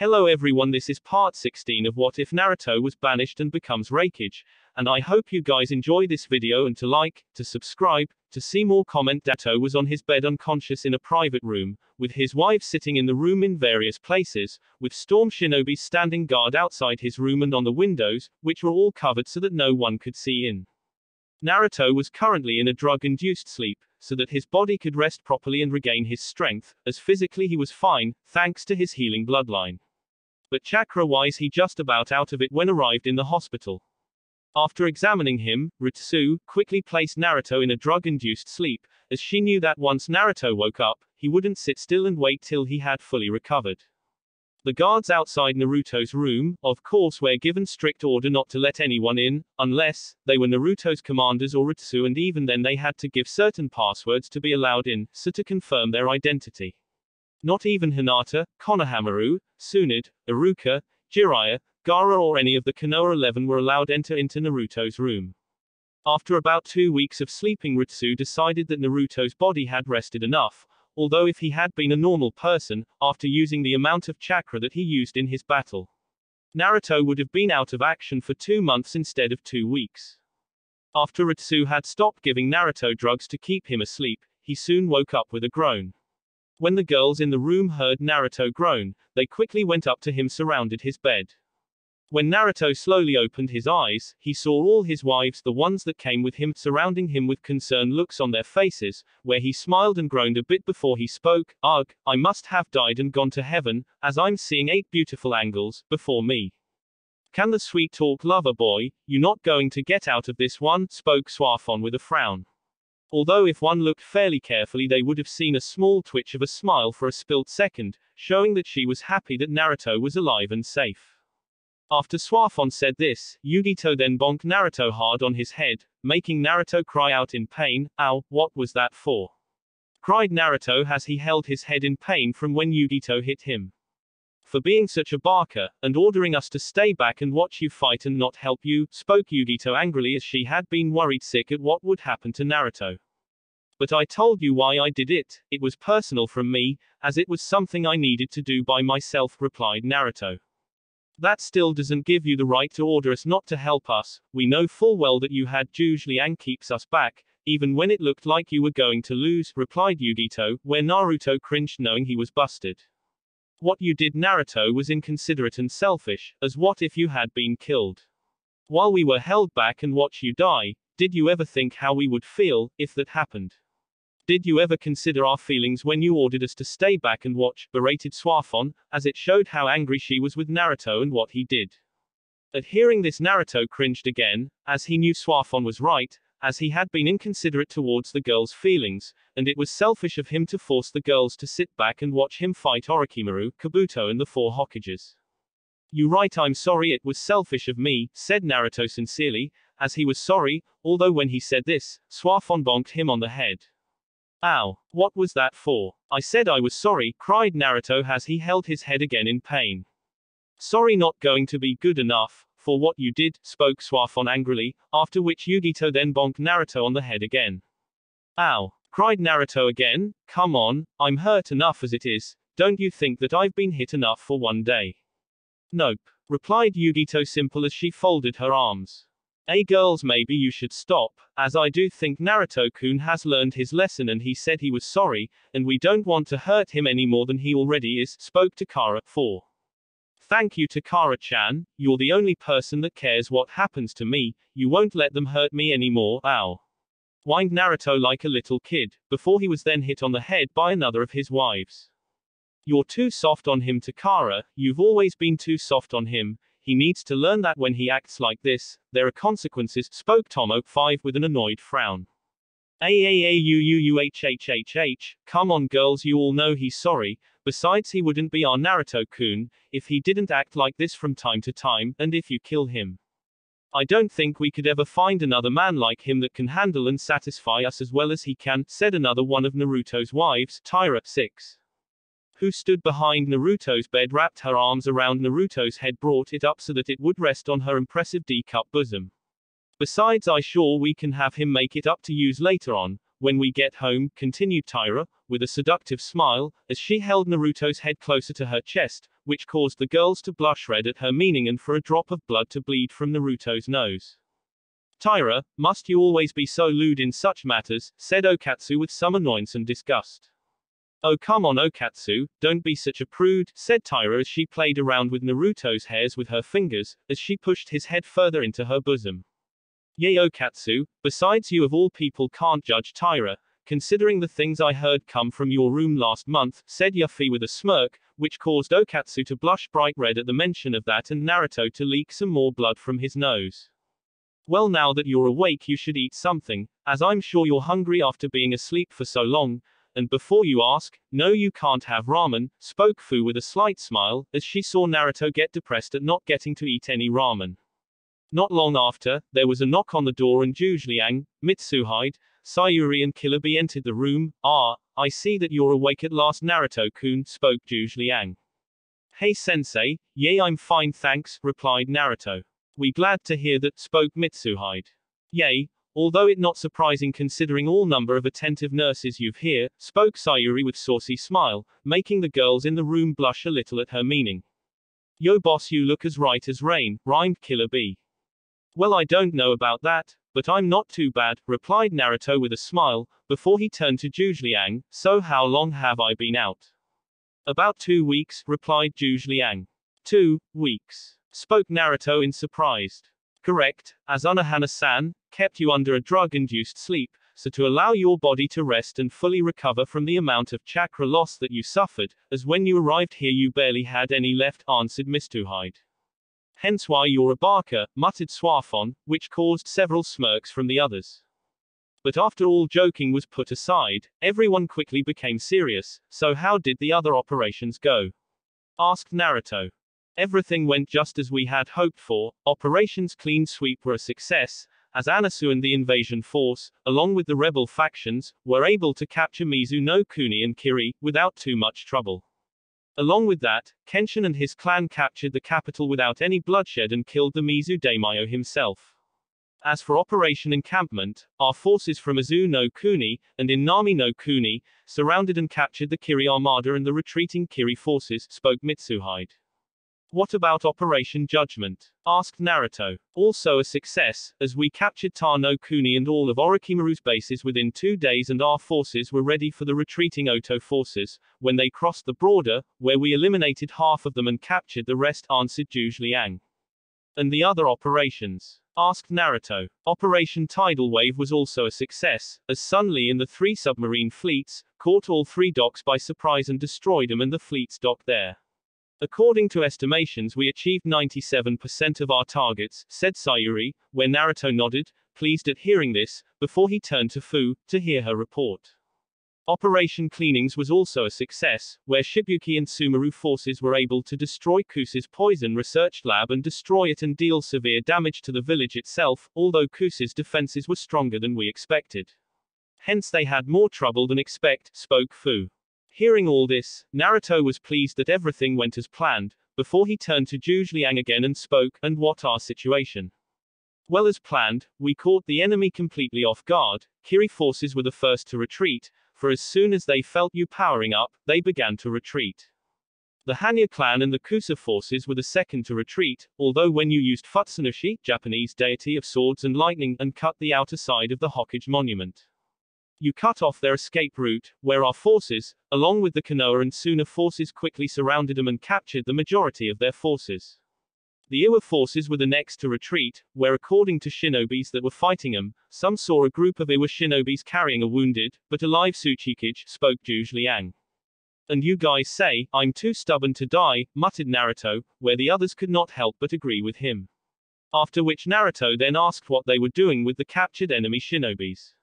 Hello everyone, this is part 16 of What If Naruto Was Banished and Becomes Raikage, and I hope you guys enjoy this video and to like, to subscribe, to see more comment. Naruto was on his bed unconscious in a private room, with his wife sitting in the room in various places, with storm shinobis standing guard outside his room and on the windows, which were all covered so that no one could see in. Naruto was currently in a drug-induced sleep, so that his body could rest properly and regain his strength, as physically he was fine, thanks to his healing bloodline. But chakra-wise he just about out of it when arrived in the hospital. After examining him, Ritsu quickly placed Naruto in a drug-induced sleep, as she knew that once Naruto woke up, he wouldn't sit still and wait till he had fully recovered. The guards outside Naruto's room, of course, were given strict order not to let anyone in, unless they were Naruto's commanders or Ritsu, and even then they had to give certain passwords to be allowed in, so to confirm their identity. Not even Hinata, Konohamaru, Tsunade, Iruka, Jiraiya, Gaara or any of the Konoha 11 were allowed enter into Naruto's room. After about 2 weeks of sleeping, Ritsu decided that Naruto's body had rested enough, although if he had been a normal person, after using the amount of chakra that he used in his battle, Naruto would have been out of action for 2 months instead of 2 weeks. After Ritsu had stopped giving Naruto drugs to keep him asleep, he soon woke up with a groan. When the girls in the room heard Naruto groan, they quickly went up to him, surrounded his bed. When Naruto slowly opened his eyes, he saw all his wives, the ones that came with him, surrounding him with concerned looks on their faces, where he smiled and groaned a bit before he spoke. Ugh, I must have died and gone to heaven, as I'm seeing 8 beautiful angels before me. Can the sweet talk lover boy, you not going to get out of this one? Spoke Suafon with a frown. Although if one looked fairly carefully they would have seen a small twitch of a smile for a split second, showing that she was happy that Naruto was alive and safe. After Suafon said this, Yugito then bonked Naruto hard on his head, making Naruto cry out in pain. Ow, what was that for? Cried Naruto as he held his head in pain from when Yugito hit him. For being such a barker, and ordering us to stay back and watch you fight and not help you, spoke Yugito angrily, as she had been worried sick at what would happen to Naruto. But I told you why I did it. It was personal from me, as it was something I needed to do by myself, replied Naruto. That still doesn't give you the right to order us not to help us. We know full well that you had Juge and keeps us back, even when it looked like you were going to lose, replied Yugito, where Naruto cringed knowing he was busted. What you did, Naruto, was inconsiderate and selfish, as what if you had been killed? While we were held back and watch you die, did you ever think how we would feel, if that happened? Did you ever consider our feelings when you ordered us to stay back and watch? Berated Suafon, as it showed how angry she was with Naruto and what he did. At hearing this, Naruto cringed again, as he knew Suafon was right, as he had been inconsiderate towards the girls' feelings, and it was selfish of him to force the girls to sit back and watch him fight Orochimaru, Kabuto and the 4 Hokages. You right, I'm sorry, it was selfish of me, said Naruto sincerely, as he was sorry, although when he said this, Suafon bonked him on the head. Ow, what was that for? I said I was sorry, cried Naruto as he held his head again in pain. Sorry not going to be good enough, for what you did, spoke Suafon angrily, after which Yugito then bonked Naruto on the head again. Ow, cried Naruto again, come on, I'm hurt enough as it is, don't you think that I've been hit enough for one day? Nope, replied Yugito simple as she folded her arms. Hey girls, maybe you should stop, as I do think Naruto-kun has learned his lesson and he said he was sorry, and we don't want to hurt him any more than he already is, spoke Takara. 4. Thank you, Takara-chan, you're the only person that cares what happens to me, you won't let them hurt me anymore. Ow. Whined Naruto like a little kid, before he was then hit on the head by another of his wives. You're too soft on him, Takara, you've always been too soft on him. He needs to learn that when he acts like this, there are consequences, spoke Tomo 5 with an annoyed frown. Come on girls, you all know he's sorry, besides he wouldn't be our Naruto-kun, if he didn't act like this from time to time, and if you kill him. I don't think we could ever find another man like him that can handle and satisfy us as well as he can, said another one of Naruto's wives, Taira 6. Who stood behind Naruto's bed, wrapped her arms around Naruto's head, brought it up so that it would rest on her impressive D-cup bosom. Besides, I sure we can have him make it up to use later on, when we get home, continued Taira, with a seductive smile, as she held Naruto's head closer to her chest, which caused the girls to blush red at her meaning and for a drop of blood to bleed from Naruto's nose. Taira, must you always be so lewd in such matters, said Okatsu with some annoyance and disgust. Oh come on Okatsu, don't be such a prude, said Taira as she played around with Naruto's hairs with her fingers, as she pushed his head further into her bosom. Yay Okatsu, besides you of all people can't judge Taira, considering the things I heard come from your room last month, said Yuffie with a smirk, which caused Okatsu to blush bright red at the mention of that and Naruto to leak some more blood from his nose. Well now that you're awake you should eat something, as I'm sure you're hungry after being asleep for so long, and before you ask, no you can't have ramen, spoke Fu with a slight smile, as she saw Naruto get depressed at not getting to eat any ramen. Not long after, there was a knock on the door and Zhuge Mitsuhide, Sayuri and Killer Bee entered the room. Ah, I see that you're awake at last Naruto-kun, spoke Zhuge. Hey sensei, yay I'm fine thanks, replied Naruto. We glad to hear that, spoke Mitsuhide. Yay, although it not surprising considering all number of attentive nurses you've here, spoke Sayuri with saucy smile, making the girls in the room blush a little at her meaning. Yo boss you look as right as rain, rhymed Killer Bee. Well I don't know about that, but I'm not too bad, replied Naruto with a smile, before he turned to Zhuge. So how long have I been out? About 2 weeks, replied Zhuge. 2 weeks, spoke Naruto in surprise. Correct, as Unohana-san kept you under a drug-induced sleep, so to allow your body to rest and fully recover from the amount of chakra loss that you suffered, as when you arrived here you barely had any left, answered Mitsuhide. Hence why you're a barker, muttered Suafon, which caused several smirks from the others. But after all joking was put aside, everyone quickly became serious. So how did the other operations go? Asked Naruto. Everything went just as we had hoped for. Operations Clean Sweep were a success, as Anasu and the invasion force, along with the rebel factions, were able to capture Mizu no Kuni and Kiri, without too much trouble. Along with that, Kenshin and his clan captured the capital without any bloodshed and killed the Mizu daimyo himself. As for Operation Encampment, our forces from Mizu no Kuni, and Inami no Kuni, surrounded and captured the Kiri armada and the retreating Kiri forces, spoke Mitsuhide. What about Operation Judgment? Asked Naruto. Also a success, as we captured Ta no Kuni and all of Orochimaru's bases within 2 days and our forces were ready for the retreating Oto forces, when they crossed the border, where we eliminated half of them and captured the rest, answered Zhuge. And the other operations? Asked Naruto. Operation Tidal Wave was also a success, as Sun Li and the 3 submarine fleets, caught all 3 docks by surprise and destroyed them and the fleets docked there. According to estimations we achieved 97% of our targets, said Sayuri, where Naruto nodded, pleased at hearing this, before he turned to Fu, to hear her report. Operation Cleanings was also a success, where Shibuki and Sumeru forces were able to destroy Kusa's poison research lab and destroy it and deal severe damage to the village itself, although Kusa's defenses were stronger than we expected. Hence they had more trouble than expect, spoke Fu. Hearing all this, Naruto was pleased that everything went as planned, before he turned to Zhuge again and spoke, and what our situation? Well as planned, we caught the enemy completely off guard. Kiri forces were the first to retreat, for as soon as they felt you powering up, they began to retreat. The Hanya clan and the Kusa forces were the second to retreat, although when you used Futsunushi, Japanese deity of swords and lightning, and cut the outer side of the Hokage monument. You cut off their escape route, where our forces, along with the Konoha and Suna forces quickly surrounded them and captured the majority of their forces. The Iwa forces were the next to retreat, where according to shinobis that were fighting them, some saw a group of Iwa shinobis carrying a wounded, but alive Tsuchikage, spoke Zhuge. And you guys say, I'm too stubborn to die, muttered Naruto, where the others could not help but agree with him. After which Naruto then asked what they were doing with the captured enemy shinobis.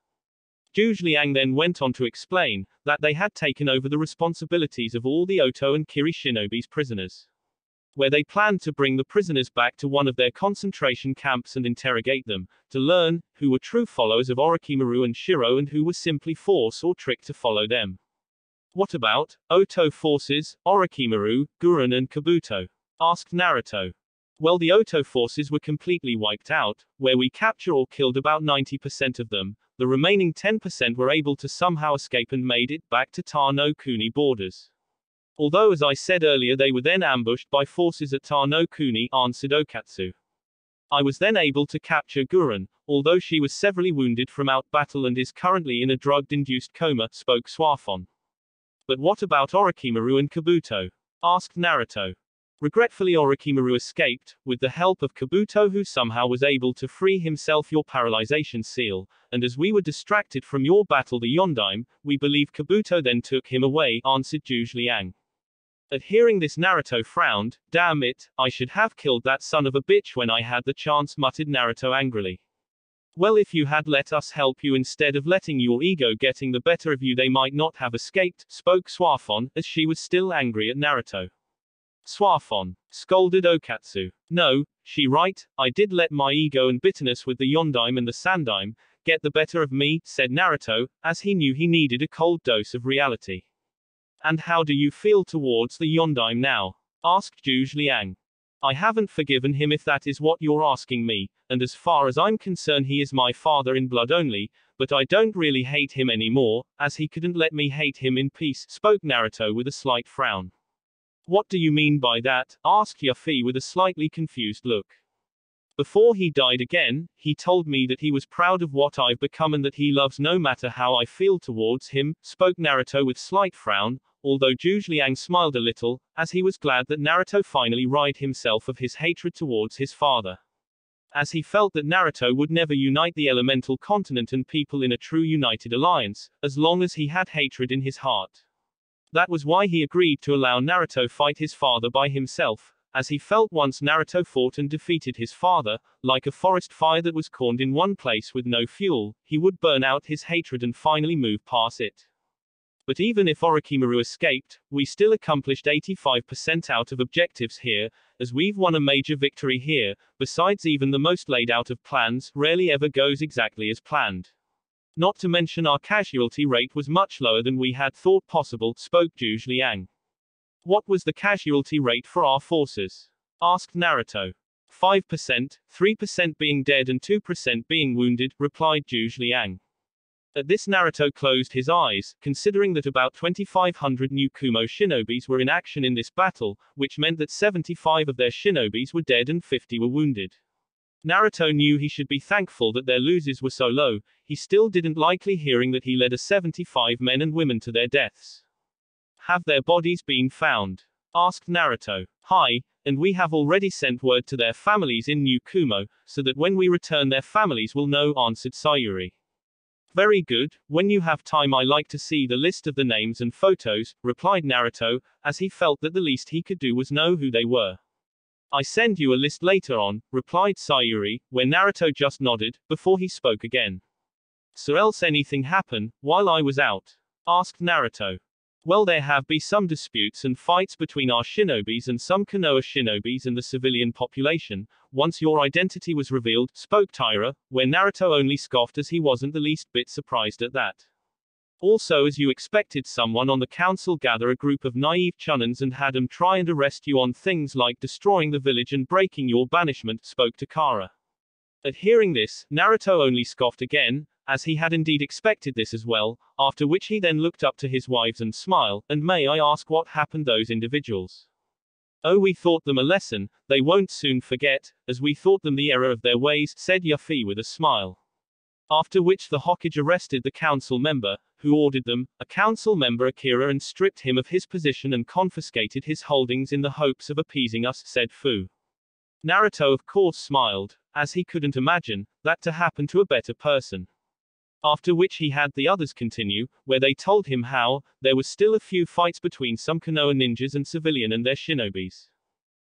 Zhuge then went on to explain that they had taken over the responsibilities of all the Oto and Kiri shinobi's prisoners, where they planned to bring the prisoners back to one of their concentration camps and interrogate them, to learn who were true followers of Orochimaru and Shiro and who were simply force or tricked to follow them. What about Oto forces, Orochimaru, Gurren and Kabuto? Asked Naruto. Well, the Oto forces were completely wiped out, where we captured or killed about 90% of them. The remaining 10% were able to somehow escape and made it back to Ta no Kuni borders. Although, as I said earlier, they were then ambushed by forces at Ta no Kuni, answered Okatsu. I was then able to capture Guren, although she was severely wounded from out battle and is currently in a drugged-induced coma, spoke Suafon. But what about Orochimaru and Kabuto? Asked Naruto. Regretfully, Orochimaru escaped, with the help of Kabuto, who somehow was able to free himself your paralyzation seal, and as we were distracted from your battle the Yondaime, we believe Kabuto then took him away, answered Zhuge Liang. At hearing this, Naruto frowned. Damn it, I should have killed that son of a bitch when I had the chance, muttered Naruto angrily. Well, if you had let us help you instead of letting your ego getting the better of you, they might not have escaped, spoke Suafon, as she was still angry at Naruto. Suafon, scolded Okatsu. No, she right, I did let my ego and bitterness with the Yondaime and the Sandaime get the better of me, said Naruto, as he knew he needed a cold dose of reality. And how do you feel towards the Yondaime now? Asked Zhuge Liang. I haven't forgiven him if that is what you're asking me, and as far as I'm concerned he is my father in blood only, but I don't really hate him anymore, as he couldn't let me hate him in peace, spoke Naruto with a slight frown. What do you mean by that? Asked Yafi with a slightly confused look. Before he died again, he told me that he was proud of what I've become and that he loves no matter how I feel towards him, spoke Naruto with slight frown, although Zhuge Liang smiled a little, as he was glad that Naruto finally rid himself of his hatred towards his father. As he felt that Naruto would never unite the elemental continent and people in a true united alliance, as long as he had hatred in his heart. That was why he agreed to allow Naruto fight his father by himself, as he felt once Naruto fought and defeated his father, like a forest fire that was cornered in one place with no fuel, he would burn out his hatred and finally move past it. But even if Orochimaru escaped, we still accomplished 85% out of objectives here, as we've won a major victory here. Besides, even the most laid out of plans rarely ever goes exactly as planned. Not to mention our casualty rate was much lower than we had thought possible, spoke Zhuge Liang. What was the casualty rate for our forces? Asked Naruto. 5%, 3% being dead and 2% being wounded, replied Zhuge Liang. At this, Naruto closed his eyes, considering that about 2,500 new Kumo shinobis were in action in this battle, which meant that 75 of their shinobis were dead and 50 were wounded. Naruto knew he should be thankful that their losses were so low. He still didn't likely hearing that he led a 75 men and women to their deaths. Have their bodies been found? Asked Naruto. Hi, and we have already sent word to their families in New Kumo, so that when we return their families will know, answered Sayuri. Very good, when you have time I like to see the list of the names and photos, replied Naruto, as he felt that the least he could do was know who they were. I send you a list later on, replied Sayuri, where Naruto just nodded, before he spoke again. So else anything happen, while I was out? Asked Naruto. Well, there have been some disputes and fights between our shinobis and some Konoha shinobis and the civilian population, once your identity was revealed, spoke Taira, where Naruto only scoffed as he wasn't the least bit surprised at that. Also, as you expected, someone on the council gather a group of naive Chunins and had them try and arrest you on things like destroying the village and breaking your banishment, spoke Takara. At hearing this, Naruto only scoffed again, as he had indeed expected this as well, after which he then looked up to his wives and smiled, and may I ask what happened those individuals? Oh, we taught them a lesson, they won't soon forget, as we taught them the error of their ways, said Yafi with a smile. After which the Hokage arrested the council member, who ordered them, a council member Akira, and stripped him of his position and confiscated his holdings in the hopes of appeasing us, said Fu. Naruto of course smiled, as he couldn't imagine that to happen to a better person. After which he had the others continue, where they told him how there was still a few fights between some Konoha ninjas and civilian and their shinobis.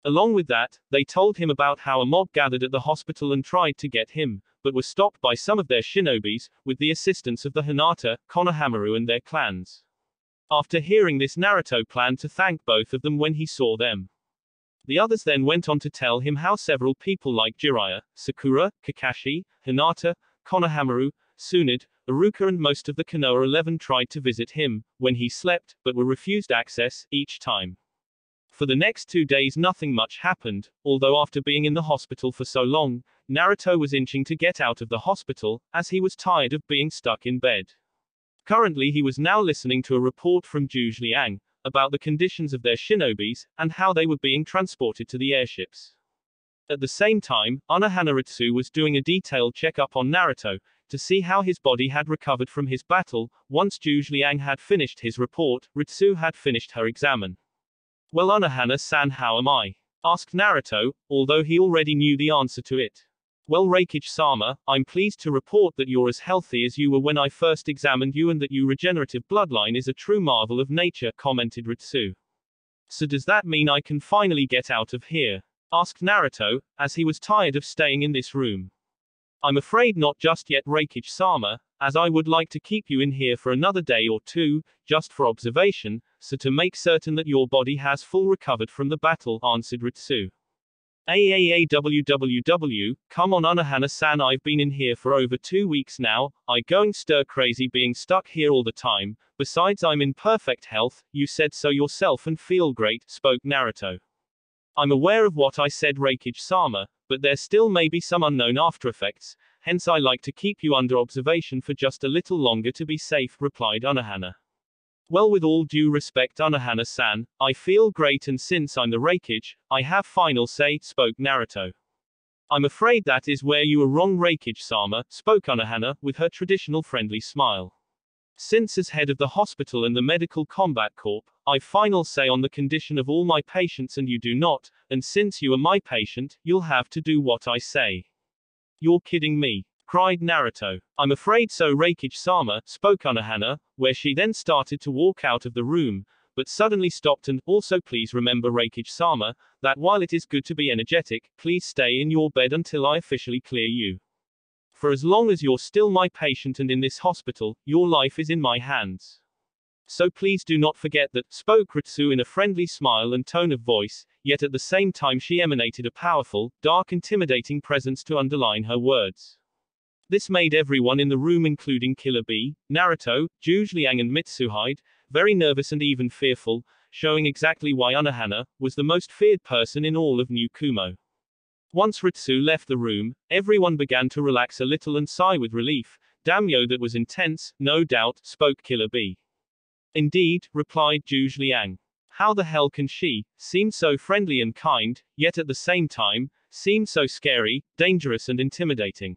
Along with that, they told him about how a mob gathered at the hospital and tried to get him, but were stopped by some of their shinobis, with the assistance of the Hinata, Konohamaru and their clans. After hearing this, Naruto planned to thank both of them when he saw them. The others then went on to tell him how several people like Jiraiya, Sakura, Kakashi, Hinata, Konohamaru, Tsunade, Iruka and most of the Konoha 11 tried to visit him, when he slept, but were refused access, each time. For the next 2 days nothing much happened, although after being in the hospital for so long, Naruto was inching to get out of the hospital, as he was tired of being stuck in bed. Currently he was now listening to a report from Zhuge Liang, about the conditions of their shinobis, and how they were being transported to the airships. At the same time, Unohana Ritsu was doing a detailed checkup on Naruto, to see how his body had recovered from his battle. Once Zhuge Liang had finished his report, Ritsu had finished her examen. "Well, Unohana-san, how am I?" asked Naruto, although he already knew the answer to it. "Well, Raikage-sama, I'm pleased to report that you're as healthy as you were when I first examined you and that your regenerative bloodline is a true marvel of nature," commented Ritsu. "So does that mean I can finally get out of here?" asked Naruto, as he was tired of staying in this room. "I'm afraid not just yet, Raikage-sama, as I would like to keep you in here for another day or two, just for observation, so to make certain that your body has full recovered from the battle," answered Ritsu. "Www, come on Unohana-san, I've been in here for over 2 weeks now, I going stir crazy being stuck here all the time, besides I'm in perfect health, you said so yourself and feel great," spoke Naruto. "I'm aware of what I said, Raikage-sama, but there still may be some unknown aftereffects, hence I like to keep you under observation for just a little longer to be safe," replied Unohana. "Well, with all due respect, Unohana-san, I feel great, and since I'm the Raikage, I have final say," spoke Naruto. "I'm afraid that is where you are wrong, Raikage-sama," spoke Unohana, with her traditional friendly smile. "Since as head of the hospital and the Medical Combat Corps, I final say on the condition of all my patients and you do not, and since you are my patient, you'll have to do what I say." "You're kidding me," cried Naruto. "I'm afraid so, Raikage-sama," spoke Unohana, where she then started to walk out of the room, but suddenly stopped and, "Also please remember, Raikage-sama, that while it is good to be energetic, please stay in your bed until I officially clear you. For as long as you're still my patient and in this hospital, your life is in my hands. So please do not forget that," spoke Ritsu in a friendly smile and tone of voice, yet at the same time she emanated a powerful, dark, intimidating presence to underline her words. This made everyone in the room, including Killer Bee, Naruto, Zhuge Liang and Mitsuhide, very nervous and even fearful, showing exactly why Unohana was the most feared person in all of New Kumo. Once Ritsu left the room, everyone began to relax a little and sigh with relief. "Damn yo, that was intense, no doubt," spoke Killer Bee. "Indeed," replied Zhuge Liang. "How the hell can she seem so friendly and kind, yet at the same time, seem so scary, dangerous and intimidating?"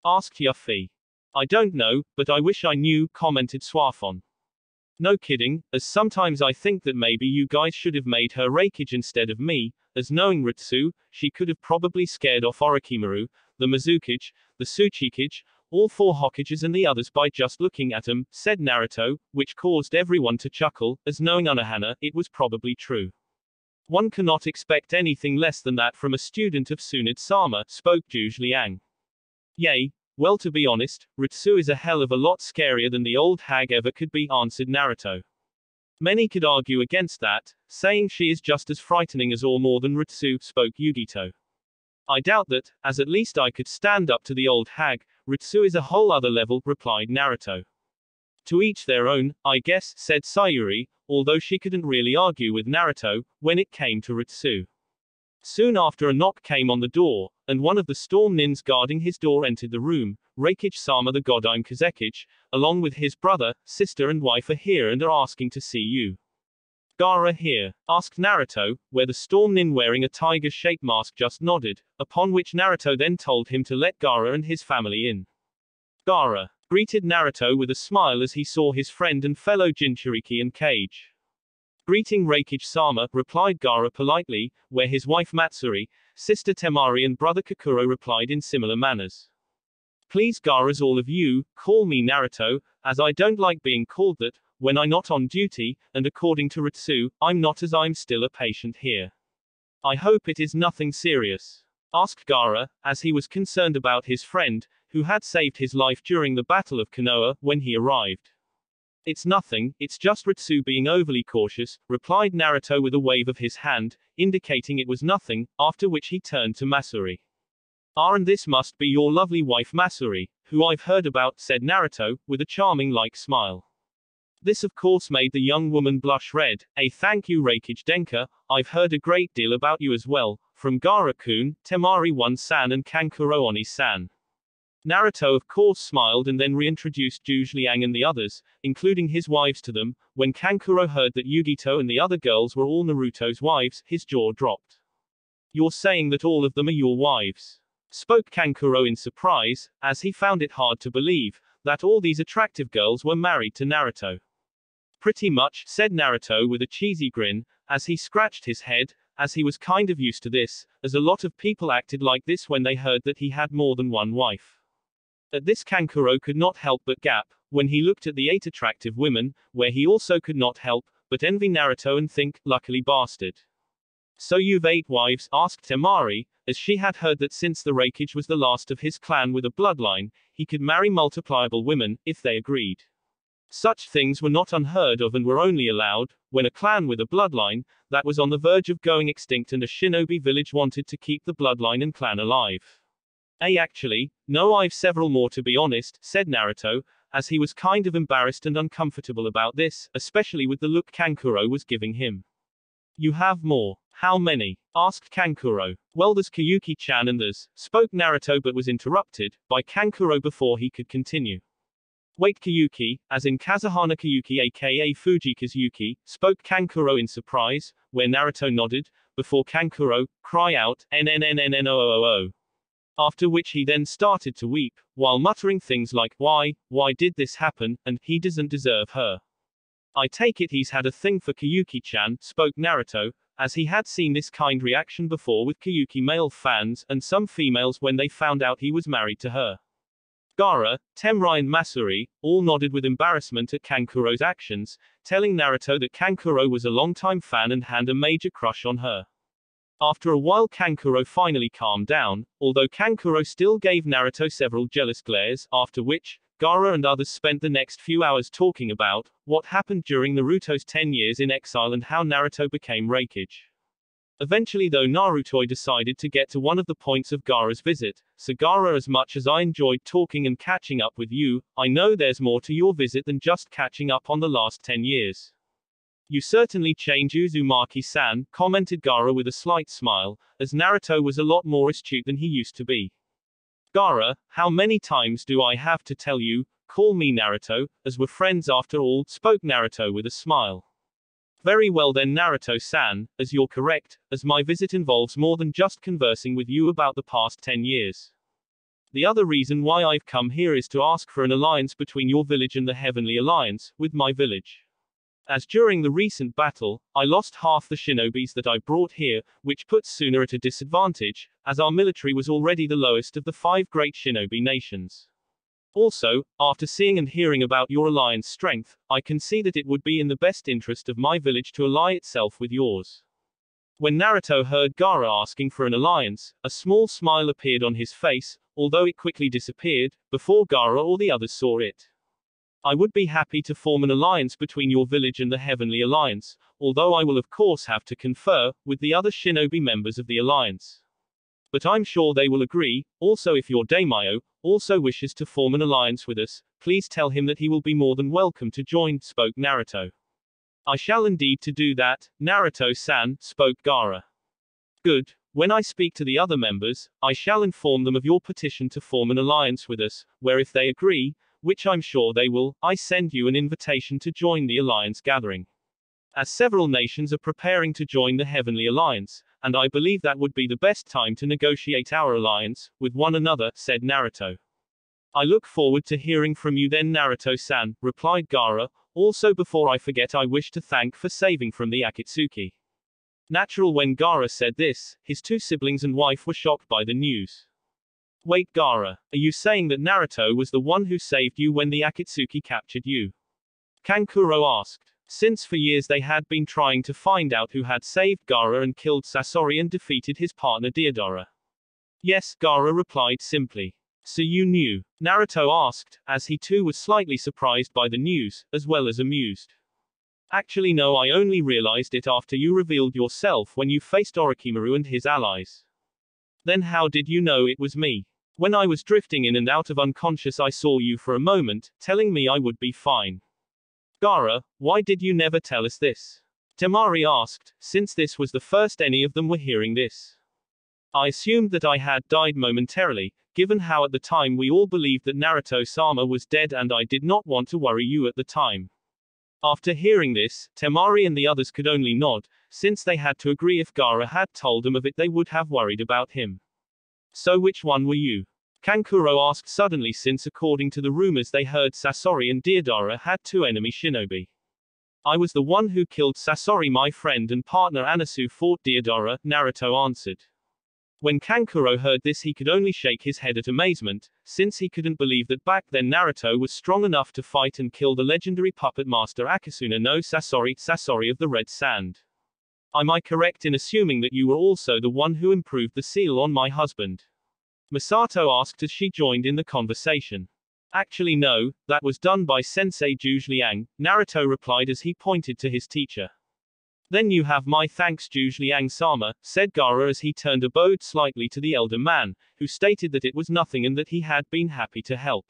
asked Yuffie. "I don't know, but I wish I knew," commented Suafon. "No kidding, as sometimes I think that maybe you guys should have made her Raikage instead of me, as knowing Ritsu, she could have probably scared off Orochimaru, the Mizukage, the Tsuchikage, all 4 Hokages and the others by just looking at them," said Naruto, which caused everyone to chuckle, as knowing Unohana, it was probably true. "One cannot expect anything less than that from a student of Tsunade-sama," spoke Zhuge Liang. "Yay. Well, to be honest, Ritsu is a hell of a lot scarier than the old hag ever could be," answered Naruto. "Many could argue against that, saying she is just as frightening as or more than Ritsu," spoke Yugito. "I doubt that, as at least I could stand up to the old hag. Ritsu is a whole other level," replied Naruto. "To each their own, I guess," said Sayuri, although she couldn't really argue with Naruto, when it came to Ritsu. Soon after a knock came on the door, and one of the storm nins guarding his door entered the room. "Raikage-sama, the Godime Kazekage, along with his brother, sister and wife are here and are asking to see you." "Gaara here?" asked Naruto, where the storm nin wearing a tiger-shaped mask just nodded, upon which Naruto then told him to let Gaara and his family in. Gaara greeted Naruto with a smile as he saw his friend and fellow Jinchuriki and Kage. "Greeting Raikage-sama," replied Gaara politely, where his wife Matsuri, sister Temari and brother Kakuro replied in similar manners. "Please Gaara's all of you, call me Naruto, as I don't like being called that, when I'm not on duty, and according to Ritsu, I'm not as I'm still a patient here. I hope it is nothing serious?" asked Gaara, as he was concerned about his friend, who had saved his life during the Battle of Konoha, when he arrived. "It's nothing, it's just Ritsu being overly cautious," replied Naruto with a wave of his hand, indicating it was nothing, after which he turned to Masuri. "And this must be your lovely wife Masuri, who I've heard about," said Naruto, with a charming-like smile. This of course made the young woman blush red. Thank you Reikage Denka, I've heard a great deal about you as well, from Gaara-kun, Temari-1-san and Kankuro Oni-san. Naruto of course smiled and then reintroduced Zhuge Liang and the others, including his wives to them. When Kankuro heard that Yugito and the other girls were all Naruto's wives, his jaw dropped. You're saying that all of them are your wives? Spoke Kankuro in surprise, as he found it hard to believe that all these attractive girls were married to Naruto. Pretty much, said Naruto with a cheesy grin, as he scratched his head, as he was kind of used to this, as a lot of people acted like this when they heard that he had more than one wife. At this Kankuro could not help but gap, when he looked at the 8 attractive women, where he also could not help but envy Naruto and think, luckily bastard. So you've 8 wives? Asked Temari, as she had heard that since the Reikage was the last of his clan with a bloodline, he could marry multipliable women, if they agreed. Such things were not unheard of and were only allowed when a clan with a bloodline that was on the verge of going extinct and a shinobi village wanted to keep the bloodline and clan alive. Actually, no, I've several more to be honest, said Naruto, as he was kind of embarrassed and uncomfortable about this, especially with the look Kankuro was giving him. You have more? How many? Asked Kankuro. Well, there's Kyuki-chan and there's, spoke Naruto but was interrupted by Kankuro before he could continue. Wait, Kyuki, as in Kazuhana Kyuki aka Fujika's Yuki, spoke Kankuro in surprise, where Naruto nodded, before Kankuro, cry out, NNNNNOOO. After which he then started to weep, while muttering things like, why did this happen, and, he doesn't deserve her. I take it he's had a thing for Kyuki-chan, spoke Naruto, as he had seen this kind reaction before with Kyuki male fans, and some females when they found out he was married to her. Gaara, Temari and Masuri, all nodded with embarrassment at Kankuro's actions, telling Naruto that Kankuro was a longtime fan and had a major crush on her. After a while Kankuro finally calmed down, although Kankuro still gave Naruto several jealous glares, after which, Gaara and others spent the next few hours talking about what happened during Naruto's 10 years in exile and how Naruto became Reikage. Eventually though Naruto decided to get to one of the points of Gaara's visit. So Gaara, as much as I enjoyed talking and catching up with you, I know there's more to your visit than just catching up on the last 10 years. You certainly changed, Uzumaki-san, commented Gaara with a slight smile, as Naruto was a lot more astute than he used to be. Gaara, how many times do I have to tell you, call me Naruto, as we're friends after all, spoke Naruto with a smile. Very well then Naruto-san, as you're correct, as my visit involves more than just conversing with you about the past 10 years. The other reason why I've come here is to ask for an alliance between your village and the Heavenly Alliance, with my village. As during the recent battle, I lost half the shinobis that I brought here, which puts Suna at a disadvantage, as our military was already the lowest of the 5 great shinobi nations. Also, after seeing and hearing about your alliance strength, I can see that it would be in the best interest of my village to ally itself with yours. When Naruto heard Gaara asking for an alliance, a small smile appeared on his face, although it quickly disappeared, before Gaara or the others saw it. I would be happy to form an alliance between your village and the Heavenly Alliance, although I will of course have to confer with the other shinobi members of the alliance. But I'm sure they will agree. Also, if your daimyo also wishes to form an alliance with us, please tell him that he will be more than welcome to join, spoke Naruto. I shall indeed to do that, Naruto-san, spoke Gaara. Good. When I speak to the other members, I shall inform them of your petition to form an alliance with us, where if they agree, which I'm sure they will, I send you an invitation to join the alliance gathering. As several nations are preparing to join the Heavenly Alliance, and I believe that would be the best time to negotiate our alliance with one another, said Naruto. I look forward to hearing from you then, Naruto-san, replied Gaara. Also, before I forget, I wish to thank for saving from the Akatsuki. Natural. When Gaara said this, his 2 siblings and wife were shocked by the news. Wait, Gaara, are you saying that Naruto was the one who saved you when the Akatsuki captured you? Kankuro asked. Since for years they had been trying to find out who had saved Gaara and killed Sasori and defeated his partner Deodara. Yes, Gaara replied simply. So you knew? Naruto asked, as he too was slightly surprised by the news, as well as amused. Actually no, I only realized it after you revealed yourself when you faced Orochimaru and his allies. Then how did you know it was me? When I was drifting in and out of unconscious I saw you for a moment, telling me I would be fine. Gaara, why did you never tell us this? Temari asked, since this was the first any of them were hearing this. I assumed that I had died momentarily, given how at the time we all believed that Naruto-sama was dead, and I did not want to worry you at the time. After hearing this, Temari and the others could only nod, since they had to agree if Gaara had told them of it they would have worried about him. So which one were you? Kankuro asked suddenly, since according to the rumors they heard Sasori and Deodara had two enemy shinobi. I was the one who killed Sasori. My friend and partner Anasu fought Deodara, Naruto answered. When Kankuro heard this he could only shake his head at amazement, since he couldn't believe that back then Naruto was strong enough to fight and kill the legendary puppet master Akasuna no Sasori, Sasori of the Red Sand. Am I correct in assuming that you were also the one who improved the seal on my husband? Misato asked as she joined in the conversation. Actually no, that was done by Sensei Zhuge Liang, Naruto replied as he pointed to his teacher. Then you have my thanks Zhuge Liang-sama, said Gaara as he turned a bowed slightly to the elder man, who stated that it was nothing and that he had been happy to help.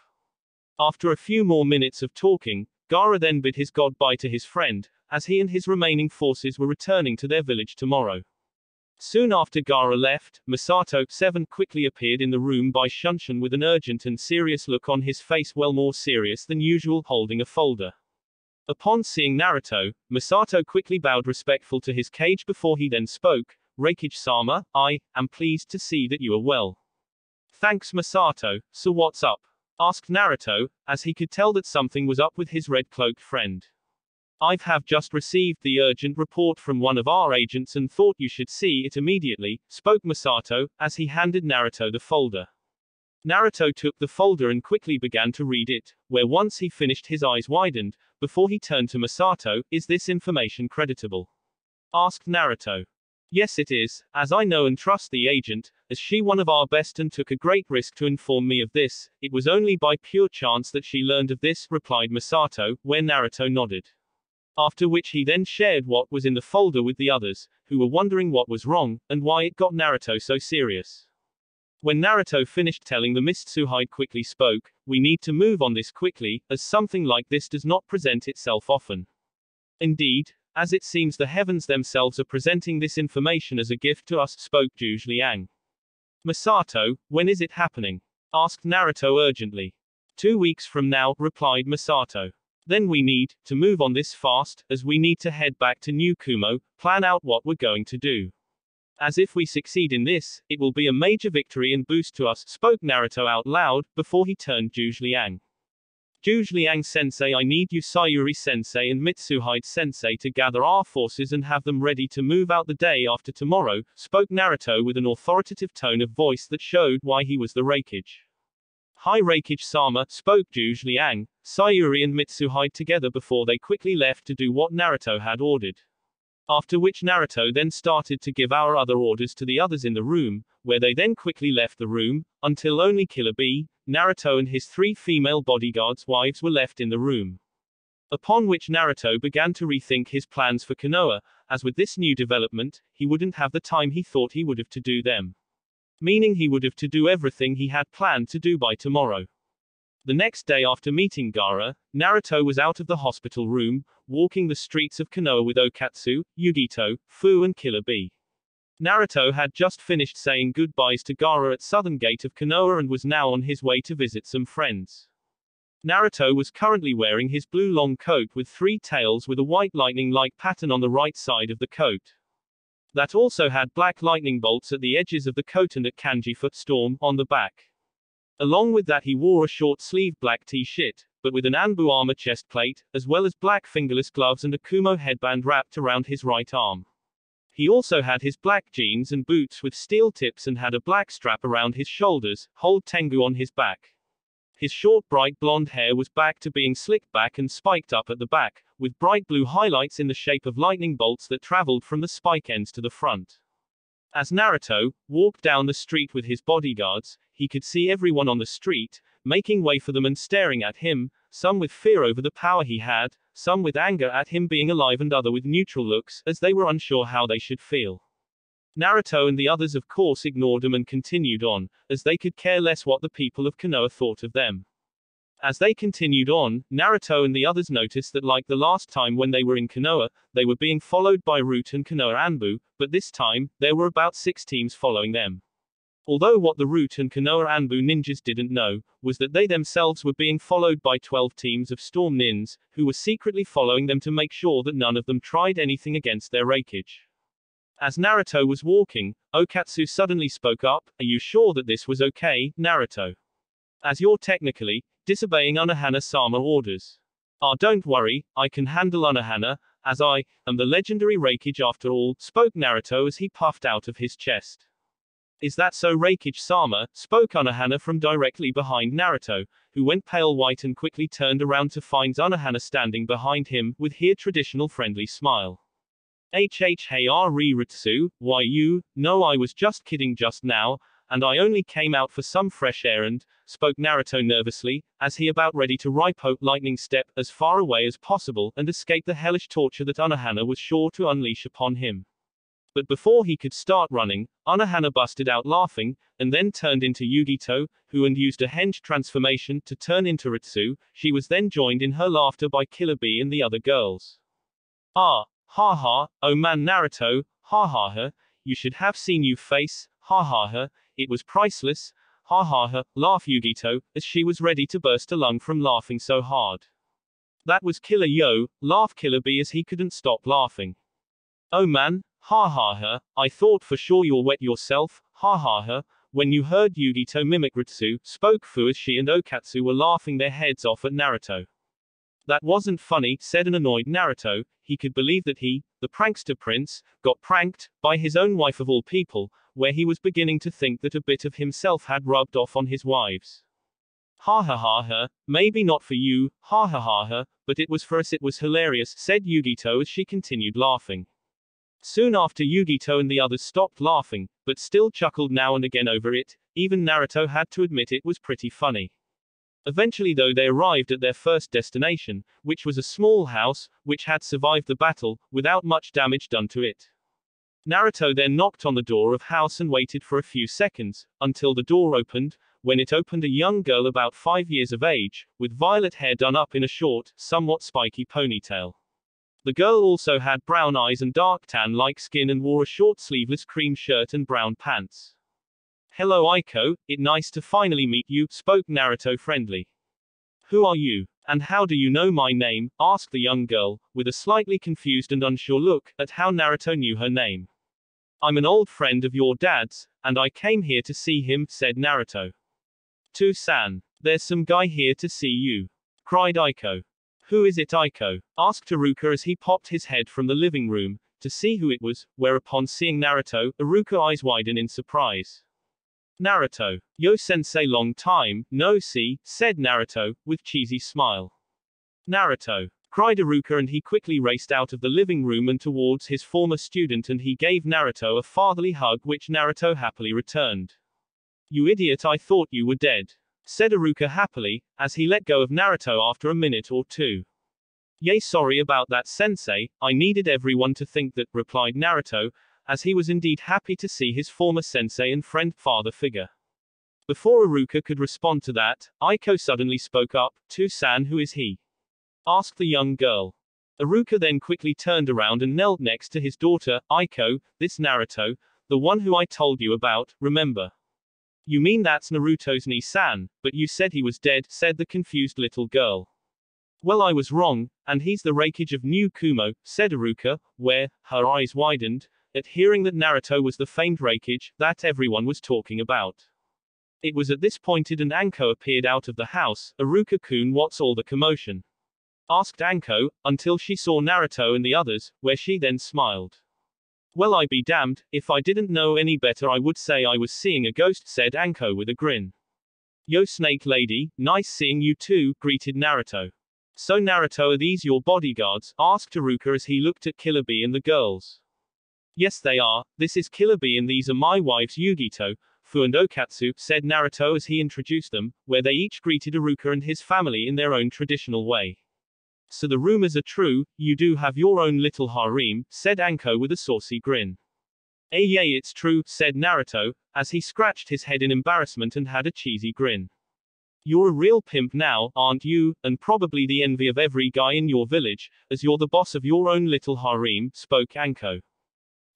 After a few more minutes of talking, Gaara then bid his goodbye to his friend, as he and his remaining forces were returning to their village tomorrow. Soon after Gaara left, Misato 7 quickly appeared in the room by Shunshin with an urgent and serious look on his face, well more serious than usual, holding a folder. Upon seeing Naruto, Misato quickly bowed respectful to his cage before he then spoke, Raikage-sama, I am pleased to see that you are well. Thanks Misato, so what's up? Asked Naruto, as he could tell that something was up with his red-cloaked friend. I have just received the urgent report from one of our agents and thought you should see it immediately, spoke Misato, as he handed Naruto the folder. Naruto took the folder and quickly began to read it, where once he finished his eyes widened, before he turned to Misato, is this information creditable? Asked Naruto. Yes it is, as I know and trust the agent, as she one of our best and took a great risk to inform me of this, it was only by pure chance that she learned of this, replied Misato, where Naruto nodded. After which he then shared what was in the folder with the others, who were wondering what was wrong, and why it got Naruto so serious. When Naruto finished telling them, Mitsuhide quickly spoke, we need to move on this quickly, as something like this does not present itself often. Indeed, as it seems the heavens themselves are presenting this information as a gift to us, spoke Zhuge Liang. Misato, when is it happening? Asked Naruto urgently. 2 weeks from now, replied Misato. Then we need to move on this fast, as we need to head back to New Kumo, plan out what we're going to do. As if we succeed in this, it will be a major victory and boost to us, spoke Naruto out loud, before he turned Zhuge Liang. Zhuge Liang sensei, I need you Sayuri sensei and Mitsuhide sensei to gather our forces and have them ready to move out the day after tomorrow, spoke Naruto with an authoritative tone of voice that showed why he was the Raikage. Hi Raikage-sama, spoke Zhuge Liang, Sayuri and Mitsuhide together before they quickly left to do what Naruto had ordered. After which Naruto then started to give our other orders to the others in the room, where they then quickly left the room, until only Killer Bee, Naruto and his 3 female bodyguards' wives were left in the room. Upon which Naruto began to rethink his plans for Konoha, as with this new development, he wouldn't have the time he thought he would have to do them. Meaning he would have to do everything he had planned to do by tomorrow. The next day after meeting Gaara, Naruto was out of the hospital room, walking the streets of Konoha with Okatsu, Yugito, Fu and Killer Bee. Naruto had just finished saying goodbyes to Gaara at southern gate of Konoha and was now on his way to visit some friends. Naruto was currently wearing his blue long coat with 3 tails with a white lightning-like pattern on the right side of the coat. That also had black lightning bolts at the edges of the coat and a kanji foot storm on the back. Along with that he wore a short-sleeved black t-shirt, but with an Anbu armor chest plate, as well as black fingerless gloves and a Kumo headband wrapped around his right arm. He also had his black jeans and boots with steel tips and had a black strap around his shoulders, hold Tengu on his back. His short bright blonde hair was back to being slicked back and spiked up at the back, with bright blue highlights in the shape of lightning bolts that traveled from the spike ends to the front. As Naruto walked down the street with his bodyguards, he could see everyone on the street, making way for them and staring at him, some with fear over the power he had, some with anger at him being alive and other with neutral looks, as they were unsure how they should feel. Naruto and the others of course ignored them and continued on, as they could care less what the people of Konoha thought of them. As they continued on, Naruto and the others noticed that like the last time when they were in Konoha, they were being followed by Root and Konoha Anbu, but this time, there were about 6 teams following them. Although what the Root and Konoha Anbu ninjas didn't know, was that they themselves were being followed by 12 teams of Storm Nins, who were secretly following them to make sure that none of them tried anything against their Raikage. As Naruto was walking, Okatsu suddenly spoke up, "Are you sure that this was okay, Naruto? As you're technically disobeying Unohana-sama orders." "Ah, don't worry, I can handle Unohana, as I am the legendary Raikage after all," spoke Naruto as he puffed out of his chest. "Is that so, Raikage-sama?" spoke Unohana from directly behind Naruto, who went pale white and quickly turned around to find Unohana standing behind him, with her traditional friendly smile. Hey Ritsu, why you? No, I was just kidding just now, and I only came out for some fresh air spoke Naruto nervously, as he about ready to ripote lightning step as far away as possible and escape the hellish torture that Unohana was sure to unleash upon him. But before he could start running, Unohana busted out laughing, and then turned into Yugito, who used a henge transformation to turn into Ritsu. She was then joined in her laughter by Killer Bee and the other girls. "Ah, ha ha, oh man Naruto, ha ha ha, you should have seen you face, ha ha ha, it was priceless, ha ha ha," laughed Yugito, as she was ready to burst a lung from laughing so hard. "That was Killer Yo," laughed Killer Bee as he couldn't stop laughing. "Oh man, ha ha ha, I thought for sure you'll wet yourself, ha ha ha, when you heard Yugito mimic Ritsu," spoke Fu as she and Okatsu were laughing their heads off at Naruto. "That wasn't funny," said an annoyed Naruto. He could believe that he, the prankster prince, got pranked by his own wife of all people, where he was beginning to think that a bit of himself had rubbed off on his wives. "Ha ha ha ha, maybe not for you, ha ha ha ha, but it was for us, it was hilarious," said Yugito as she continued laughing. Soon after, Yugito and the others stopped laughing, but still chuckled now and again over it. Even Naruto had to admit it was pretty funny. Eventually though, they arrived at their first destination, which was a small house, which had survived the battle, without much damage done to it. Naruto then knocked on the door of house and waited for a few seconds, until the door opened. When it opened, a young girl about 5 years of age, with violet hair done up in a short, somewhat spiky ponytail. The girl also had brown eyes and dark tan-like skin and wore a short sleeveless cream shirt and brown pants. "Hello Aiko, it's nice to finally meet you," spoke Naruto friendly. "Who are you? And how do you know my name?" asked the young girl, with a slightly confused and unsure look at how Naruto knew her name. "I'm an old friend of your dad's, and I came here to see him," said Naruto. "To-san, there's some guy here to see you," cried Aiko. "Who is it, Aiko?" asked Iruka as he popped his head from the living room, to see who it was, whereupon seeing Naruto, Iruka eyes widen in surprise. "Naruto. Yo-sensei, long time no see," said Naruto, with cheesy smile. "Naruto!" cried Iruka, and he quickly raced out of the living room and towards his former student, and he gave Naruto a fatherly hug, which Naruto happily returned. "You idiot, I thought you were dead," said Iruka happily, as he let go of Naruto after a minute or two. "Yay, sorry about that, sensei, I needed everyone to think that," replied Naruto, as he was indeed happy to see his former sensei and friend father figure. Before Iruka could respond to that, Aiko suddenly spoke up. "To-san, who is he?" asked the young girl. Iruka then quickly turned around and knelt next to his daughter. "Aiko, this Naruto, the one who I told you about, remember?" "You mean that's Naruto's Ni-san, but you said he was dead," said the confused little girl. "Well, I was wrong, and he's the Raikage of New Kumo," said Iruka, where her eyes widened at hearing that Naruto was the famed Raikage that everyone was talking about. It was at this point and Anko appeared out of the house. "Iruka-kun, what's all the commotion?" asked Anko, until she saw Naruto and the others, where she then smiled. "Well, I be damned, if I didn't know any better I would say I was seeing a ghost," said Anko with a grin. "Yo, Snake Lady, nice seeing you too," greeted Naruto. "So Naruto, are these your bodyguards?" asked Iruka as he looked at Killer Bee and the girls. "Yes, they are. This is Killer Bee and these are my wives Yugito, Fu and Okatsu," said Naruto as he introduced them, where they each greeted Iruka and his family in their own traditional way. "So the rumors are true, you do have your own little harem," said Anko with a saucy grin. Yay, it's true," said Naruto, as he scratched his head in embarrassment and had a cheesy grin. You're a real pimp now, aren't you, and probably the envy of every guy in your village, as you're the boss of your own little harem, spoke Anko.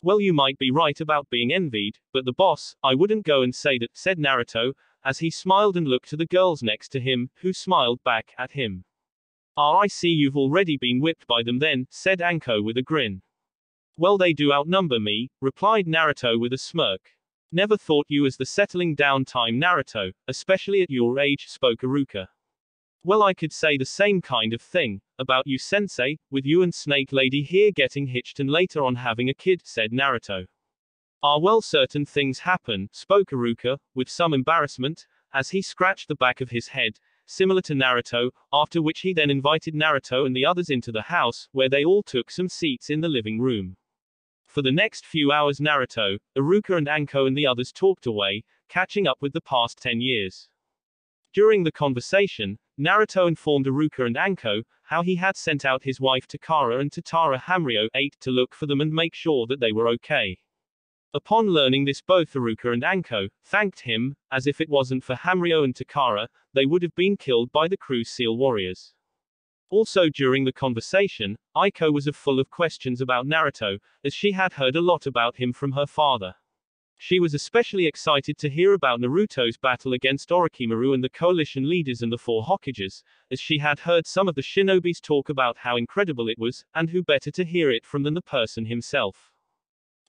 Well, you might be right about being envied, but the boss, I wouldn't go and say that, said Naruto, as he smiled and looked to the girls next to him, who smiled back at him. Ah, I see you've already been whipped by them then, said Anko with a grin. Well, they do outnumber me, replied Naruto with a smirk. Never thought you as the settling down time, Naruto, especially at your age, spoke Iruka. Well, I could say the same kind of thing about you, sensei, with you and Snake Lady here getting hitched and later on having a kid, said Naruto. Ah, well, certain things happen, spoke Iruka, with some embarrassment, as he scratched the back of his head, similar to Naruto, after which he then invited Naruto and the others into the house, where they all took some seats in the living room. For the next few hours, Naruto, Iruka and Anko and the others talked away, catching up with the past 10 years. During the conversation, Naruto informed Iruka and Anko how he had sent out his wife Takara and Totara Hamrio 8 to look for them and make sure that they were okay. Upon learning this, both Iruka and Anko thanked him, as if it wasn't for Hamrio and Takara, they would have been killed by the Cruz Seal warriors. Also during the conversation, Aiko was full of questions about Naruto, as she had heard a lot about him from her father. She was especially excited to hear about Naruto's battle against Orochimaru and the coalition leaders and the four Hokages, as she had heard some of the shinobis talk about how incredible it was, and who better to hear it from than the person himself.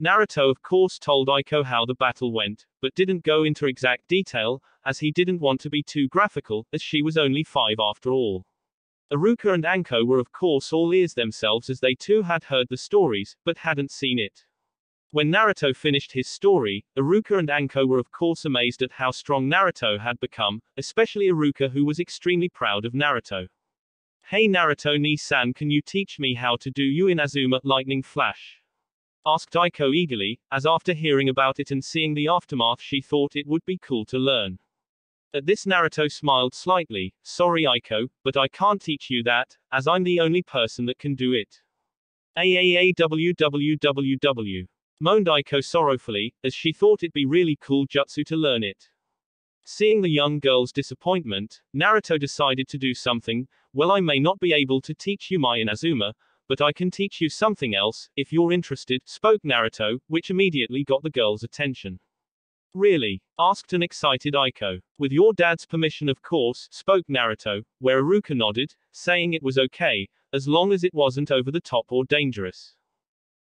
Naruto of course told Aiko how the battle went, but didn't go into exact detail, as he didn't want to be too graphical, as she was only 5 after all. Iruka and Anko were of course all ears themselves, as they too had heard the stories, but hadn't seen it. When Naruto finished his story, Iruka and Anko were of course amazed at how strong Naruto had become, especially Iruka, who was extremely proud of Naruto. Hey Naruto ni-san, can you teach me how to do you in Azuma Lightning Flash? Asked Aiko eagerly, as after hearing about it and seeing the aftermath she thought it would be cool to learn. At this Naruto smiled slightly. Sorry Aiko, but I can't teach you that, as I'm the only person that can do it. AAAWWWW. Moaned Aiko sorrowfully, as she thought it'd be really cool jutsu to learn it. Seeing the young girl's disappointment, Naruto decided to do something. Well, I may not be able to teach you my Inazuma, but I can teach you something else, if you're interested, spoke Naruto, which immediately got the girl's attention. Really? Asked an excited Aiko. With your dad's permission of course, spoke Naruto, where Iruka nodded, saying it was okay, as long as it wasn't over the top or dangerous.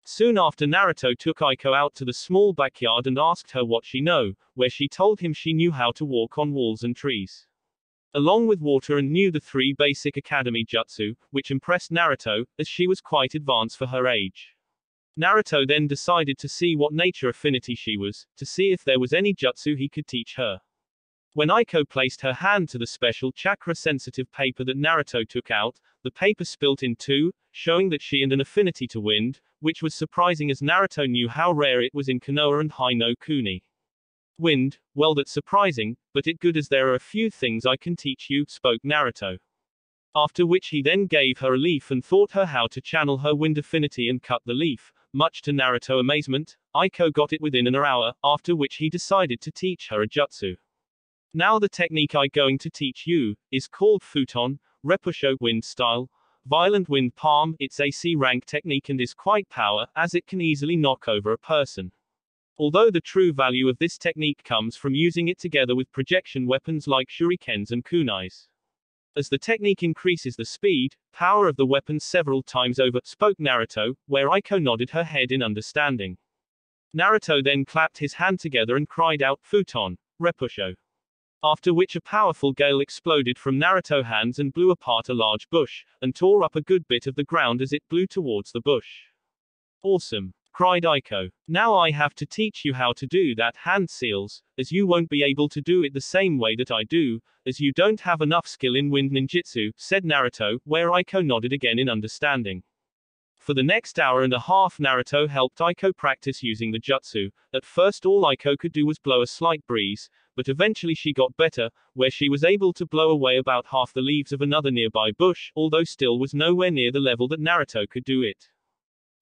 Soon after, Naruto took Aiko out to the small backyard and asked her what she knew, where she told him she knew how to walk on walls and trees, along with water, and knew the 3 basic academy jutsu, which impressed Naruto, as she was quite advanced for her age. Naruto then decided to see what nature affinity she was, to see if there was any jutsu he could teach her. When Aiko placed her hand to the special chakra-sensitive paper that Naruto took out, the paper split in 2, showing that she had an affinity to wind, which was surprising as Naruto knew how rare it was in Konoha and Hai no Kuni. Wind? Well, that's surprising, but it good as there are a few things I can teach you, spoke Naruto. After which he then gave her a leaf and taught her how to channel her wind affinity and cut the leaf. Much to Naruto's amazement, Aiko got it within an hour, after which he decided to teach her a jutsu. Now the technique I'm going to teach you is called Futon, Repusho wind style, violent wind palm. It's a C rank technique and is quite power, as it can easily knock over a person. Although the true value of this technique comes from using it together with projection weapons like shurikens and kunais. As the technique increases the speed, power of the weapons several times over, spoke Naruto, where Aiko nodded her head in understanding. Naruto then clapped his hand together and cried out, Futon, Repusho. After which a powerful gale exploded from Naruto's hands and blew apart a large bush, and tore up a good bit of the ground as it blew towards the bush. Awesome! Cried Aiko. Now I have to teach you how to do that hand seals, as you won't be able to do it the same way that I do, as you don't have enough skill in wind ninjutsu, said Naruto, where Aiko nodded again in understanding. For the next hour and a half, Naruto helped Aiko practice using the jutsu. At first all Aiko could do was blow a slight breeze, but eventually she got better, where she was able to blow away about half the leaves of another nearby bush, although still was nowhere near the level that Naruto could do it.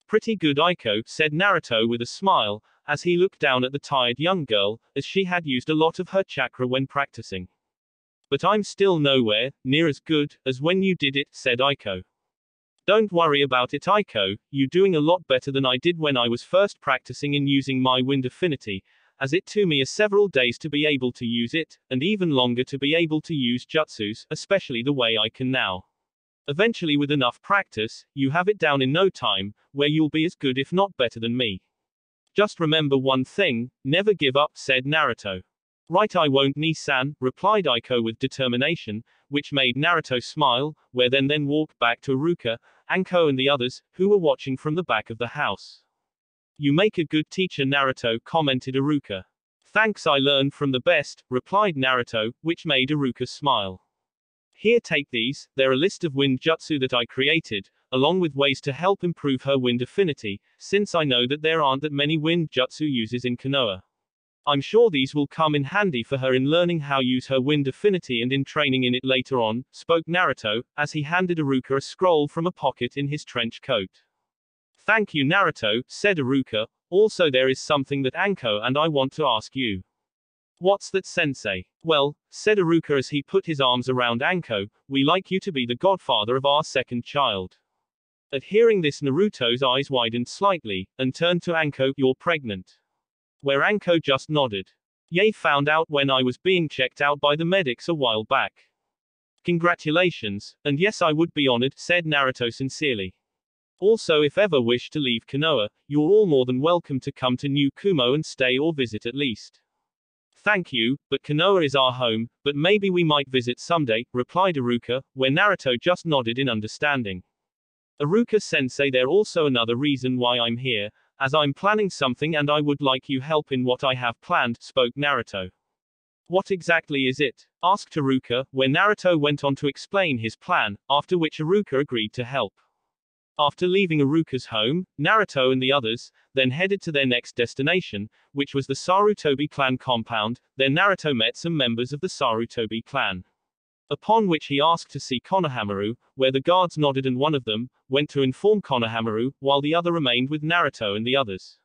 Pretty good Aiko, said Naruto with a smile, as he looked down at the tired young girl, as she had used a lot of her chakra when practicing. But I'm still nowhere near as good as when you did it, said Aiko. Don't worry about it, Aiko, you're doing a lot better than I did when I was first practicing in using my wind affinity, as it took me several days to be able to use it, and even longer to be able to use jutsus, especially the way I can now. Eventually, with enough practice, you have it down in no time, where you'll be as good if not better than me. Just remember one thing, never give up, said Naruto. Right, I won't, Nii-san, replied Aiko with determination, which made Naruto smile, where then walked back to Iruka, Anko and the others, who were watching from the back of the house. You make a good teacher, Naruto, commented Iruka. Thanks, I learned from the best, replied Naruto, which made Iruka smile. Here, take these, they're a list of wind jutsu that I created, along with ways to help improve her wind affinity, since I know that there aren't that many wind jutsu users in Konoha. I'm sure these will come in handy for her in learning how to use her wind affinity and in training in it later on, spoke Naruto, as he handed Iruka a scroll from a pocket in his trench coat. Thank you, Naruto, said Iruka, also there is something that Anko and I want to ask you. What's that, sensei? Well, said Iruka as he put his arms around Anko, we like you to be the godfather of our second child. At hearing this, Naruto's eyes widened slightly, and turned to Anko, you're pregnant. Where Anko just nodded. Ye found out when I was being checked out by the medics a while back. Congratulations, and yes, I would be honored, said Naruto sincerely. Also, if ever wish to leave Konoha, you're all more than welcome to come to New Kumo and stay or visit at least. Thank you, but Konoha is our home, but maybe we might visit someday, replied Iruka, where Naruto just nodded in understanding. Iruka-sensei, there's also another reason why I'm here, as I'm planning something and I would like you help in what I have planned, spoke Naruto. What exactly is it? Asked Iruka, where Naruto went on to explain his plan, after which Iruka agreed to help. After leaving Iruka's home, Naruto and the others then headed to their next destination, which was the Sarutobi clan compound. There Naruto met some members of the Sarutobi clan. Upon which he asked to see Konohamaru, where the guards nodded and one of them went to inform Konohamaru, while the other remained with Naruto and the others.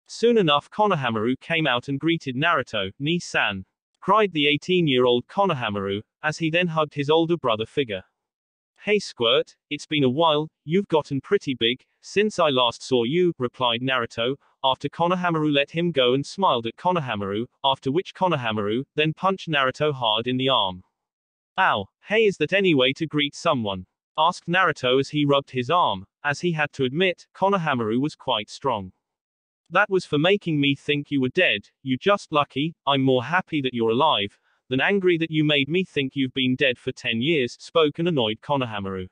Soon enough, Konohamaru came out and greeted Naruto. Nii-san, cried the 18-year-old Konohamaru, as he then hugged his older brother figure. Hey Squirt, it's been a while, you've gotten pretty big, since I last saw you, replied Naruto, after Konohamaru let him go and smiled at Konohamaru, after which Konohamaru then punched Naruto hard in the arm. Ow, hey, is that any way to greet someone? Asked Naruto as he rubbed his arm, as he had to admit, Konohamaru was quite strong. That was for making me think you were dead, you just lucky, I'm more happy that you're alive, than angry that you made me think you've been dead for 10 years, spoke an annoyed Konohamaru.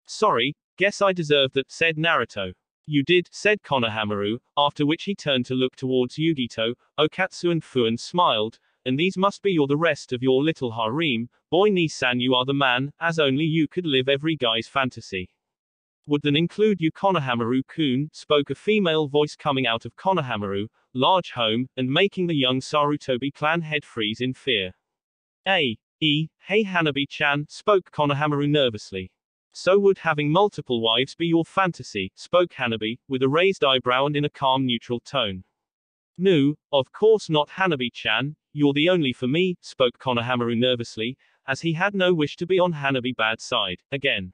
Sorry, guess I deserve that, said Naruto. You did, said Konohamaru, after which he turned to look towards Yugito, Okatsu and Fuan smiled, and these must be the rest of your little harem, boy Nii-san, you are the man, as only you could live every guy's fantasy. Would then include you, Konohamaru-kun, spoke a female voice coming out of Konohamaru, large home, and making the young Sarutobi clan head freeze in fear. Hey Hanabi-chan, spoke Konohamaru nervously. So would having multiple wives be your fantasy, spoke Hanabi, with a raised eyebrow and in a calm neutral tone. No, of course not, Hanabi-chan, you're the only for me, spoke Konohamaru nervously, as he had no wish to be on Hanabi's bad side, again.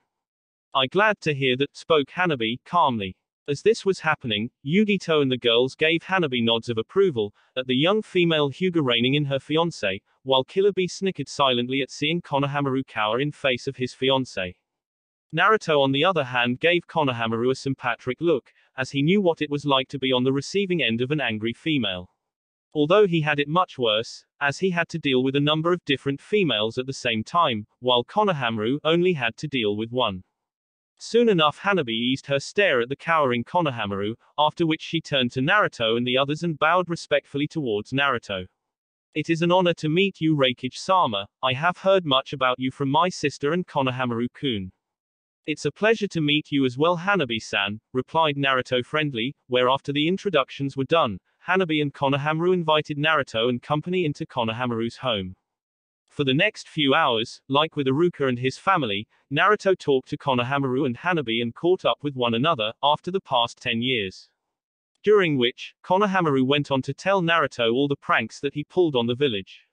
I'm glad to hear that, spoke Hanabi, calmly. As this was happening, Yugito and the girls gave Hanabi nods of approval, at the young female Hyuga reining in her fiancé, while Killer Bee snickered silently at seeing Konohamaru cower in face of his fiancé. Naruto on the other hand gave Konohamaru a sympathetic look, as he knew what it was like to be on the receiving end of an angry female. Although he had it much worse, as he had to deal with a number of different females at the same time, while Konohamaru only had to deal with one. Soon enough Hanabi eased her stare at the cowering Konohamaru, after which she turned to Naruto and the others and bowed respectfully towards Naruto. It is an honor to meet you, Reikage-sama, I have heard much about you from my sister and Konohamaru-kun. It's a pleasure to meet you as well, Hanabi-san, replied Naruto friendly, where after the introductions were done, Hanabi and Konohamaru invited Naruto and company into Konohamaru's home. For the next few hours, like with Iruka and his family, Naruto talked to Konohamaru and Hanabi and caught up with one another, after the past 10 years. During which, Konohamaru went on to tell Naruto all the pranks that he pulled on the village.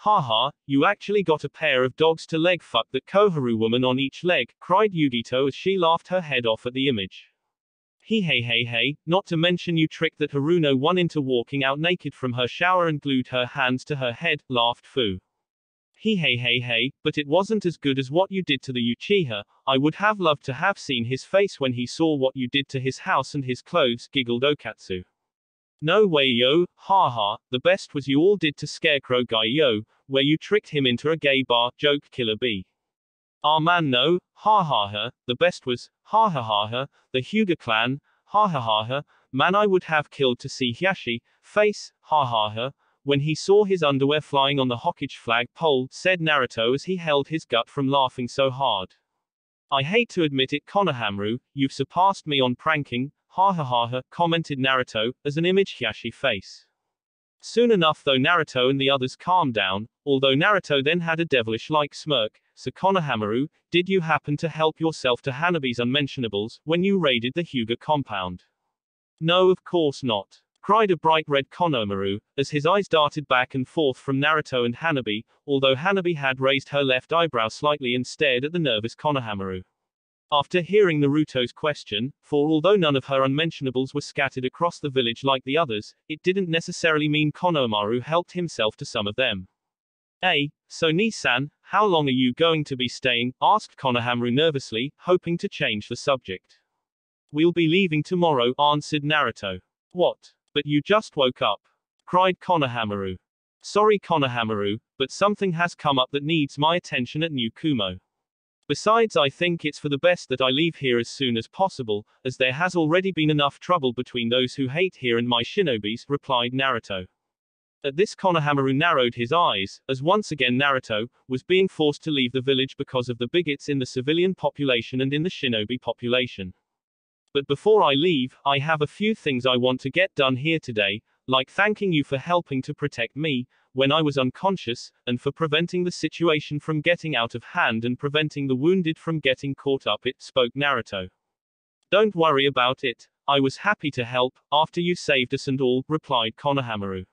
Haha, you actually got a pair of dogs to leg fuck that Koharu woman on each leg, cried Yugito as she laughed her head off at the image. Hey, not to mention you tricked that Haruno one into walking out naked from her shower and glued her hands to her head, laughed Fu. Hey, but it wasn't as good as what you did to the Uchiha. I would have loved to have seen his face when he saw what you did to his house and his clothes, giggled Okatsu. No way yo, haha, the best was you all did to Scarecrow Guy yo, where you tricked him into a gay bar, joked Killer B. Ah man no, ha, the best was, ha, the Hyuga clan, ha, man I would have killed to see Hiashi, face, ha, when he saw his underwear flying on the Hokage flag pole, said Naruto as he held his gut from laughing so hard. I hate to admit it Konohamaru, you've surpassed me on pranking, ha, commented Naruto, as an image Hiashi face. Soon enough though Naruto and the others calmed down, although Naruto then had a devilish-like smirk. So Konohamaru, did you happen to help yourself to Hanabi's unmentionables, when you raided the Hyuga compound? No of course not, cried a bright red Konohamaru, as his eyes darted back and forth from Naruto and Hanabi, although Hanabi had raised her left eyebrow slightly and stared at the nervous Konohamaru. After hearing Naruto's question, for although none of her unmentionables were scattered across the village like the others, it didn't necessarily mean Konohamaru helped himself to some of them. So Nii-san, how long are you going to be staying? Asked Konohamaru nervously, hoping to change the subject. We'll be leaving tomorrow, answered Naruto. What? But you just woke up, cried Konohamaru. Sorry Konohamaru, but something has come up that needs my attention at New Kumo. Besides I think it's for the best that I leave here as soon as possible, as there has already been enough trouble between those who hate here and my shinobis, replied Naruto. At this Konohamaru narrowed his eyes, as once again Naruto was being forced to leave the village because of the bigots in the civilian population and in the shinobi population. But before I leave, I have a few things I want to get done here today, like thanking you for helping to protect me, when I was unconscious, and for preventing the situation from getting out of hand and preventing the wounded from getting caught up it, spoke Naruto. Don't worry about it, I was happy to help, after you saved us and all, replied Konohamaru.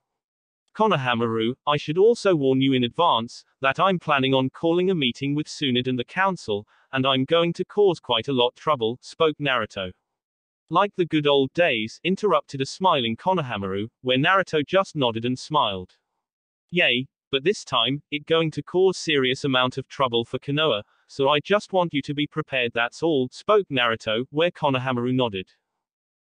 Konohamaru, I should also warn you in advance, that I'm planning on calling a meeting with Tsunade and the council, and I'm going to cause quite a lot trouble, spoke Naruto. Like the good old days, interrupted a smiling Konohamaru, where Naruto just nodded and smiled. Yay, but this time, it going to cause serious amount of trouble for Konoha, so I just want you to be prepared that's all, spoke Naruto, where Konohamaru nodded.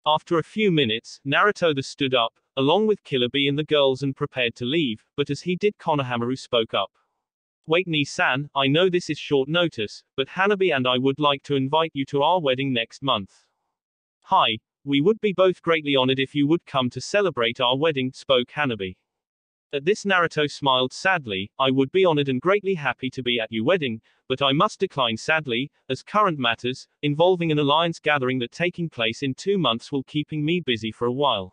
After a few minutes, Naruto stood up, along with Killer B and the girls and prepared to leave, but as he did Konohamaru spoke up. Wait Nii-san, I know this is short notice, but Hanabi and I would like to invite you to our wedding next month. Hi, we would be both greatly honored if you would come to celebrate our wedding, spoke Hanabi. At this Naruto smiled sadly, I would be honored and greatly happy to be at your wedding, but I must decline sadly, as current matters, involving an alliance gathering that taking place in 2 months will keeping me busy for a while.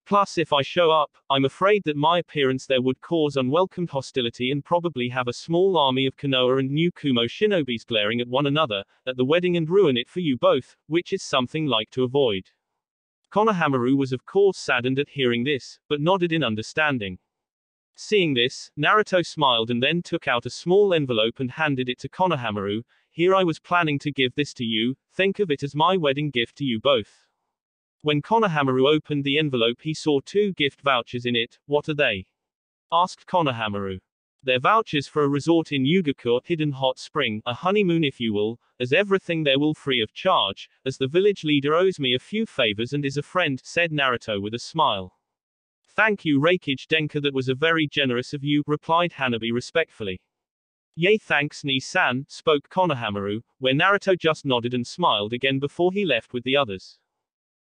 Plus if I show up, I'm afraid that my appearance there would cause unwelcomed hostility and probably have a small army of Konoha and New Kumo shinobis glaring at one another, at the wedding and ruin it for you both, which is something like to avoid. Konohamaru was of course saddened at hearing this, but nodded in understanding. Seeing this, Naruto smiled and then took out a small envelope and handed it to Konohamaru. Here I was planning to give this to you, think of it as my wedding gift to you both. When Konohamaru opened the envelope he saw 2 gift vouchers in it. What are they? Asked Konohamaru. They're vouchers for a resort in Yugakure, Hidden Hot Spring, a honeymoon if you will, as everything there will free of charge, as the village leader owes me a few favors and is a friend, said Naruto with a smile. Thank you Raikage Denka, that was a very generous of you, replied Hanabi respectfully. Yay thanks Nii-san, spoke Konohamaru, where Naruto just nodded and smiled again before he left with the others.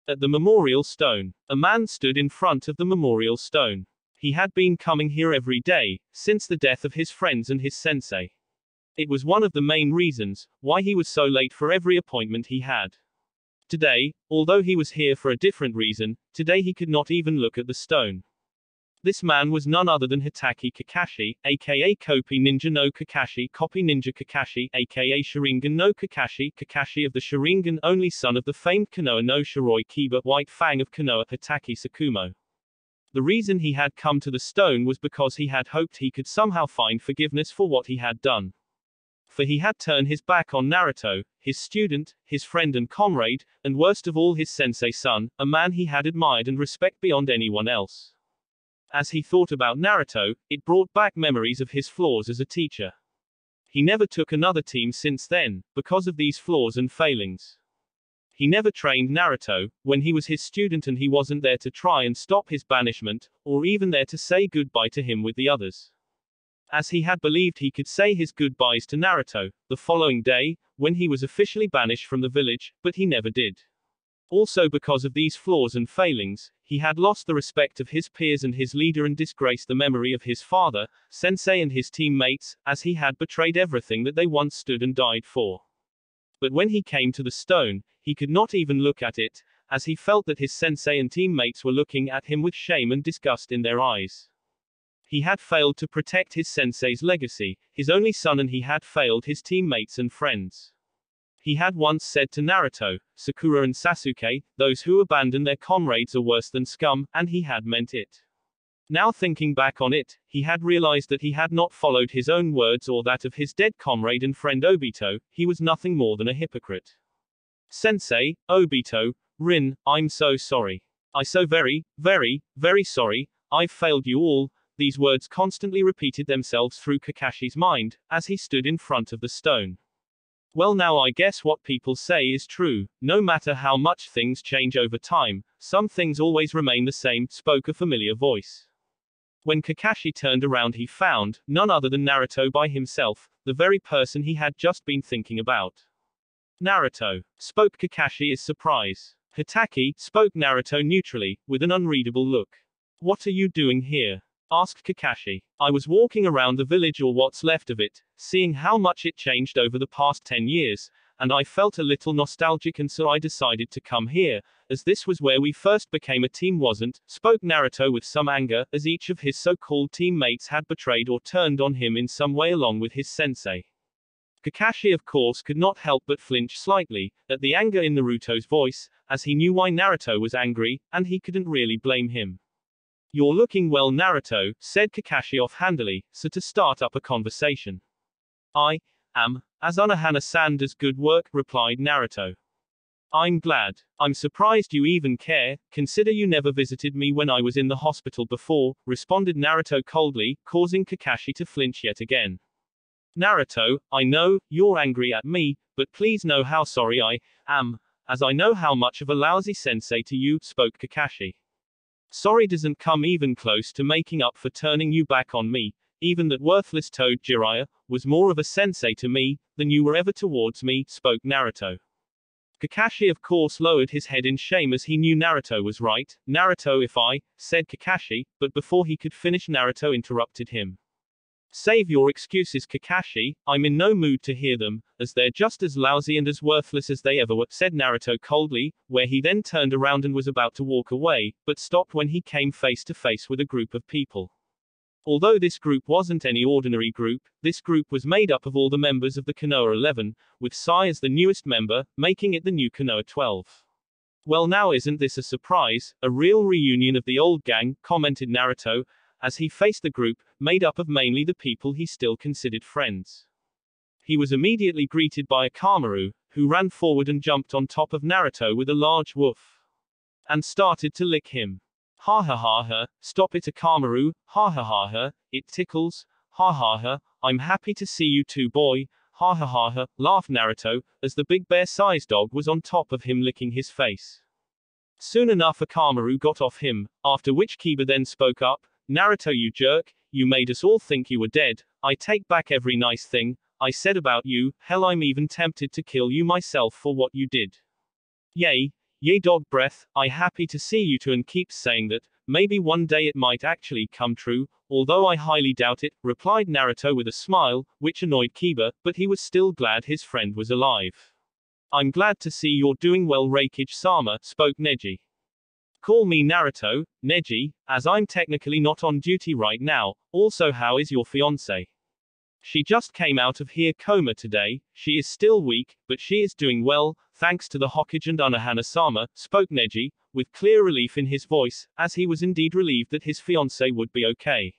At the memorial stone, a man stood in front of the memorial stone. He had been coming here every day, since the death of his friends and his sensei. It was one of the main reasons why he was so late for every appointment he had. Today, although he was here for a different reason, today he could not even look at the stone. This man was none other than Hitaki Kakashi, aka Copy Ninja no Kakashi, Copy Ninja Kakashi, aka Sharingan no Kakashi, Kakashi of the Sharingan, only son of the famed Konoha no Shiroi Kiba, White Fang of Konoha, Hitaki Sakumo. The reason he had come to the stone was because he had hoped he could somehow find forgiveness for what he had done. For he had turned his back on Naruto, his student, his friend and comrade, and worst of all his sensei-son, a man he had admired and respect beyond anyone else. As he thought about Naruto, it brought back memories of his flaws as a teacher. He never took another team since then, because of these flaws and failings. He never trained Naruto, when he was his student, and he wasn't there to try and stop his banishment, or even there to say goodbye to him with the others. As he had believed he could say his goodbyes to Naruto, the following day, when he was officially banished from the village, but he never did. Also because of these flaws and failings, he had lost the respect of his peers and his leader and disgraced the memory of his father, sensei and his teammates, as he had betrayed everything that they once stood and died for. But when he came to the stone, he could not even look at it, as he felt that his sensei and teammates were looking at him with shame and disgust in their eyes. He had failed to protect his sensei's legacy, his only son, and he had failed his teammates and friends. He had once said to Naruto, Sakura and Sasuke, those who abandon their comrades are worse than scum, and he had meant it. Now thinking back on it, he had realized that he had not followed his own words or that of his dead comrade and friend Obito, he was nothing more than a hypocrite. Sensei, Obito, Rin, I'm so sorry. I so very, very, very sorry, I've failed you all. These words constantly repeated themselves through Kakashi's mind, as he stood in front of the stone. Well, now I guess what people say is true. No matter how much things change over time, some things always remain the same, spoke a familiar voice. When Kakashi turned around, he found none other than Naruto by himself, the very person he had just been thinking about. Naruto, spoke Kakashi in surprise. Hitaki, spoke Naruto neutrally, with an unreadable look. What are you doing here? Asked Kakashi. I was walking around the village, or what's left of it, seeing how much it changed over the past 10 years, and I felt a little nostalgic, and so I decided to come here, as this was where we first became a team, wasn't? Spoke Naruto with some anger, as each of his so-called teammates had betrayed or turned on him in some way along with his sensei. Kakashi of course could not help but flinch slightly, at the anger in Naruto's voice, as he knew why Naruto was angry, and he couldn't really blame him. You're looking well, Naruto, said Kakashi offhandedly, so to start up a conversation. I am, as Unohana-san does good work, replied Naruto. I'm glad. I'm surprised you even care, consider you never visited me when I was in the hospital before, responded Naruto coldly, causing Kakashi to flinch yet again. Naruto, I know, you're angry at me, but please know how sorry I am, as I know how much of a lousy sensei to you, spoke Kakashi. Sorry doesn't come even close to making up for turning you back on me, even that worthless toad Jiraiya was more of a sensei to me than you were ever towards me, spoke Naruto. Kakashi of course lowered his head in shame, as he knew Naruto was right. Naruto, if I, said Kakashi, but before he could finish, Naruto interrupted him. Save your excuses, Kakashi, I'm in no mood to hear them, as they're just as lousy and as worthless as they ever were, said Naruto coldly, where he then turned around and was about to walk away, but stopped when he came face to face with a group of people. Although this group wasn't any ordinary group, this group was made up of all the members of the Konoha 11, with Sai as the newest member, making it the new Konoha 12. Well, now isn't this a surprise, a real reunion of the old gang, commented Naruto, as he faced the group, made up of mainly the people he still considered friends. He was immediately greeted by Akamaru, who ran forward and jumped on top of Naruto with a large woof. And started to lick him. Ha ha ha ha, stop it Akamaru, ha ha ha ha, it tickles, ha ha ha, I'm happy to see you too boy, ha ha ha ha, laughed Naruto, as the big bear-sized dog was on top of him licking his face. Soon enough Akamaru got off him, after which Kiba then spoke up, Naruto, you jerk, you made us all think you were dead, I take back every nice thing I said about you, hell I'm even tempted to kill you myself for what you did. Yay, yay dog breath, I happy to see you too and keeps saying that, maybe one day it might actually come true, although I highly doubt it, replied Naruto with a smile, which annoyed Kiba, but he was still glad his friend was alive. I'm glad to see you're doing well Raikage-sama, spoke Neji. Call me Naruto, Neji, as I'm technically not on duty right now, also how is your fiancé? She just came out of her coma today, she is still weak, but she is doing well, thanks to the Hokage and Unohana-sama, spoke Neji, with clear relief in his voice, as he was indeed relieved that his fiancée would be okay.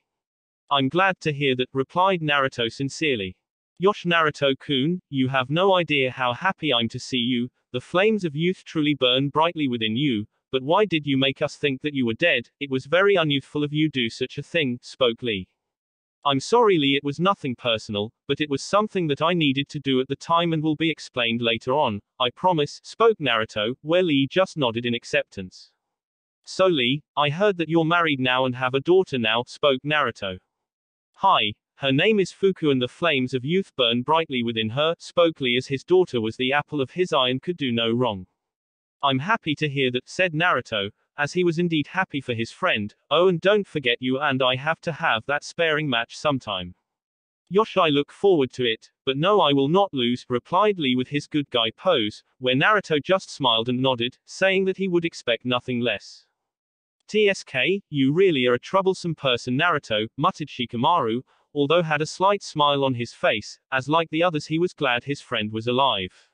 I'm glad to hear that, replied Naruto sincerely. Yosh Naruto-kun, you have no idea how happy I'm to see you, the flames of youth truly burn brightly within you, but why did you make us think that you were dead? It was very unyouthful of you to do such a thing, spoke Lee. I'm sorry Lee, it was nothing personal, but it was something that I needed to do at the time and will be explained later on, I promise, spoke Naruto, where Lee just nodded in acceptance. So Lee, I heard that you're married now and have a daughter now, spoke Naruto. Hi. Her name is Fuku and the flames of youth burn brightly within her, spoke Lee, as his daughter was the apple of his eye and could do no wrong. I'm happy to hear that, said Naruto, as he was indeed happy for his friend. Oh, and don't forget, you and I have to have that sparring match sometime. Yosh, I look forward to it, but no, I will not lose, replied Lee with his good guy pose, where Naruto just smiled and nodded, saying that he would expect nothing less. TSK, you really are a troublesome person, Naruto, muttered Shikamaru, although had a slight smile on his face, as like the others he was glad his friend was alive.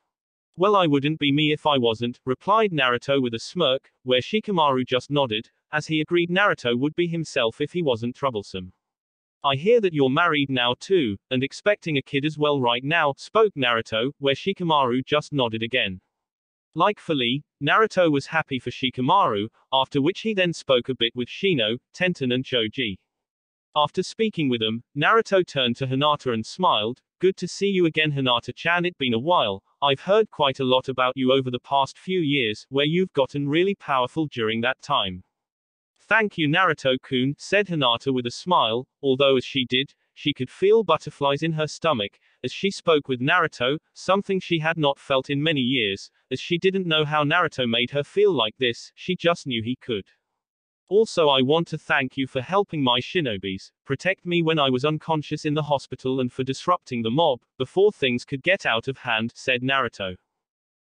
Well, I wouldn't be me if I wasn't, replied Naruto with a smirk, where Shikamaru just nodded, as he agreed Naruto would be himself if he wasn't troublesome. I hear that you're married now too, and expecting a kid as well right now, spoke Naruto, where Shikamaru just nodded again. Like for Lee, Naruto was happy for Shikamaru, after which he then spoke a bit with Shino, Tenten and Choji. After speaking with them, Naruto turned to Hinata and smiled. Good to see you again, Hinata-chan, it's been a while. I've heard quite a lot about you over the past few years, where you've gotten really powerful during that time. Thank you, Naruto-kun, said Hinata with a smile, although as she did, she could feel butterflies in her stomach, as she spoke with Naruto, something she had not felt in many years, as she didn't know how Naruto made her feel like this, she just knew he could. Also, I want to thank you for helping my shinobis protect me when I was unconscious in the hospital and for disrupting the mob before things could get out of hand, said Naruto.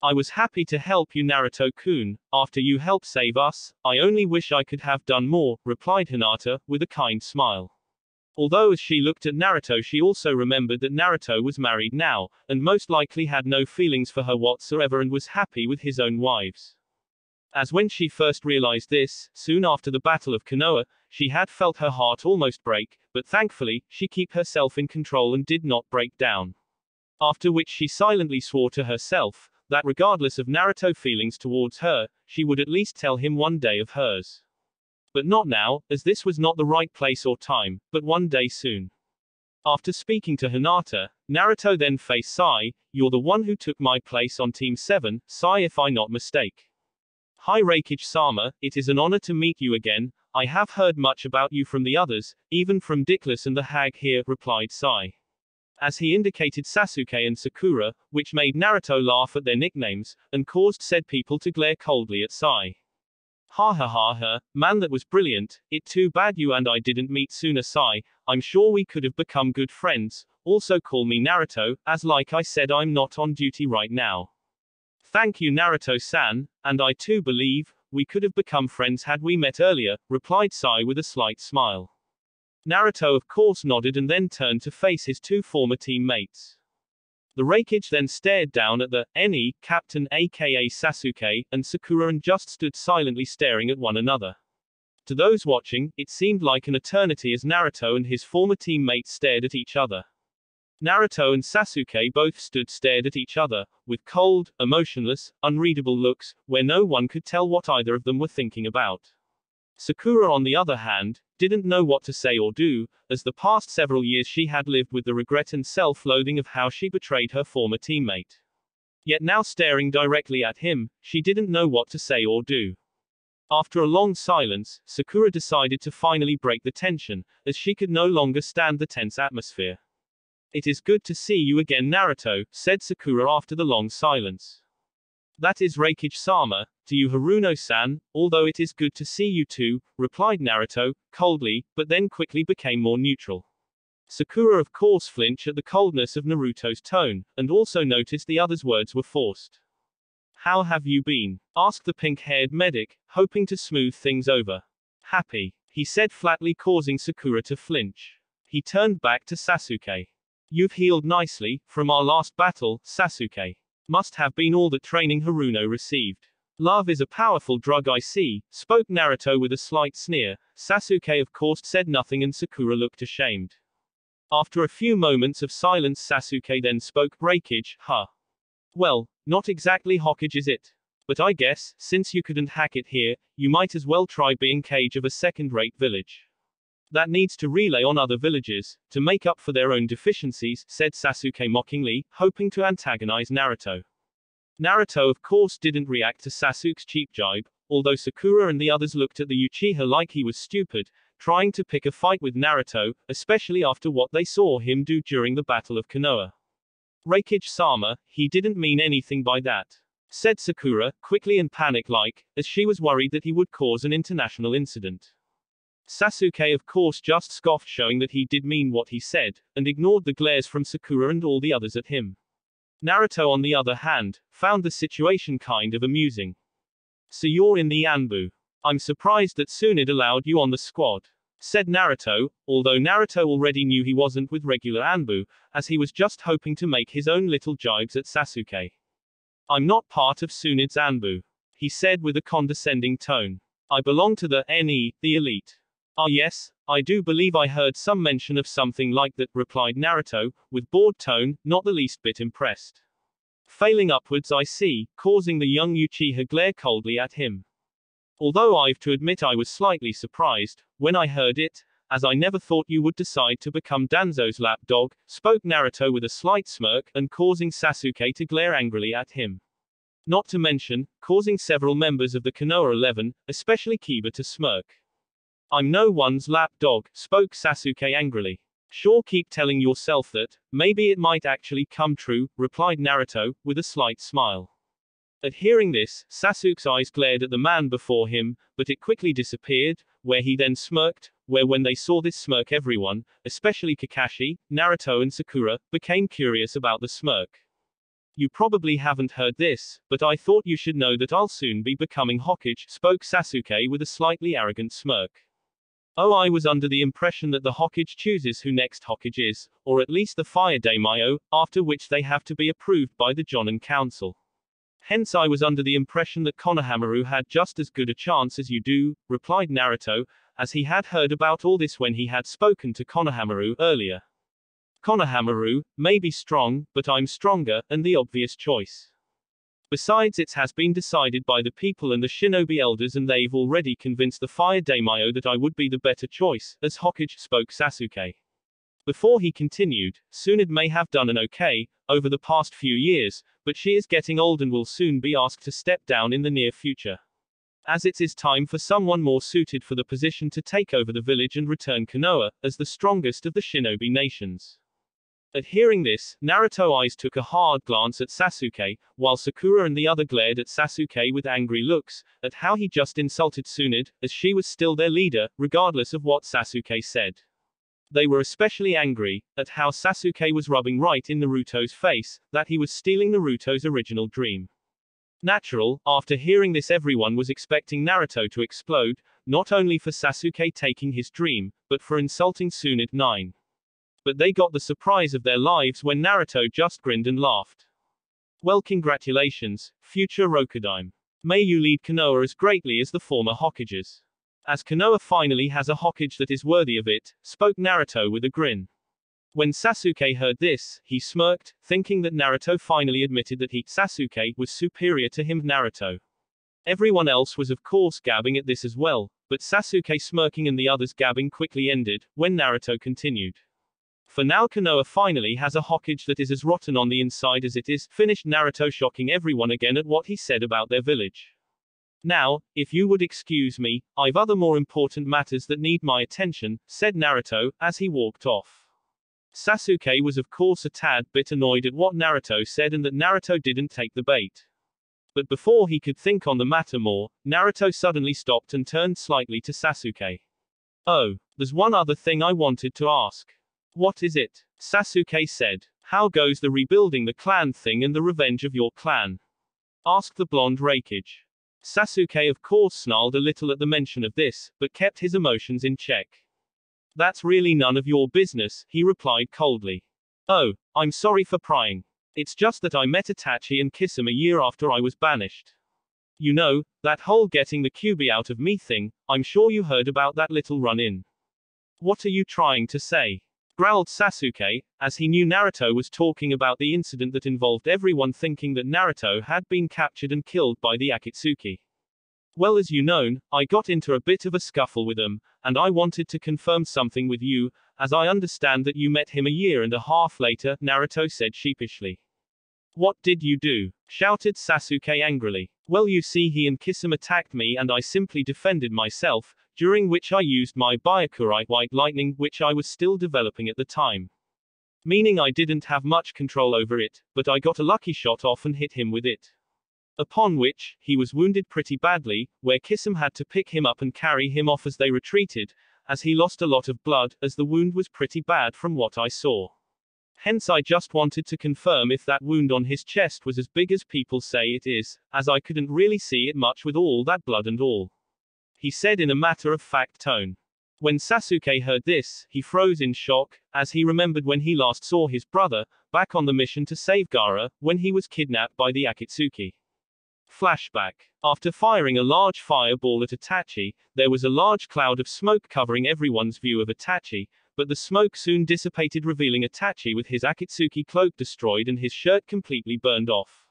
I was happy to help you, Naruto-kun, after you helped save us. I only wish I could have done more, replied Hinata, with a kind smile. Although as she looked at Naruto she also remembered that Naruto was married now, and most likely had no feelings for her whatsoever and was happy with his own wives. As when she first realized this, soon after the Battle of Konoha, she had felt her heart almost break, but thankfully, she kept herself in control and did not break down. After which she silently swore to herself, that regardless of Naruto's feelings towards her, she would at least tell him one day of hers. But not now, as this was not the right place or time, but one day soon. After speaking to Hinata, Naruto then faced Sai. You're the one who took my place on Team 7, Sai, if I not mistake. Hi Raikage-sama, it is an honor to meet you again. I have heard much about you from the others, even from Dickless and the hag here, replied Sai. As he indicated Sasuke and Sakura, which made Naruto laugh at their nicknames, and caused said people to glare coldly at Sai. Ha ha ha ha, man, that was brilliant. It too bad you and I didn't meet sooner, Sai. I'm sure we could have become good friends. Also call me Naruto, as like I said I'm not on duty right now. Thank you, Naruto-san, and I too believe we could have become friends had we met earlier, replied Sai with a slight smile. Naruto of course nodded and then turned to face his two former teammates. The Raikage then stared down at the NE captain aka Sasuke and Sakura and just stood silently staring at one another. To those watching, it seemed like an eternity as Naruto and his former teammates stared at each other. Naruto and Sasuke both stared at each other, with cold, emotionless, unreadable looks, where no one could tell what either of them were thinking about. Sakura, on the other hand, didn't know what to say or do, as the past several years she had lived with the regret and self-loathing of how she betrayed her former teammate. Yet now staring directly at him, she didn't know what to say or do. After a long silence, Sakura decided to finally break the tension, as she could no longer stand the tense atmosphere. It is good to see you again, Naruto, said Sakura after the long silence. That is Raikage-sama, to you Haruno-san, although it is good to see you too, replied Naruto, coldly, but then quickly became more neutral. Sakura of course flinched at the coldness of Naruto's tone, and also noticed the other's words were forced. How have you been? Asked the pink-haired medic, hoping to smooth things over. Happy, he said flatly, causing Sakura to flinch. He turned back to Sasuke. You've healed nicely, from our last battle, Sasuke. Must have been all the training Haruno received. Love is a powerful drug, I see, spoke Naruto with a slight sneer. Sasuke of course said nothing and Sakura looked ashamed. After a few moments of silence, Sasuke then spoke. Breakage, huh? Well, not exactly Hokage, is it? But I guess, since you couldn't hack it here, you might as well try being Kage of a second-rate village. That needs to relay on other villages, to make up for their own deficiencies, said Sasuke mockingly, hoping to antagonize Naruto. Naruto of course didn't react to Sasuke's cheap jibe, although Sakura and the others looked at the Uchiha like he was stupid, trying to pick a fight with Naruto, especially after what they saw him do during the Battle of Konoha. Raikage-sama, he didn't mean anything by that, said Sakura, quickly and panic-like, as she was worried that he would cause an international incident. Sasuke of course just scoffed, showing that he did mean what he said, and ignored the glares from Sakura and all the others at him. Naruto on the other hand, found the situation kind of amusing. So you're in the Anbu. I'm surprised that Tsunade allowed you on the squad, said Naruto, although Naruto already knew he wasn't with regular Anbu, as he was just hoping to make his own little jibes at Sasuke. I'm not part of Tsunade's Anbu, he said with a condescending tone. I belong to the NE, the elite. Ah yes, I do believe I heard some mention of something like that, replied Naruto, with bored tone, not the least bit impressed. Failing upwards, I see, causing the young Uchiha glare coldly at him. Although I've to admit I was slightly surprised when I heard it, as I never thought you would decide to become Danzo's lapdog, spoke Naruto with a slight smirk, and causing Sasuke to glare angrily at him. Not to mention, causing several members of the Konoha 11, especially Kiba, to smirk. I'm no one's lapdog, spoke Sasuke angrily. Sure, keep telling yourself that, maybe it might actually come true, replied Naruto, with a slight smile. At hearing this, Sasuke's eyes glared at the man before him, but it quickly disappeared, where he then smirked, where when they saw this smirk everyone, especially Kakashi, Naruto and Sakura, became curious about the smirk. You probably haven't heard this, but I thought you should know that I'll soon be becoming Hokage, spoke Sasuke with a slightly arrogant smirk. Oh, I was under the impression that the Hokage chooses who next Hokage is, or at least the Fire Daimyo, after which they have to be approved by the Jonin Council. Hence I was under the impression that Konohamaru had just as good a chance as you do, replied Naruto, as he had heard about all this when he had spoken to Konohamaru earlier. Konohamaru may be strong, but I'm stronger, and the obvious choice. Besides, it has been decided by the people and the shinobi elders, and they've already convinced the Fire Daimyo that I would be the better choice, as Hokage, spoke Sasuke. Before he continued, Tsunade may have done an okay over the past few years, but she is getting old and will soon be asked to step down in the near future. As it is time for someone more suited for the position to take over the village and return Konoha, as the strongest of the shinobi nations. At hearing this, Naruto's eyes took a hard glance at Sasuke, while Sakura and the other glared at Sasuke with angry looks, at how he just insulted Tsunade, as she was still their leader, regardless of what Sasuke said. They were especially angry at how Sasuke was rubbing right in Naruto's face, that he was stealing Naruto's original dream. Natural, after hearing this everyone was expecting Naruto to explode, not only for Sasuke taking his dream, but for insulting Tsunade 9. But they got the surprise of their lives when Naruto just grinned and laughed. Well, congratulations, future Rokudaime. May you lead Konoha as greatly as the former Hokages. As Konoha finally has a Hokage that is worthy of it, spoke Naruto with a grin. When Sasuke heard this, he smirked, thinking that Naruto finally admitted that Sasuke was superior to him. Naruto. Everyone else was of course gabbing at this as well, but Sasuke smirking and the others gabbing quickly ended, when Naruto continued. For now Konoha finally has a Hokage that is as rotten on the inside as it is, finished Naruto, shocking everyone again at what he said about their village. Now, if you would excuse me, I've other more important matters that need my attention, said Naruto, as he walked off. Sasuke was of course a tad bit annoyed at what Naruto said and that Naruto didn't take the bait. But before he could think on the matter more, Naruto suddenly stopped and turned slightly to Sasuke. Oh, there's one other thing I wanted to ask. What is it? Sasuke said. How goes the rebuilding the clan thing and the revenge of your clan? Asked the blonde Raikage. Sasuke of course snarled a little at the mention of this, but kept his emotions in check. That's really none of your business, he replied coldly. Oh, I'm sorry for prying. It's just that I met Itachi and Kisame a year after I was banished. You know, that whole getting the Kyuubi out of me thing, I'm sure you heard about that little run-in. What are you trying to say? Growled Sasuke, as he knew Naruto was talking about the incident that involved everyone thinking that Naruto had been captured and killed by the Akatsuki. Well, as you know, I got into a bit of a scuffle with him, and I wanted to confirm something with you, as I understand that you met him a year and a half later, Naruto said sheepishly. What did you do? Shouted Sasuke angrily. Well, you see, he and Kisame attacked me and I simply defended myself, during which I used my Byakurai White Lightning, which I was still developing at the time. Meaning I didn't have much control over it, but I got a lucky shot off and hit him with it. Upon which, he was wounded pretty badly, where Kisame had to pick him up and carry him off as they retreated, as he lost a lot of blood, as the wound was pretty bad from what I saw. Hence I just wanted to confirm if that wound on his chest was as big as people say it is, as I couldn't really see it much with all that blood and all. He said in a matter-of-fact tone. When Sasuke heard this, he froze in shock, as he remembered when he last saw his brother, back on the mission to save Gaara, when he was kidnapped by the Akatsuki. Flashback. After firing a large fireball at Itachi, there was a large cloud of smoke covering everyone's view of Itachi, but the smoke soon dissipated, revealing Itachi with his Akatsuki cloak destroyed and his shirt completely burned off.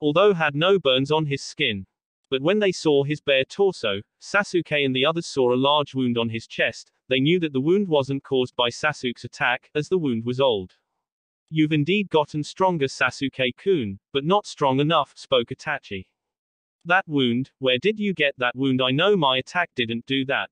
Although had no burns on his skin. But when they saw his bare torso, Sasuke and the others saw a large wound on his chest, they knew that the wound wasn't caused by Sasuke's attack, as the wound was old. You've indeed gotten stronger, Sasuke-kun, but not strong enough, spoke Itachi. That wound, where did you get that wound? I know my attack didn't do that,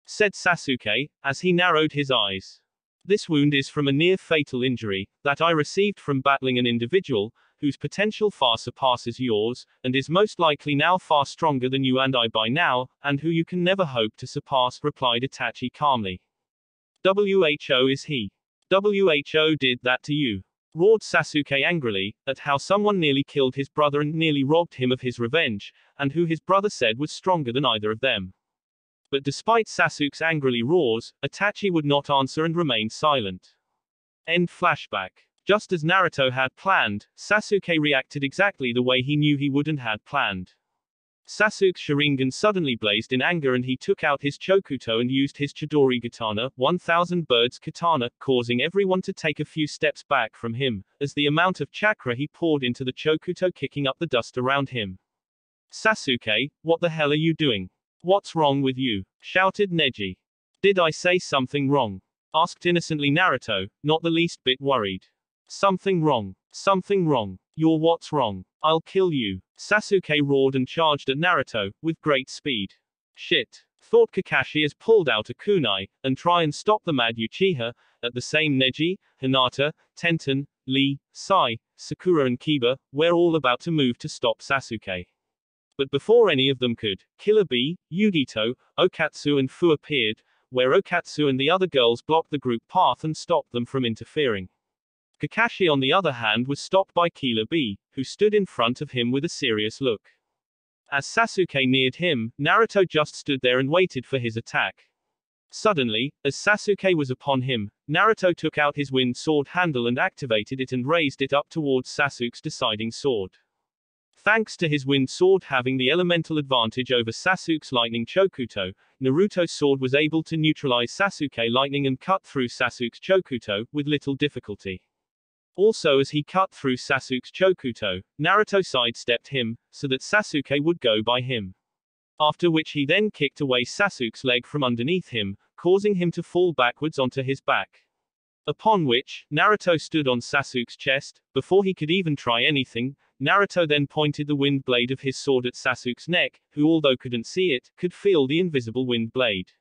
said Sasuke, as he narrowed his eyes. This wound is from a near-fatal injury, that I received from battling an individual, whose potential far surpasses yours, and is most likely now far stronger than you and I by now, and who you can never hope to surpass, replied Itachi calmly. Who is he? Who did that to you? Roared Sasuke angrily, at how someone nearly killed his brother and nearly robbed him of his revenge, and who his brother said was stronger than either of them. But despite Sasuke's angrily roars, Itachi would not answer and remained silent. End flashback. Just as Naruto had planned, Sasuke reacted exactly the way he knew he would and had planned. Sasuke's Sharingan suddenly blazed in anger and he took out his Chokuto and used his Chidori Katana, 1000 Birds Katana, causing everyone to take a few steps back from him, as the amount of chakra he poured into the Chokuto kicking up the dust around him. Sasuke, what the hell are you doing? What's wrong with you? Shouted Neji. Did I say something wrong? Asked innocently Naruto, not the least bit worried. Something wrong. Something wrong. You're what's wrong? I'll kill you. Sasuke roared and charged at Naruto, with great speed. Shit. Thought Kakashi has pulled out a kunai, and try and stop the mad Uchiha, at the same Neji, Hinata, Tenten, Lee, Sai, Sakura and Kiba, were all about to move to stop Sasuke. But before any of them could, Killer Bee, Yugito, Okatsu and Fu appeared, where Okatsu and the other girls blocked the group path and stopped them from interfering. Kakashi on the other hand was stopped by Killer Bee, who stood in front of him with a serious look. As Sasuke neared him, Naruto just stood there and waited for his attack. Suddenly, as Sasuke was upon him, Naruto took out his wind sword handle and activated it and raised it up towards Sasuke's deciding sword. Thanks to his wind sword having the elemental advantage over Sasuke's lightning Chokuto, Naruto's sword was able to neutralize Sasuke lightning and cut through Sasuke's Chokuto, with little difficulty. Also, as he cut through Sasuke's Chokuto, Naruto sidestepped him, so that Sasuke would go by him. After which he then kicked away Sasuke's leg from underneath him, causing him to fall backwards onto his back. Upon which, Naruto stood on Sasuke's chest. Before he could even try anything, Naruto then pointed the wind blade of his sword at Sasuke's neck, who although couldn't see it, could feel the invisible wind blade.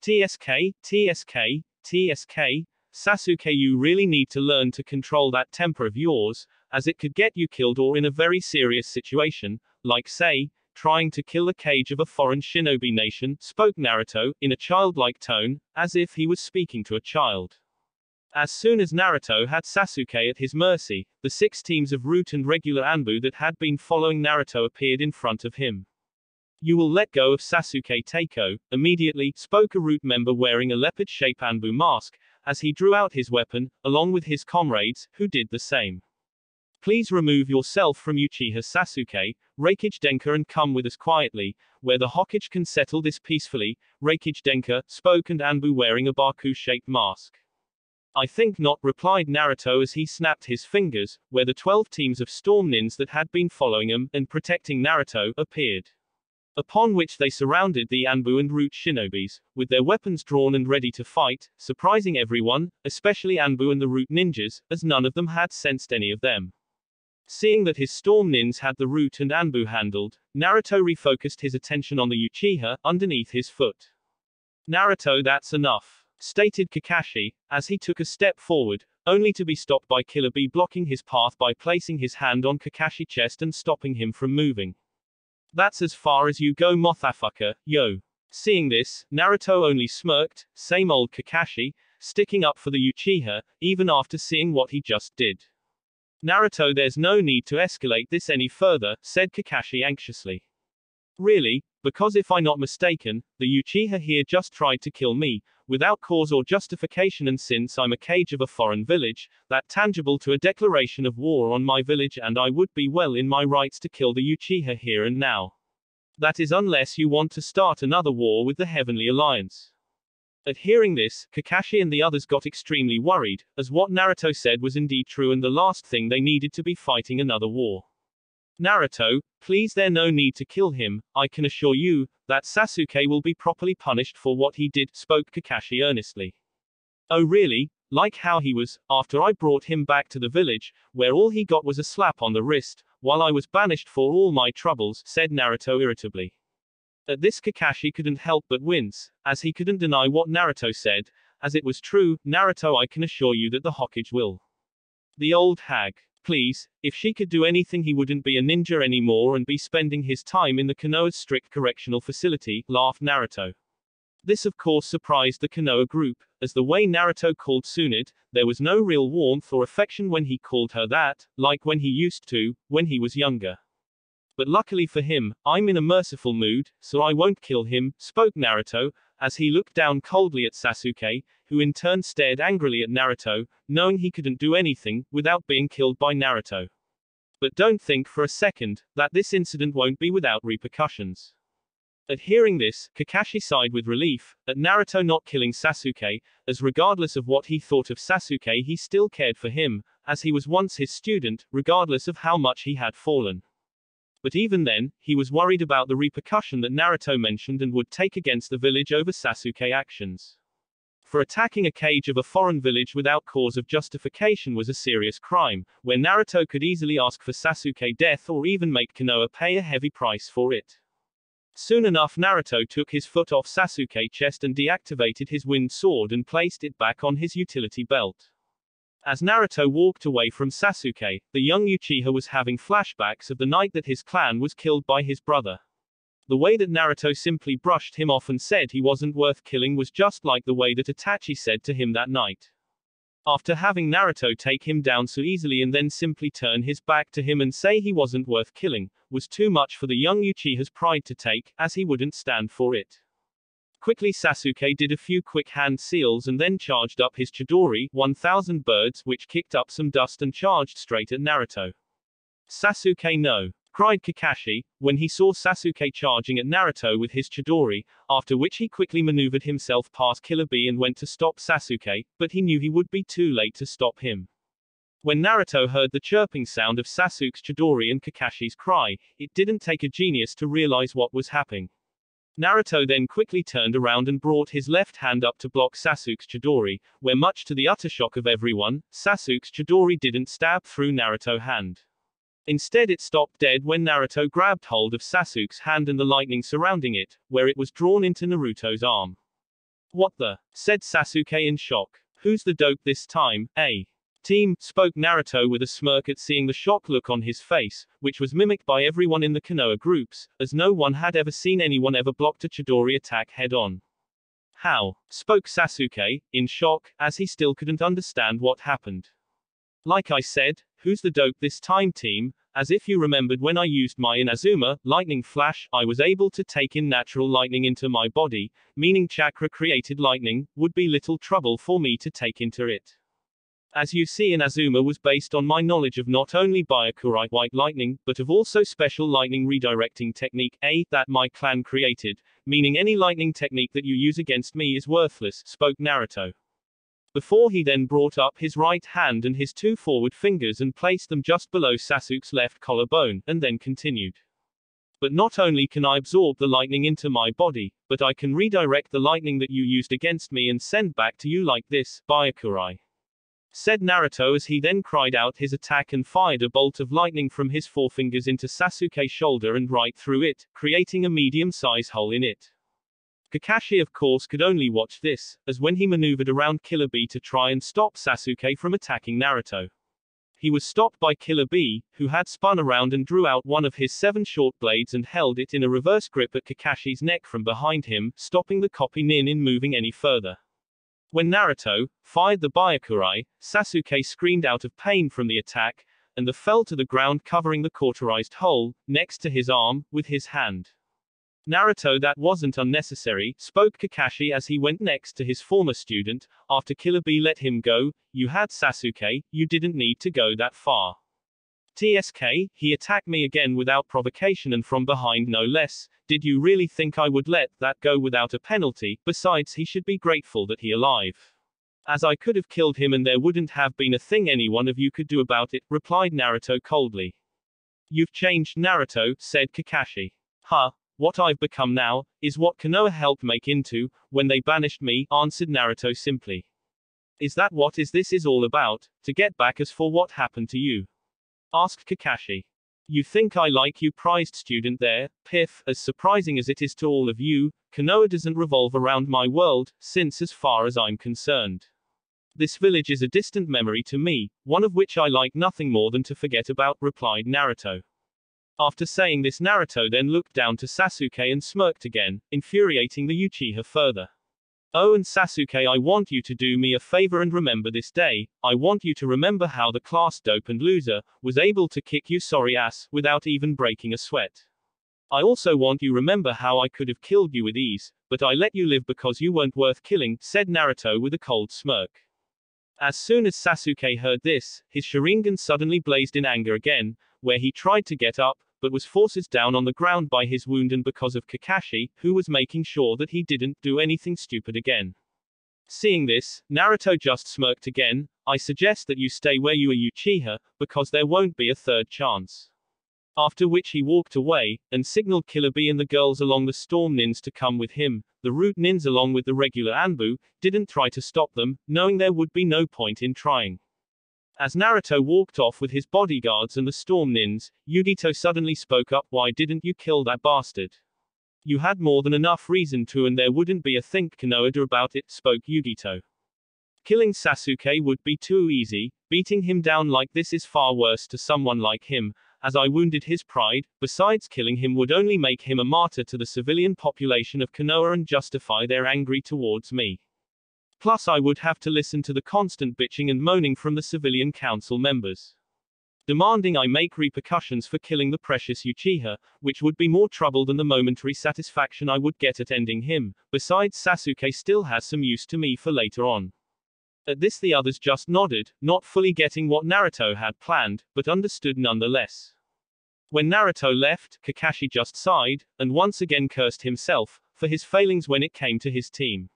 TSK, TSK, TSK, Sasuke, you really need to learn to control that temper of yours, as it could get you killed or in a very serious situation, like say, trying to kill the Kage of a foreign shinobi nation, spoke Naruto, in a childlike tone, as if he was speaking to a child. As soon as Naruto had Sasuke at his mercy, the 6 teams of root and regular Anbu that had been following Naruto appeared in front of him. You will let go of Sasuke Teiko, immediately, spoke a root member wearing a leopard-shaped Anbu mask, as he drew out his weapon, along with his comrades, who did the same. Please remove yourself from Uchiha Sasuke, Reikage Denka, and come with us quietly, where the Hokage can settle this peacefully, Reikage Denka spoke, and Anbu wearing a Baku-shaped mask. I think not, replied Naruto as he snapped his fingers, where the 12 teams of Storm Nins that had been following him and protecting Naruto appeared. Upon which they surrounded the Anbu and Root shinobis, with their weapons drawn and ready to fight, surprising everyone, especially Anbu and the Root ninjas, as none of them had sensed any of them. Seeing that his Storm Nins had the Root and Anbu handled, Naruto refocused his attention on the Uchiha underneath his foot. Naruto, that's enough, stated Kakashi, as he took a step forward, only to be stopped by Killer Bee blocking his path by placing his hand on Kakashi's chest and stopping him from moving. That's as far as you go, motherfucker, yo. Seeing this, Naruto only smirked, same old Kakashi, sticking up for the Uchiha, even after seeing what he just did. Naruto, there's no need to escalate this any further, said Kakashi anxiously. Really? Because if I'm not mistaken, the Uchiha here just tried to kill me, without cause or justification, and since I'm a cage of a foreign village, that tangible to a declaration of war on my village, and I would be well in my rights to kill the Uchiha here and now. That is unless you want to start another war with the Heavenly Alliance. At hearing this, Kakashi and the others got extremely worried, as what Naruto said was indeed true, and the last thing they needed to be fighting another war. Naruto, please, there's no need to kill him, I can assure you, that Sasuke will be properly punished for what he did, spoke Kakashi earnestly. Oh really? Like how he was, after I brought him back to the village, where all he got was a slap on the wrist, while I was banished for all my troubles, said Naruto irritably. At this Kakashi couldn't help but wince, as he couldn't deny what Naruto said, as it was true. Naruto, I can assure you that the Hokage will. The old hag. Please, if she could do anything, he wouldn't be a ninja anymore and be spending his time in the Konoha's strict correctional facility, laughed Naruto. This of course surprised the Konoha group, as the way Naruto called Tsunade, there was no real warmth or affection when he called her that, like when he used to, when he was younger. But luckily for him, I'm in a merciful mood, so I won't kill him, spoke Naruto, as he looked down coldly at Sasuke, who in turn stared angrily at Naruto, knowing he couldn't do anything without being killed by Naruto. But don't think for a second that this incident won't be without repercussions. At hearing this, Kakashi sighed with relief at Naruto not killing Sasuke, as regardless of what he thought of Sasuke, he still cared for him, as he was once his student, regardless of how much he had fallen. But even then, he was worried about the repercussion that Naruto mentioned and would take against the village over Sasuke actions. For attacking a cage of a foreign village without cause of justification was a serious crime, where Naruto could easily ask for Sasuke death or even make Konoha pay a heavy price for it. Soon enough, Naruto took his foot off Sasuke's chest and deactivated his wind sword and placed it back on his utility belt. As Naruto walked away from Sasuke, the young Uchiha was having flashbacks of the night that his clan was killed by his brother. The way that Naruto simply brushed him off and said he wasn't worth killing was just like the way that Itachi said to him that night. After having Naruto take him down so easily and then simply turn his back to him and say he wasn't worth killing, was too much for the young Uchiha's pride to take, as he wouldn't stand for it. Quickly Sasuke did a few quick hand seals and then charged up his Chidori, 1000 birds, which kicked up some dust and charged straight at Naruto. Sasuke no! Cried Kakashi, when he saw Sasuke charging at Naruto with his Chidori, after which he quickly maneuvered himself past Killer Bee and went to stop Sasuke, but he knew he would be too late to stop him. When Naruto heard the chirping sound of Sasuke's Chidori and Kakashi's cry, it didn't take a genius to realize what was happening. Naruto then quickly turned around and brought his left hand up to block Sasuke's Chidori, where much to the utter shock of everyone, Sasuke's Chidori didn't stab through Naruto's hand. Instead it stopped dead when Naruto grabbed hold of Sasuke's hand and the lightning surrounding it, where it was drawn into Naruto's arm. What the? Said Sasuke in shock. Who's the dope this time, eh? Team, spoke Naruto with a smirk at seeing the shock look on his face, which was mimicked by everyone in the Konoha groups, as no one had ever seen anyone ever blocked a Chidori attack head-on. How? Spoke Sasuke, in shock, as he still couldn't understand what happened. Like I said, who's the dope this time, team? As if you remembered when I used my Inazuma lightning flash, I was able to take in natural lightning into my body, meaning chakra created lightning would be little trouble for me to take into it. As you see, Inazuma was based on my knowledge of not only Byakurai white lightning, but of also special lightning redirecting technique, that my clan created, meaning any lightning technique that you use against me is worthless, spoke Naruto. Before he then brought up his right hand and his two forward fingers and placed them just below Sasuke's left collarbone, and then continued. But not only can I absorb the lightning into my body, but I can redirect the lightning that you used against me and send back to you like this, Byakurai, said Naruto as he then cried out his attack and fired a bolt of lightning from his forefingers into Sasuke's shoulder and right through it, creating a medium-sized hole in it. Kakashi of course could only watch this, as when he maneuvered around Killer Bee to try and stop Sasuke from attacking Naruto, he was stopped by Killer Bee, who had spun around and drew out one of his 7 short blades and held it in a reverse grip at Kakashi's neck from behind him, stopping the copy nin in moving any further. When Naruto fired the Byakurai, Sasuke screamed out of pain from the attack, and fell to the ground covering the cauterized hole, next to his arm, with his hand. Naruto, that wasn't unnecessary, spoke Kakashi as he went next to his former student, after Killer Bee let him go, you had Sasuke, you didn't need to go that far. TSK, he attacked me again without provocation and from behind no less, did you really think I would let that go without a penalty? Besides, he should be grateful that he alive. As I could have killed him and there wouldn't have been a thing any one of you could do about it, replied Naruto coldly. You've changed, Naruto, said Kakashi. Huh, what I've become now, is what Konoha helped make into, when they banished me, answered Naruto simply. Is that what this is all about, to get back as for what happened to you? Asked Kakashi. You think I like you, prized student there, Piff, as surprising as it is to all of you, Konoha doesn't revolve around my world, since as far as I'm concerned, this village is a distant memory to me, one of which I like nothing more than to forget about, replied Naruto. After saying this, Naruto then looked down to Sasuke and smirked again, infuriating the Uchiha further. Oh, and Sasuke, I want you to do me a favor and remember this day. I want you to remember how the class dope and loser was able to kick you sorry ass without even breaking a sweat. I also want you remember how I could have killed you with ease, but I let you live because you weren't worth killing, said Naruto with a cold smirk. As soon as Sasuke heard this, his Sharingan suddenly blazed in anger again, where he tried to get up, but was forced down on the ground by his wound and because of Kakashi, who was making sure that he didn't do anything stupid again. Seeing this, Naruto just smirked again. I suggest that you stay where you are, Uchiha, because there won't be a third chance. After which he walked away, and signaled Killer Bee and the girls along the Storm Nins to come with him. The Root Nins along with the regular Anbu, didn't try to stop them, knowing there would be no point in trying. As Naruto walked off with his bodyguards and the Storm Nins, Yugito suddenly spoke up, why didn't you kill that bastard? You had more than enough reason to and there wouldn't be a think Konoha about it, spoke Yugito. Killing Sasuke would be too easy, beating him down like this is far worse to someone like him, as I wounded his pride, besides killing him would only make him a martyr to the civilian population of Konoha and justify their anger towards me. Plus I would have to listen to the constant bitching and moaning from the civilian council members, demanding I make repercussions for killing the precious Uchiha, which would be more trouble than the momentary satisfaction I would get at ending him. Besides, Sasuke still has some use to me for later on. At this the others just nodded, not fully getting what Naruto had planned, but understood nonetheless. When Naruto left, Kakashi just sighed, and once again cursed himself for his failings when it came to his team.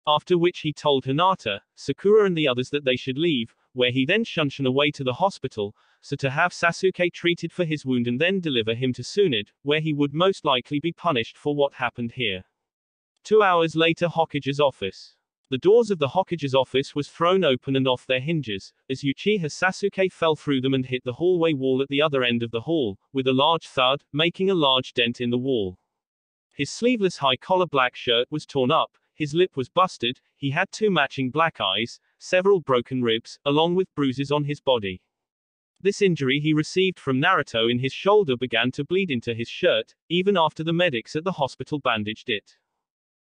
After which he told Hinata, Sakura and the others that they should leave, where he then shunshed away to the hospital, so to have Sasuke treated for his wound and then deliver him to Tsunade, where he would most likely be punished for what happened here. 2 hours later, Hokage's office. The doors of the Hokage's office was thrown open and off their hinges, as Uchiha Sasuke fell through them and hit the hallway wall at the other end of the hall, with a large thud, making a large dent in the wall. His sleeveless high-collar black shirt was torn up, his lip was busted, he had 2 matching black eyes, several broken ribs, along with bruises on his body. This injury he received from Naruto in his shoulder began to bleed into his shirt, even after the medics at the hospital bandaged it.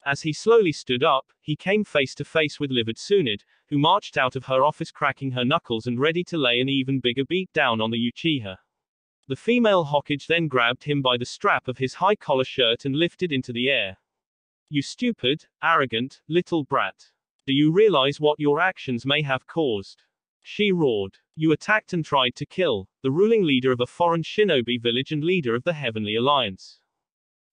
As he slowly stood up, he came face to face with livid Tsunade, who marched out of her office cracking her knuckles and ready to lay an even bigger beat down on the Uchiha. The female Hokage then grabbed him by the strap of his high-collar shirt and lifted into the air. You stupid, arrogant, little brat. Do you realize what your actions may have caused? She roared. You attacked and tried to kill the ruling leader of a foreign shinobi village and leader of the Heavenly Alliance.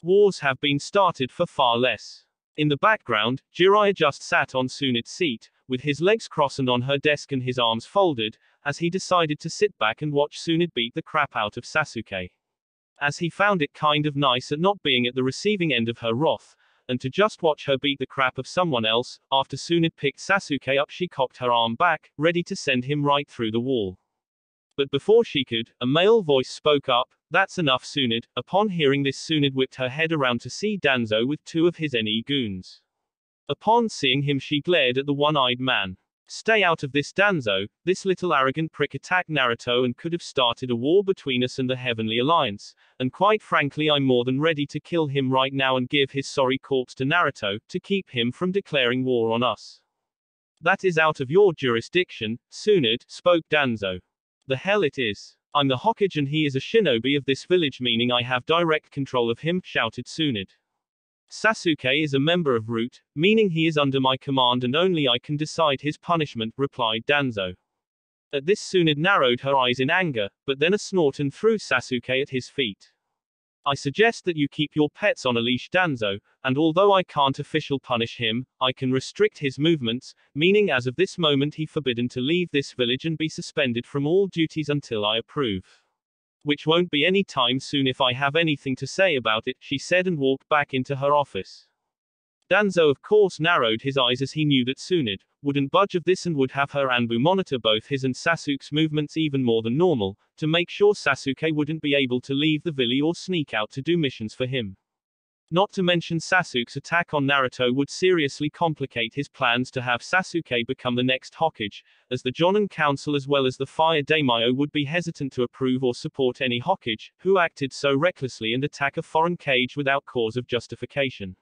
Wars have been started for far less. In the background, Jiraiya just sat on Tsunde's seat, with his legs crossed and on her desk and his arms folded, as he decided to sit back and watch Tsunade beat the crap out of Sasuke. As he found it kind of nice at not being at the receiving end of her wrath, and to just watch her beat the crap of someone else. After Tsunade picked Sasuke up, she cocked her arm back, ready to send him right through the wall. But before she could, a male voice spoke up. That's enough, Tsunade. Upon hearing this, Tsunade whipped her head around to see Danzo with two of his NE goons. Upon seeing him, she glared at the one-eyed man. Stay out of this, Danzo. This little arrogant prick attacked Naruto and could have started a war between us and the Heavenly Alliance, and quite frankly I'm more than ready to kill him right now and give his sorry corpse to Naruto, to keep him from declaring war on us. That is out of your jurisdiction, Tsunade, spoke Danzo. The hell it is. I'm the Hokage and he is a shinobi of this village, meaning I have direct control of him, shouted Tsunade. Sasuke is a member of Root, meaning he is under my command and only I can decide his punishment, replied Danzo. At this, Tsunade narrowed her eyes in anger, but then a snort and threw Sasuke at his feet. I suggest that you keep your pets on a leash, Danzo, and although I can't officially punish him, I can restrict his movements, meaning as of this moment he forbidden to leave this village and be suspended from all duties until I approve. Which won't be any time soon if I have anything to say about it, she said and walked back into her office. Danzo of course narrowed his eyes as he knew that Tsunade wouldn't budge of this and would have her Anbu monitor both his and Sasuke's movements even more than normal, to make sure Sasuke wouldn't be able to leave the village or sneak out to do missions for him. Not to mention Sasuke's attack on Naruto would seriously complicate his plans to have Sasuke become the next Hokage, as the Jonin Council as well as the Fire Daimyo would be hesitant to approve or support any Hokage who acted so recklessly and attack a foreign cage without cause of justification.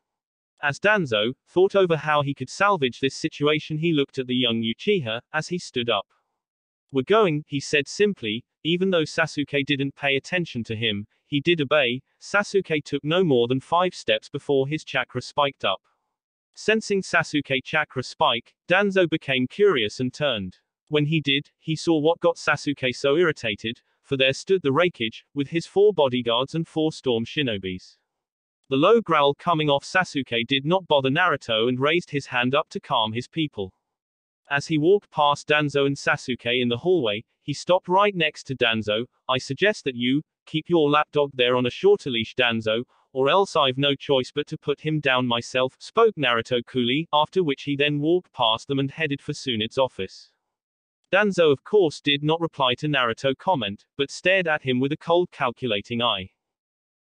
As Danzo thought over how he could salvage this situation, he looked at the young Uchiha as he stood up. We're going, he said simply. Even though Sasuke didn't pay attention to him, he did obey. Sasuke took no more than 5 steps before his chakra spiked up. Sensing Sasuke chakra spike, Danzo became curious and turned. When he did, he saw what got Sasuke so irritated, for there stood the Raikage, with his 4 bodyguards and 4 storm shinobis. The low growl coming off Sasuke did not bother Naruto and raised his hand up to calm his people. As he walked past Danzo and Sasuke in the hallway, he stopped right next to Danzo. I suggest that you keep your lapdog there on a shorter leash, Danzo, or else I've no choice but to put him down myself, spoke Naruto coolly, after which he then walked past them and headed for Tsunade's office. Danzo of course did not reply to Naruto's comment, but stared at him with a cold calculating eye.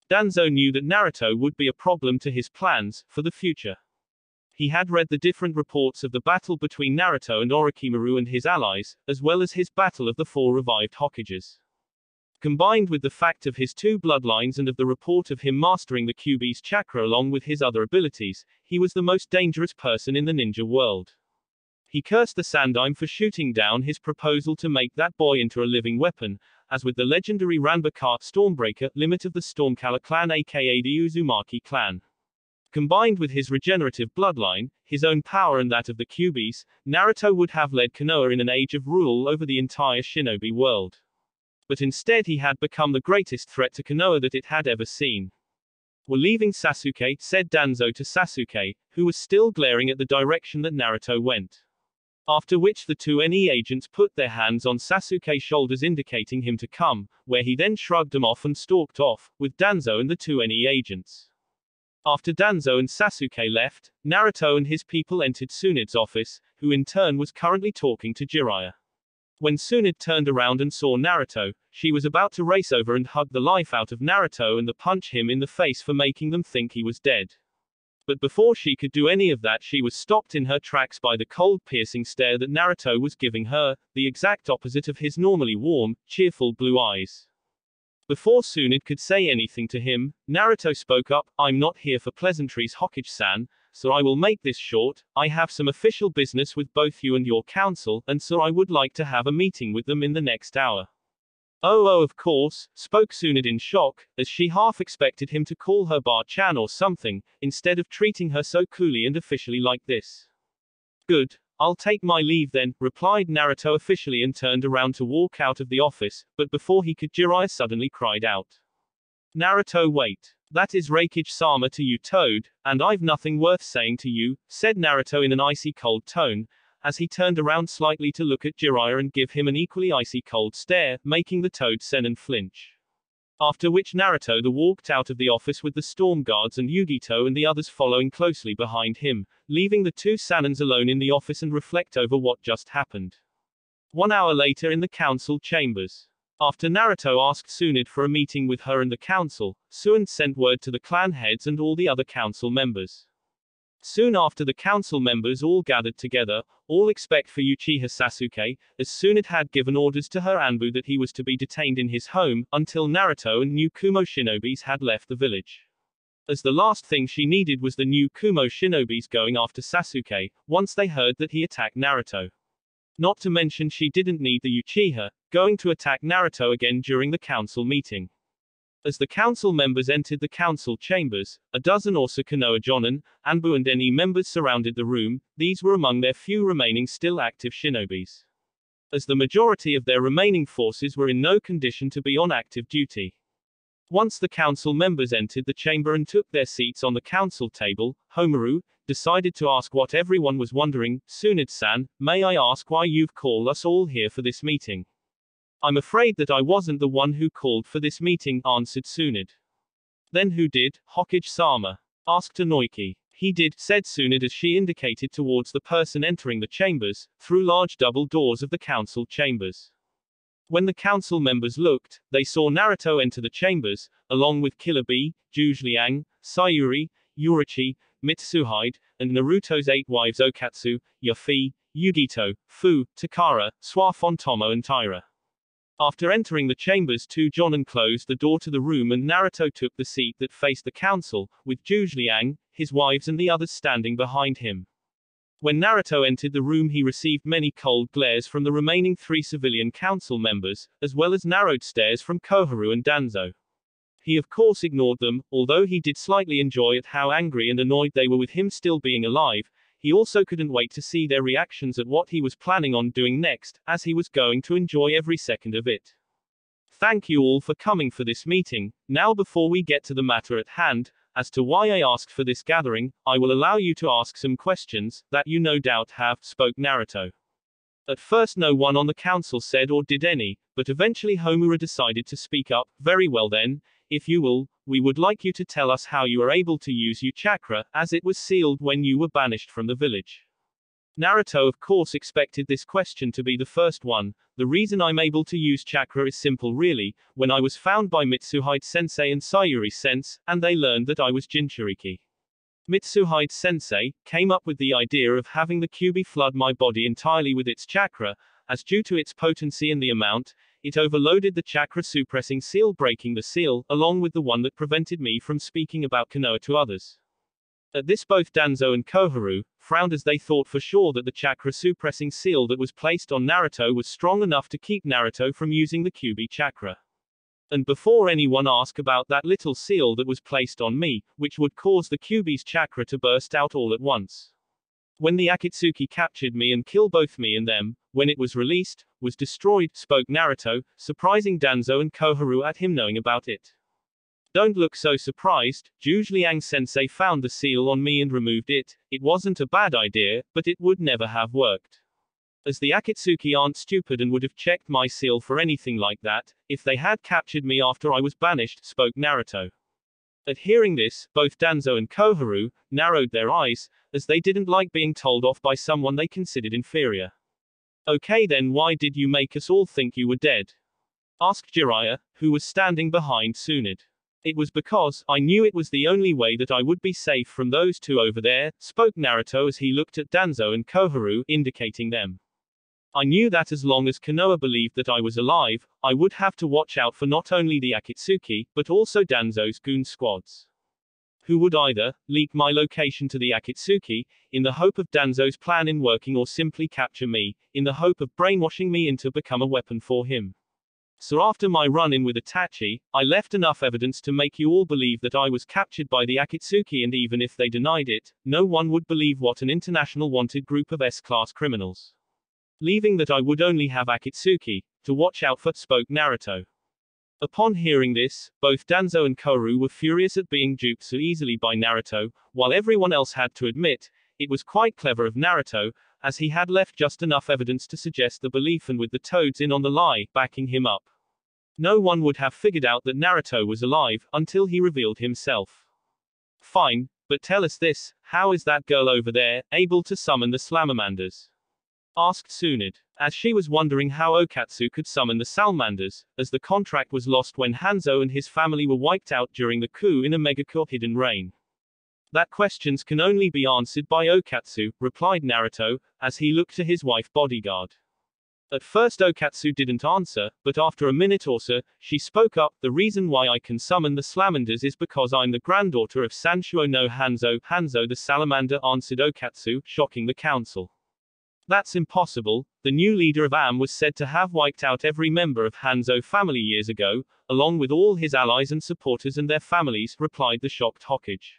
Danzo knew that Naruto would be a problem to his plans for the future. He had read the different reports of the battle between Naruto and Orochimaru and his allies, as well as his battle of the 4 revived Hokages. Combined with the fact of his 2 bloodlines and of the report of him mastering the Kyuubi's chakra along with his other abilities, he was the most dangerous person in the ninja world. He cursed the Sandaime for shooting down his proposal to make that boy into a living weapon, as with the legendary Ranbaka Stormbreaker, limit of the Stormcala clan aka the Uzumaki clan. Combined with his regenerative bloodline, his own power and that of the Kyuubis, Naruto would have led Konoha in an age of rule over the entire shinobi world. But instead he had become the greatest threat to Konoha that it had ever seen. We're leaving, Sasuke, said Danzo to Sasuke, who was still glaring at the direction that Naruto went. After which the 2 NE agents put their hands on Sasuke's shoulders indicating him to come, where he then shrugged them off and stalked off, with Danzo and the 2 NE agents. After Danzo and Sasuke left, Naruto and his people entered Tsunade's office, who in turn was currently talking to Jiraiya. When Tsunade turned around and saw Naruto, she was about to race over and hug the life out of Naruto and punch him in the face for making them think he was dead. But before she could do any of that, she was stopped in her tracks by the cold, piercing stare that Naruto was giving her, the exact opposite of his normally warm, cheerful blue eyes. Before Tsunade could say anything to him, Naruto spoke up. I'm not here for pleasantries, Hokage-san, so I will make this short. I have some official business with both you and your council, and so I would like to have a meeting with them in the next hour. Oh, of course, spoke Tsunade in shock, as she half expected him to call her Bar-chan or something, instead of treating her so coolly and officially like this. Good. "I'll take my leave then," replied Naruto officially and turned around to walk out of the office, but before he could, Jiraiya suddenly cried out. "Naruto, wait. That is Raikage-sama to you, Toad, and I've nothing worth saying to you," said Naruto in an icy cold tone, as he turned around slightly to look at Jiraiya and give him an equally icy cold stare, making the Toad Sennin flinch. After which Naruto walked out of the office with the storm guards and Yugito and the others following closely behind him, leaving the two Sannins alone in the office and reflect over what just happened. 1 hour later in the council chambers. After Naruto asked Tsunade for a meeting with her and the council, Tsunade sent word to the clan heads and all the other council members. Soon after, the council members all gathered together, all except for Uchiha Sasuke, as Tsunade had given orders to her Anbu that he was to be detained in his home, until Naruto and new Kumo shinobis had left the village. As the last thing she needed was the new Kumo shinobis going after Sasuke, once they heard that he attacked Naruto. Not to mention she didn't need the Uchiha going to attack Naruto again during the council meeting. As the council members entered the council chambers, a dozen or so Konoha Jonin, Anbu and Eni members surrounded the room. These were among their few remaining still active shinobis, as the majority of their remaining forces were in no condition to be on active duty. Once the council members entered the chamber and took their seats on the council table, Homaru decided to ask what everyone was wondering. "Tsunade-san, may I ask why you've called us all here for this meeting?" "I'm afraid that I wasn't the one who called for this meeting," answered Tsunade. "Then who did?" Hokage-sama asked Inoiki. "He did," said Tsunade as she indicated towards the person entering the chambers, through large double doors of the council chambers. When the council members looked, they saw Naruto enter the chambers, along with Killer Bee, Zhuge-Liang, Sayuri, Urachi, Mitsuhide, and Naruto's 8 wives Okatsu, Yafi, Yugito, Fu, Takara, Suafontomo and Taira. After entering the chambers, two Jonin closed the door to the room and Naruto took the seat that faced the council, with Zhuge-Liang, his wives and the others standing behind him. When Naruto entered the room, he received many cold glares from the remaining 3 civilian council members, as well as narrowed stares from Koharu and Danzo. He of course ignored them, although he did slightly enjoy at how angry and annoyed they were with him still being alive. He also couldn't wait to see their reactions at what he was planning on doing next, as he was going to enjoy every second of it. "Thank you all for coming for this meeting. Now before we get to the matter at hand, as to why I asked for this gathering, I will allow you to ask some questions, that you no doubt have," spoke Naruto. At first no one on the council said or did any, but eventually Homura decided to speak up. "Very well then, if you will, we would like you to tell us how you are able to use your chakra, as it was sealed when you were banished from the village." Naruto of course expected this question to be the first one. "The reason I'm able to use chakra is simple really. When I was found by Mitsuhide Sensei and Sayuri Sense, and they learned that I was Jinchuriki. Mitsuhide Sensei came up with the idea of having the Kyuubi flood my body entirely with its chakra, as due to its potency and the amount, it overloaded the chakra suppressing seal, breaking the seal, along with the one that prevented me from speaking about Konoha to others." At this both Danzo and Koharu frowned, as they thought for sure that the chakra suppressing seal that was placed on Naruto was strong enough to keep Naruto from using the Kyuubi chakra. And before anyone asked about that little seal that was placed on me, which would cause the Kyuubi's chakra to burst out all at once. When the Akatsuki captured me and killed both me and them, when it was released, was destroyed, spoke Naruto, surprising Danzo and Koharu at him knowing about it. "Don't look so surprised. Zhuge-Liang Sensei found the seal on me and removed it. It wasn't a bad idea, but it would never have worked. As the Akatsuki aren't stupid and would have checked my seal for anything like that, if they had captured me after I was banished," spoke Naruto. At hearing this, both Danzo and Koharu narrowed their eyes, as they didn't like being told off by someone they considered inferior. "Okay then, why did you make us all think you were dead?" asked Jiraiya, who was standing behind Tsunade. "It was because I knew it was the only way that I would be safe from those two over there," spoke Naruto as he looked at Danzo and Koharu, indicating them. "I knew that as long as Konoha believed that I was alive, I would have to watch out for not only the Akatsuki, but also Danzo's goon squads, who would either leak my location to the Akatsuki, in the hope of Danzo's plan in working, or simply capture me, in the hope of brainwashing me into become a weapon for him. So after my run-in with Itachi, I left enough evidence to make you all believe that I was captured by the Akatsuki, and even if they denied it, no one would believe what an international wanted group of S-class criminals. Leaving that I would only have Akatsuki to watch out for, spoke Naruto. Upon hearing this, both Danzo and Kaoru were furious at being duped so easily by Naruto, while everyone else had to admit, it was quite clever of Naruto, as he had left just enough evidence to suggest the belief, and with the toads in on the lie, backing him up. No one would have figured out that Naruto was alive, until he revealed himself. Fine, but tell us this, how is that girl over there, able to summon the Salamanders? Asked Tsunade, as she was wondering how Okatsu could summon the Salamanders, as the contract was lost when Hanzo and his family were wiped out during the coup in a Megacure Hidden Rain. That questions can only be answered by Okatsu, replied Naruto, as he looked to his wife bodyguard. At first Okatsu didn't answer, but after a minute or so, she spoke up, the reason why I can summon the Salamanders is because I'm the granddaughter of Sanshuo no Hanzo. Hanzo the Salamander, answered Okatsu, shocking the council. That's impossible. The new leader of AM was said to have wiped out every member of Hanzo family years ago, along with all his allies and supporters and their families, replied the shocked Hokage.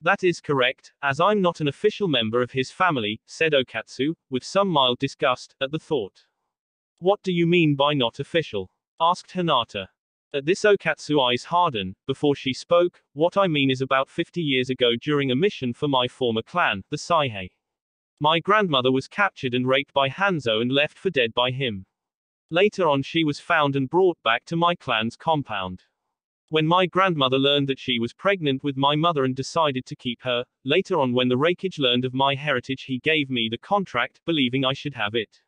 That is correct, as I'm not an official member of his family, said Okatsu, with some mild disgust at the thought. What do you mean by not official? Asked Hinata. At this Okatsu eyes hardened. Before she spoke, what I mean is about 50 years ago during a mission for my former clan, the Saihei. My grandmother was captured and raped by Hanzo and left for dead by him. Later on she was found and brought back to my clan's compound. When my grandmother learned that she was pregnant with my mother and decided to keep her, later on when the Raikage learned of my heritage he gave me the contract, believing I should have it.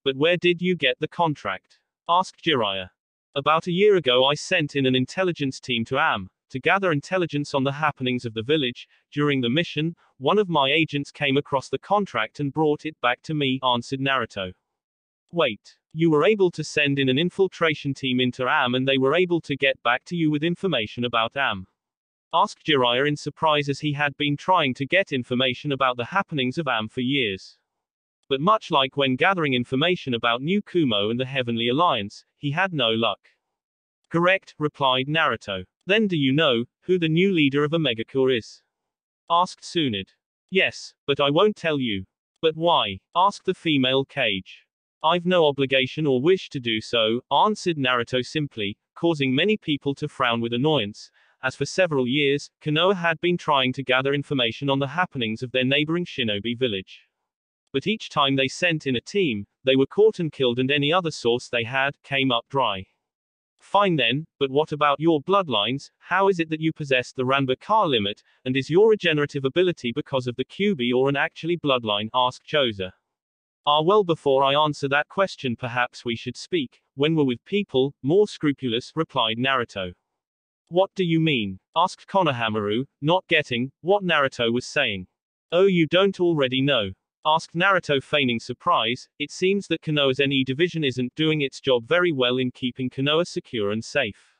But where did you get the contract? Asked Jiraiya. About a year ago I sent in an intelligence team to AM, to gather intelligence on the happenings of the village. During the mission, one of my agents came across the contract and brought it back to me, answered Naruto. Wait. You were able to send in an infiltration team into AM and they were able to get back to you with information about AM? Asked Jiraiya in surprise, as he had been trying to get information about the happenings of AM for years. But much like when gathering information about New Kumo and the Heavenly Alliance, he had no luck. Correct, replied Naruto. Then do you know who the new leader of Omegakure is? Asked Tsunade. Yes, but I won't tell you. But why? Asked the female Kage. I've no obligation or wish to do so, answered Naruto simply, causing many people to frown with annoyance, as for several years, Konoha had been trying to gather information on the happenings of their neighboring shinobi village. But each time they sent in a team, they were caught and killed, and any other source they had came up dry. Fine then, but what about your bloodlines? How is it that you possess the Ranba Car limit, and is your regenerative ability because of the Kyuubi or an actually bloodline? Asked Choza. Well, before I answer that question perhaps we should speak, when we're with people, more scrupulous, replied Naruto. What do you mean? Asked Konohamaru, not getting what Naruto was saying. Oh, you don't already know? Asked Naruto, feigning surprise. It seems that Konoha's NE division isn't doing its job very well in keeping Konoha secure and safe.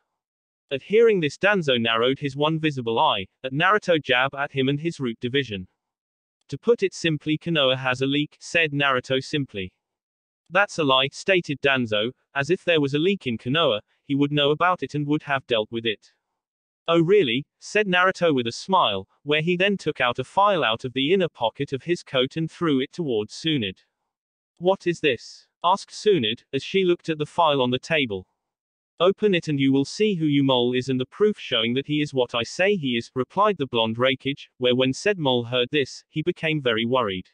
At hearing this, Danzo narrowed his one visible eye, at Naruto, jab at him and his root division. To put it simply, Konoha has a leak, said Naruto simply. That's a lie, stated Danzo, as if there was a leak in Konoha, he would know about it and would have dealt with it. Oh really? Said Naruto with a smile, where he then took out a file out of the inner pocket of his coat and threw it towards Tsunade. What is this? Asked Tsunade, as she looked at the file on the table. Open it and you will see who your mole is and the proof showing that he is what I say he is, replied the blonde Raikage, where when said mole heard this, he became very worried.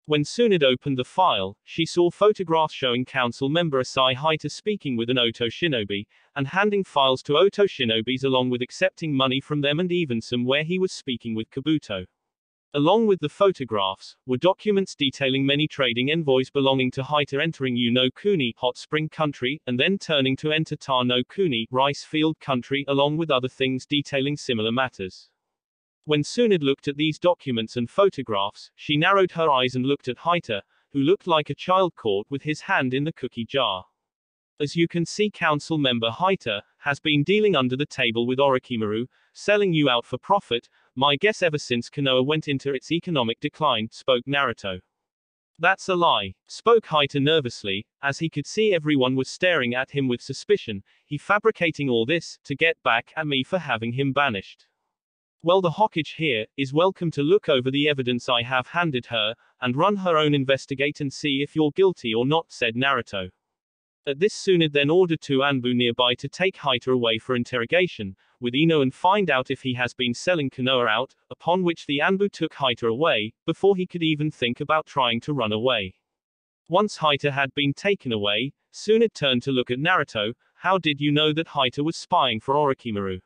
When Tsunade opened the file, she saw photographs showing council member Asai Hita speaking with an Oto shinobi, and handing files to Oto shinobis along with accepting money from them, and even some where he was speaking with Kabuto. Along with the photographs, were documents detailing many trading envoys belonging to Hita entering Uno Kuni, Hot Spring Country, and then turning to enter Ta no Kuni, Rice Field Country, along with other things detailing similar matters. When Tsunade looked at these documents and photographs, she narrowed her eyes and looked at Hita, who looked like a child caught with his hand in the cookie jar. As you can see, council member Hita has been dealing under the table with Orochimaru, selling you out for profit, my guess ever since Konoha went into its economic decline, spoke Naruto. That's a lie, spoke Haita nervously, as he could see everyone was staring at him with suspicion. He fabricating all this, to get back at me for having him banished. Well, the Hokage here, is welcome to look over the evidence I have handed her, and run her own investigate and see if you're guilty or not, said Naruto. At this Tsunade then ordered two Anbu nearby to take Haita away for interrogation, with Ino and find out if he has been selling Konoha out, upon which the Anbu took Haita away, before he could even think about trying to run away. Once Haita had been taken away, Tsunade turned to look at Naruto. How did you know that Haita was spying for Orochimaru?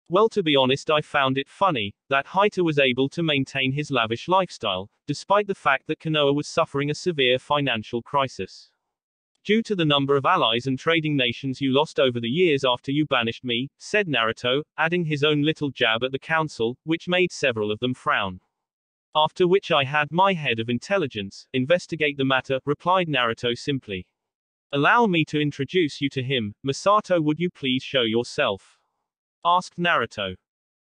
Well, to be honest, I found it funny that Haita was able to maintain his lavish lifestyle, despite the fact that Konoha was suffering a severe financial crisis. Due to the number of allies and trading nations you lost over the years after you banished me, said Naruto, adding his own little jab at the council, which made several of them frown. After which I had my head of intelligence investigate the matter, replied Naruto simply. Allow me to introduce you to him. Masato, would you please show yourself? Asked Naruto.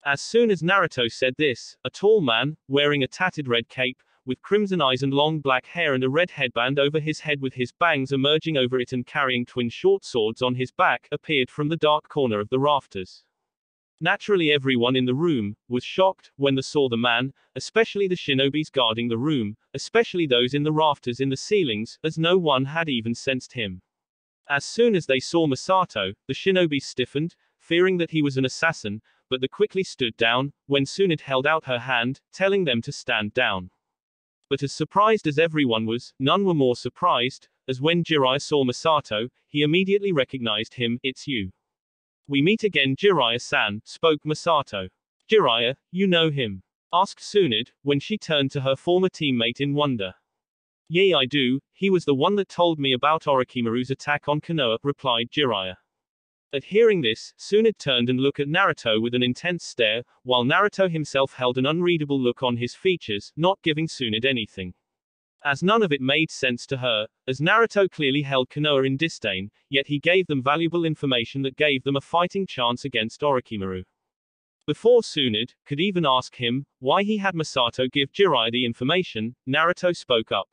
As soon as Naruto said this, a tall man, wearing a tattered red cape, with crimson eyes and long black hair and a red headband over his head with his bangs emerging over it and carrying twin short swords on his back, appeared from the dark corner of the rafters. Naturally, everyone in the room was shocked when they saw the man, especially the shinobis guarding the room, especially those in the rafters in the ceilings, as no one had even sensed him. As soon as they saw Masato, the shinobis stiffened, fearing that he was an assassin, but they quickly stood down, when Tsunade held out her hand, telling them to stand down. But as surprised as everyone was, none were more surprised, as when Jiraiya saw Masato, he immediately recognized him. It's you. We meet again, Jiraiya-san, spoke Masato. Jiraiya, you know him? Asked Tsunade, when she turned to her former teammate in wonder. Yeah, I do, he was the one that told me about Orochimaru's attack on Konoha, replied Jiraiya. At hearing this, Tsunade turned and looked at Naruto with an intense stare, while Naruto himself held an unreadable look on his features, not giving Tsunade anything. As none of it made sense to her, as Naruto clearly held Konoha in disdain, yet he gave them valuable information that gave them a fighting chance against Orochimaru. Before Tsunade could even ask him why he had Masato give Jiraiya the information, Naruto spoke up.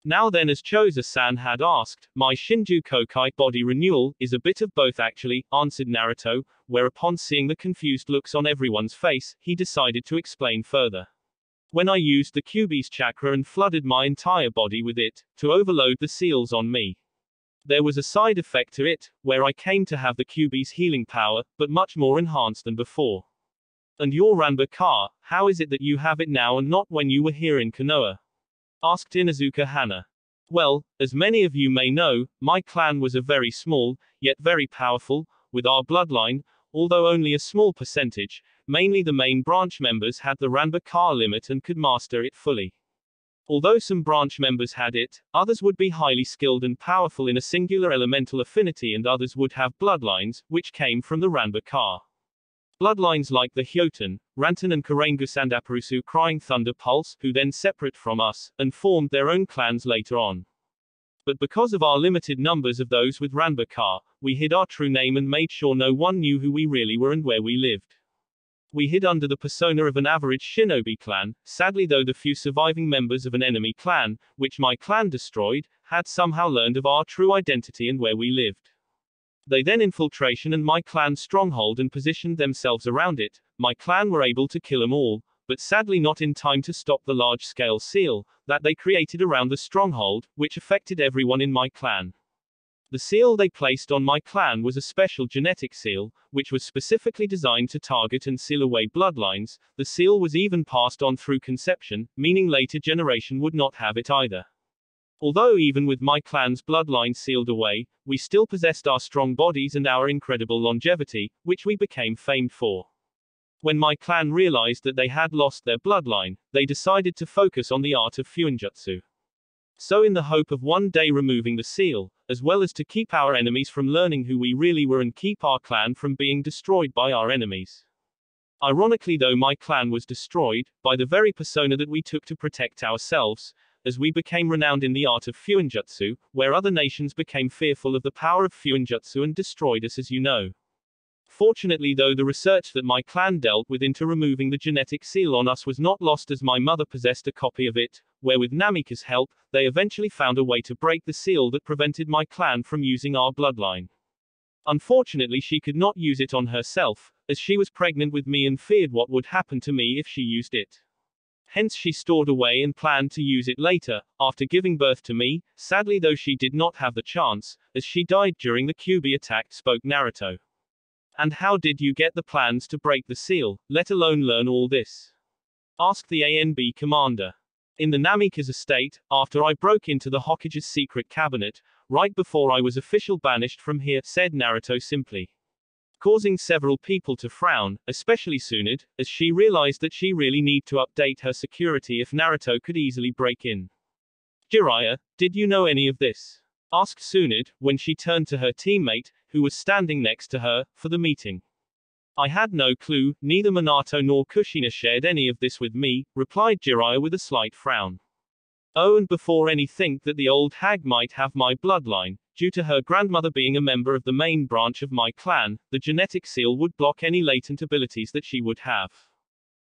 Now then, as Choza-san had asked, my Shinju Kokai body renewal is a bit of both actually, answered Naruto, whereupon seeing the confused looks on everyone's face, he decided to explain further. When I used the Kyuubi's chakra and flooded my entire body with it, to overload the seals on me. There was a side effect to it, where I came to have the Kyuubi's healing power, but much more enhanced than before. And your Ranba-Ka, how is it that you have it now and not when you were here in Konoha? Asked Inuzuka Hana. Well, as many of you may know, my clan was a very small, yet very powerful, with our bloodline, although only a small percentage, mainly the main branch members had the Ranba-Ka limit and could master it fully. Although some branch members had it, others would be highly skilled and powerful in a singular elemental affinity and others would have bloodlines, which came from the Ranba-Ka. Bloodlines like the Hyoten, Rantan and Karengus and Aparusu Crying Thunder Pulse, who then separate from us, and formed their own clans later on. But because of our limited numbers of those with Ranba-Ka, we hid our true name and made sure no one knew who we really were and where we lived. We hid under the persona of an average shinobi clan, sadly though the few surviving members of an enemy clan, which my clan destroyed, had somehow learned of our true identity and where we lived. They then infiltration and my clan's stronghold and positioned themselves around it. My clan were able to kill them all, but sadly not in time to stop the large-scale seal that they created around the stronghold, which affected everyone in my clan. The seal they placed on my clan was a special genetic seal, which was specifically designed to target and seal away bloodlines. The seal was even passed on through conception, meaning later generation would not have it either. Although even with my clan's bloodline sealed away, we still possessed our strong bodies and our incredible longevity, which we became famed for. When my clan realized that they had lost their bloodline, they decided to focus on the art of Fuinjutsu. So in the hope of one day removing the seal, as well as to keep our enemies from learning who we really were and keep our clan from being destroyed by our enemies. Ironically though, my clan was destroyed by the very persona that we took to protect ourselves, as we became renowned in the art of Fuinjutsu, where other nations became fearful of the power of Fuinjutsu and destroyed us, as you know. Fortunately though, the research that my clan dealt with into removing the genetic seal on us was not lost, as my mother possessed a copy of it, where with Namika's help, they eventually found a way to break the seal that prevented my clan from using our bloodline. Unfortunately, she could not use it on herself, as she was pregnant with me and feared what would happen to me if she used it. Hence she stored away and planned to use it later, after giving birth to me, sadly though she did not have the chance, as she died during the Kyuubi attack, spoke Naruto. And how did you get the plans to break the seal, let alone learn all this? Asked the ANB commander. In the Namika's estate, after I broke into the Hokage's secret cabinet, right before I was officially banished from here, said Naruto simply. Causing several people to frown, especially Tsunade, as she realized that she really need to update her security if Naruto could easily break in. Jiraiya, did you know any of this? Asked Tsunade, when she turned to her teammate, who was standing next to her, for the meeting. I had no clue, neither Minato nor Kushina shared any of this with me, replied Jiraiya with a slight frown. Oh, and before any think that the old hag might have my bloodline, due to her grandmother being a member of the main branch of my clan, the genetic seal would block any latent abilities that she would have.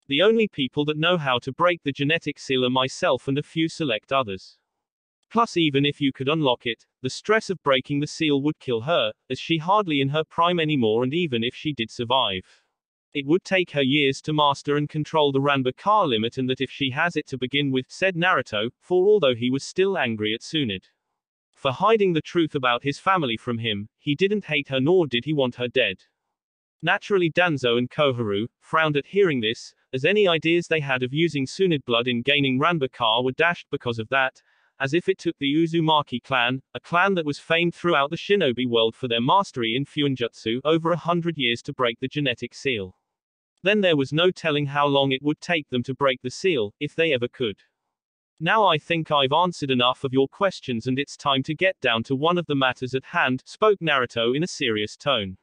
The only people that know how to break the genetic seal are myself and a few select others. Plus, even if you could unlock it, the stress of breaking the seal would kill her, as she hardly in her prime anymore, and even if she did survive, it would take her years to master and control the Ranbakar limit, and that if she has it to begin with, said Naruto, for although he was still angry at Tsunade for hiding the truth about his family from him, he didn't hate her nor did he want her dead. Naturally Danzo and Koharu frowned at hearing this, as any ideas they had of using Tsunade blood in gaining Ranbakar were dashed because of that, as if it took the Uzumaki clan, a clan that was famed throughout the shinobi world for their mastery in Fuinjutsu, over 100 years to break the genetic seal. Then there was no telling how long it would take them to break the seal, if they ever could. Now I think I've answered enough of your questions and it's time to get down to one of the matters at hand, spoke Naruto in a serious tone.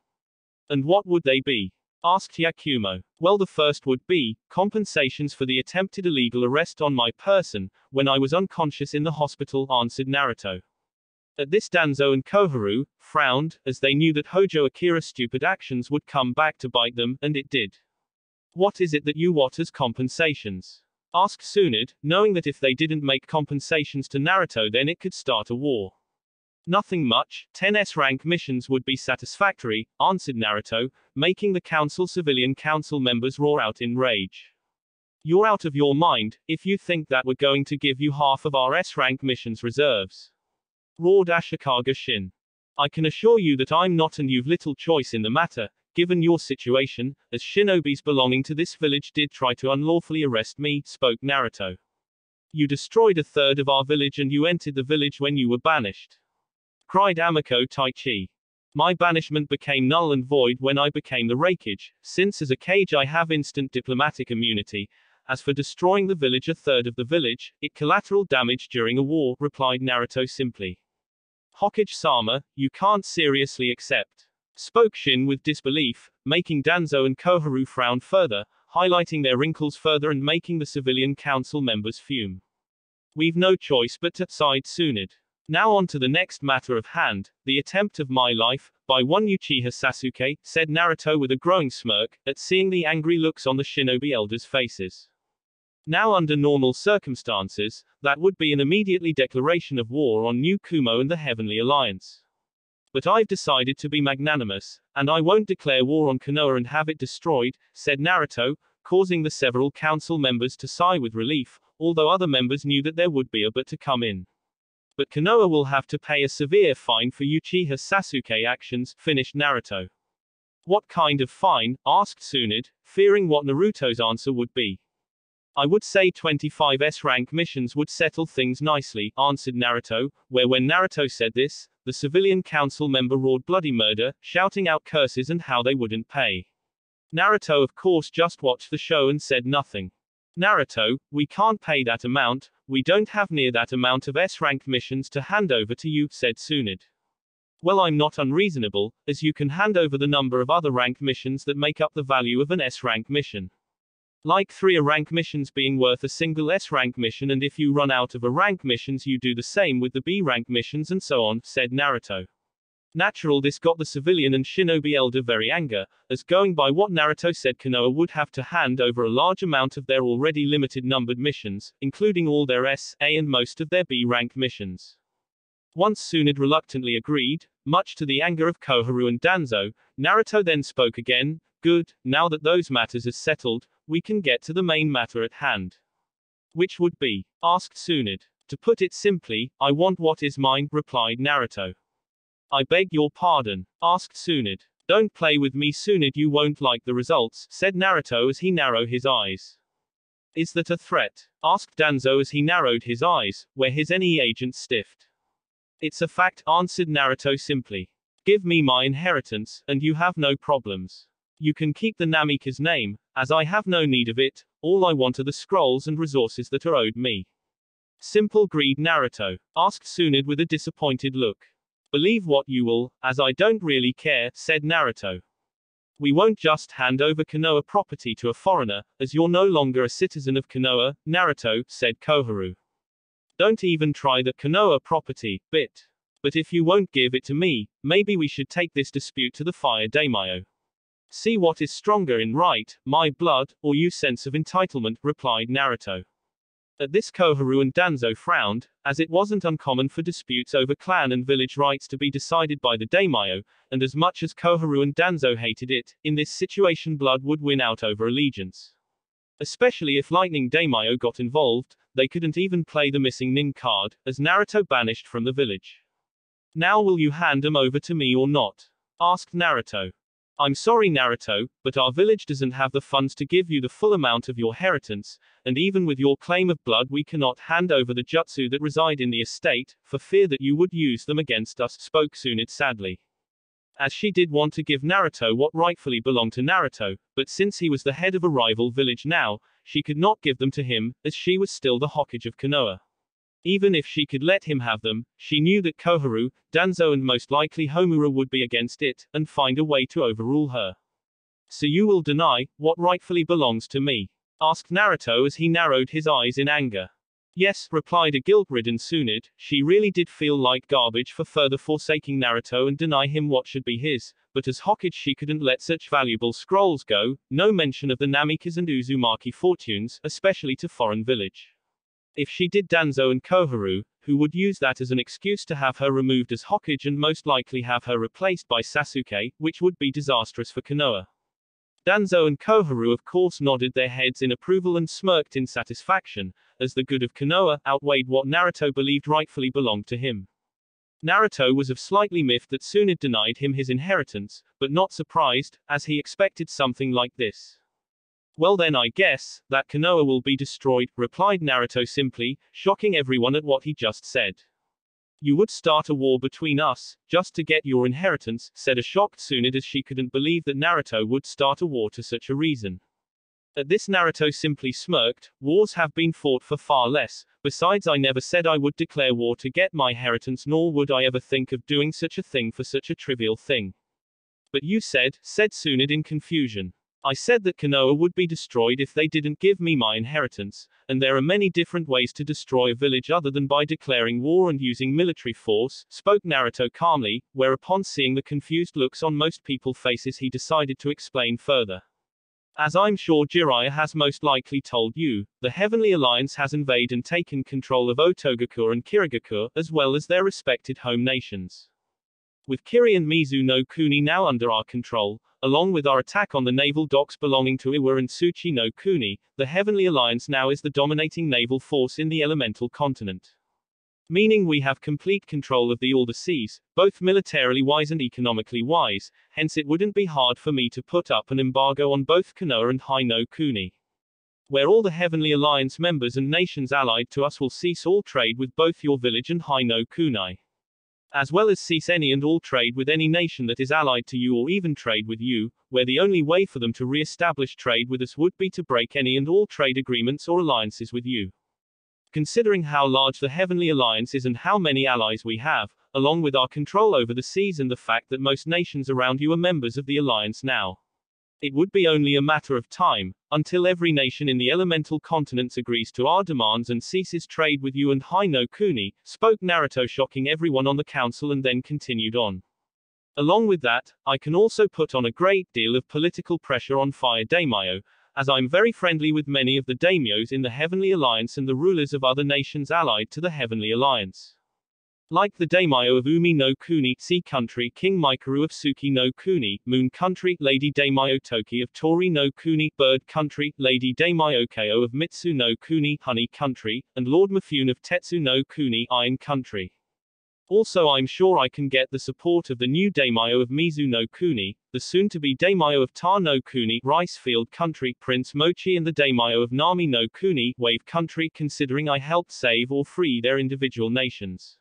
And what would they be? Asked Yakumo. Well, the first would be compensations for the attempted illegal arrest on my person, when I was unconscious in the hospital, answered Naruto. At this Danzo and Koharu frowned, as they knew that Hojo Akira's stupid actions would come back to bite them, and it did. What is it that you want as compensations? Asked Tsunade, knowing that if they didn't make compensations to Naruto then it could start a war. Nothing much, 10 S-rank missions would be satisfactory, answered Naruto, making the civilian council members roar out in rage. You're out of your mind, if you think that we're going to give you half of our S-rank missions reserves. Roared Ashikaga Shin. I can assure you that I'm not, and you've little choice in the matter, given your situation, as shinobis belonging to this village did try to unlawfully arrest me, spoke Naruto. You destroyed a third of our village and you entered the village when you were banished. Cried Amiko Taichi. My banishment became null and void when I became the Raikage, since as a Kage I have instant diplomatic immunity. As for destroying the village, a third of the village, it collateral damage during a war, replied Naruto simply. Hokage-sama, you can't seriously accept. Spoke Shin with disbelief, making Danzo and Koharu frown further, highlighting their wrinkles further and making the civilian council members fume. We've no choice but to, sighed Tsunade. Now on to the next matter of hand, the attempt of my life, by one Uchiha Sasuke, said Naruto with a growing smirk, at seeing the angry looks on the shinobi elders' faces. Now under normal circumstances, that would be an immediately declaration of war on New Kumo and the Heavenly Alliance. But I've decided to be magnanimous, and I won't declare war on Konoha and have it destroyed, said Naruto, causing the several council members to sigh with relief, although other members knew that there would be a but to come in. But Konoha will have to pay a severe fine for Uchiha Sasuke actions, finished Naruto. What kind of fine? Asked Tsunade, fearing what Naruto's answer would be. I would say 25 S-rank missions would settle things nicely, answered Naruto, where when Naruto said this, the civilian council member roared bloody murder, shouting out curses and how they wouldn't pay. Naruto of course just watched the show and said nothing. Naruto, we can't pay that amount, we don't have near that amount of S-rank missions to hand over to you, said Tsunade. Well, I'm not unreasonable, as you can hand over the number of other rank missions that make up the value of an S-rank mission. Like 3 A-rank missions being worth a single S-rank mission, and if you run out of A-rank missions you do the same with the B-rank missions and so on, said Naruto. Natural, this got the civilian and shinobi elder very angry, as going by what Naruto said, Konoha would have to hand over a large amount of their already limited numbered missions, including all their S, A and most of their B rank missions. Once Tsunade reluctantly agreed, much to the anger of Koharu and Danzo, Naruto then spoke again. Good, now that those matters are settled, we can get to the main matter at hand. Which would be? Asked Tsunade. To put it simply, I want what is mine, replied Naruto. I beg your pardon, asked Tsunade. Don't play with me, Tsunade, you won't like the results, said Naruto as he narrowed his eyes. Is that a threat? Asked Danzo as he narrowed his eyes, where his NE agent stiffed. It's a fact, answered Naruto simply. Give me my inheritance, and you have no problems. You can keep the Namikaze name, as I have no need of it, all I want are the scrolls and resources that are owed me. Simple, greed Naruto. Asked Tsunade with a disappointed look. Believe what you will, as I don't really care, said Naruto. We won't just hand over Konoha property to a foreigner, as you're no longer a citizen of Konoha, Naruto, said Koharu. Don't even try the Konoha property bit. But if you won't give it to me, maybe we should take this dispute to the Fire Daimyo. See what is stronger in right, my blood, or you sense of entitlement, replied Naruto. At this Koharu and Danzo frowned, as it wasn't uncommon for disputes over clan and village rights to be decided by the Daimyo, and as much as Koharu and Danzo hated it, in this situation blood would win out over allegiance. Especially if Lightning Daimyo got involved, they couldn't even play the missing Nin card, as Naruto banished from the village. Now will you hand him over to me or not? Asked Naruto. I'm sorry Naruto, but our village doesn't have the funds to give you the full amount of your inheritance, and even with your claim of blood we cannot hand over the jutsu that reside in the estate, for fear that you would use them against us, spoke Tsunade sadly. As she did want to give Naruto what rightfully belonged to Naruto, but since he was the head of a rival village now, she could not give them to him, as she was still the Hokage of Konoha. Even if she could let him have them, she knew that Koharu, Danzo and most likely Homura would be against it, and find a way to overrule her. So you will deny what rightfully belongs to me? Asked Naruto as he narrowed his eyes in anger. Yes, replied a guilt-ridden Tsunade. She really did feel like garbage for further forsaking Naruto and deny him what should be his, but as Hokage she couldn't let such valuable scrolls go, no mention of the Namikaze and Uzumaki fortunes, especially to foreign village. If she did, Danzo and Koharu, who would use that as an excuse to have her removed as Hokage and most likely have her replaced by Sasuke, which would be disastrous for Konoha. Danzo and Koharu of course nodded their heads in approval and smirked in satisfaction, as the good of Konoha outweighed what Naruto believed rightfully belonged to him. Naruto was of slightly miffed that Tsunade denied him his inheritance, but not surprised, as he expected something like this. Well then I guess, that Konoha will be destroyed, replied Naruto simply, shocking everyone at what he just said. You would start a war between us, just to get your inheritance, said a shocked Tsunade as she couldn't believe that Naruto would start a war to such a reason. At this Naruto simply smirked, wars have been fought for far less, besides I never said I would declare war to get my inheritance nor would I ever think of doing such a thing for such a trivial thing. But you said Tsunade in confusion. I said that Konoha would be destroyed if they didn't give me my inheritance, and there are many different ways to destroy a village other than by declaring war and using military force, spoke Naruto calmly, whereupon seeing the confused looks on most people's faces he decided to explain further. As I'm sure Jiraiya has most likely told you, the Heavenly Alliance has invaded and taken control of Otogakure and Kirigakure, as well as their respected home nations. With Kiri and Mizu no Kuni now under our control, along with our attack on the naval docks belonging to Iwa and Tsuchi no Kuni, the Heavenly Alliance now is the dominating naval force in the elemental continent. Meaning we have complete control of all the seas, both militarily wise and economically wise, hence it wouldn't be hard for me to put up an embargo on both Konoha and Hai no Kuni. Where all the Heavenly Alliance members and nations allied to us will cease all trade with both your village and Hai no Kuni. As well as cease any and all trade with any nation that is allied to you or even trade with you, where the only way for them to re-establish trade with us would be to break any and all trade agreements or alliances with you. Considering how large the Heavenly Alliance is and how many allies we have, along with our control over the seas and the fact that most nations around you are members of the Alliance now, it would be only a matter of time, until every nation in the elemental continents agrees to our demands and ceases trade with you and Hai no Kuni, spoke Naruto shocking everyone on the council and then continued on. Along with that, I can also put on a great deal of political pressure on Fire Daimyo, as I'm very friendly with many of the daimyos in the Heavenly Alliance and the rulers of other nations allied to the Heavenly Alliance. Like the daimyo of Umi no Kuni, Sea Country, King Mikaru of Suki no Kuni, Moon Country, Lady Daimyo Toki of Tori no Kuni, Bird Country, Lady Daimyo Keo of Mitsu no Kuni, Honey Country, and Lord Mifune of Tetsu no Kuni, Iron Country. Also, I'm sure I can get the support of the new daimyo of Mizu no Kuni, the soon-to-be daimyo of Ta no Kuni, Rice Field Country, Prince Mochi, and the daimyo of Nami no Kuni, Wave Country, considering I helped save or free their individual nations.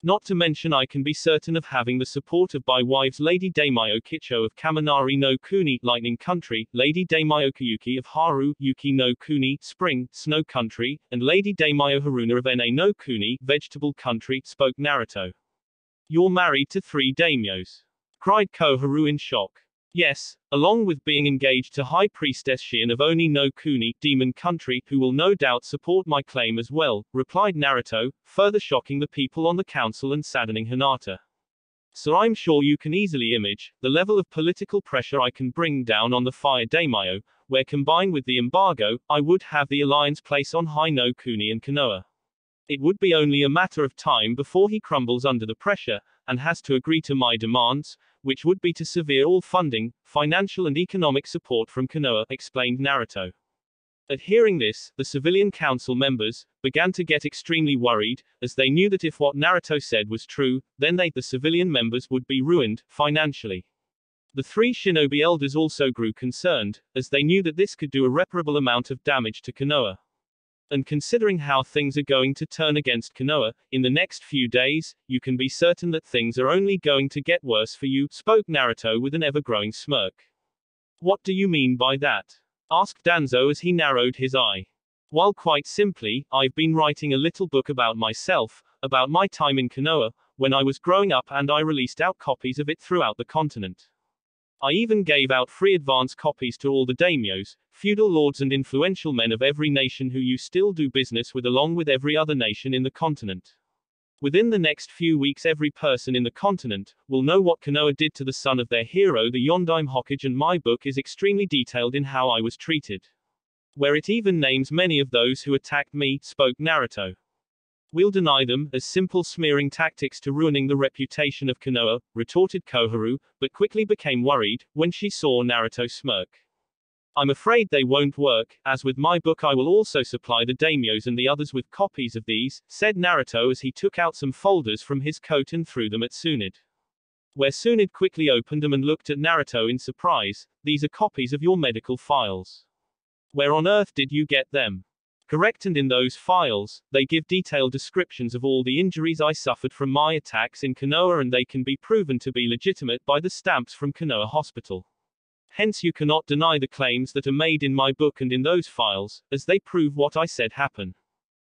Not to mention I can be certain of having the support of my wives Lady Daimyo Kicho of Kaminari no Kuni, Lightning Country, Lady Daimyo Kuyuki of Haru, Yuki no Kuni, Spring, Snow Country, and Lady Daimyo Haruna of Na no Kuni, Vegetable Country, spoke Naruto. You're married to 3 daimyos, cried Koharu in shock. Yes, along with being engaged to High Priestess Shion of Oni no Kuni, Demon Country, who will no doubt support my claim as well, replied Naruto, further shocking the people on the council and saddening Hinata. So I'm sure you can easily image the level of political pressure I can bring down on the Fire Daimyo, where combined with the embargo, I would have the alliance place on High no Kuni and Konoha. It would be only a matter of time before he crumbles under the pressure, and has to agree to my demands, which would be to sever all funding, financial and economic support from Konoha, explained Naruto. At hearing this, the civilian council members began to get extremely worried, as they knew that if what Naruto said was true, then they, the civilian members, would be ruined, financially. The 3 shinobi elders also grew concerned, as they knew that this could do irreparable amount of damage to Konoha. And considering how things are going to turn against Konoha in the next few days, you can be certain that things are only going to get worse for you, spoke Naruto with an ever-growing smirk. What do you mean by that? Asked Danzo as he narrowed his eye. Well, quite simply, I've been writing a little book about myself, about my time in Konoha, when I was growing up, and I released out copies of it throughout the continent. I even gave out free advance copies to all the daimyos, feudal lords and influential men of every nation who you still do business with, along with every other nation in the continent. Within the next few weeks, every person in the continent will know what Konoha did to the son of their hero, the Yondaime Hokage, and my book is extremely detailed in how I was treated. Where it even names many of those who attacked me, spoke Naruto. We'll deny them as simple smearing tactics to ruining the reputation of Konoha, retorted Koharu, but quickly became worried when she saw Naruto smirk. I'm afraid they won't work, as with my book I will also supply the daimyos and the others with copies of these, said Naruto as he took out some folders from his coat and threw them at Tsunade. Where Tsunade quickly opened them and looked at Naruto in surprise. These are copies of your medical files. Where on earth did you get them? Correct, and in those files, they give detailed descriptions of all the injuries I suffered from my attacks in Konoha, and they can be proven to be legitimate by the stamps from Konoha Hospital. Hence you cannot deny the claims that are made in my book and in those files, as they prove what I said happened.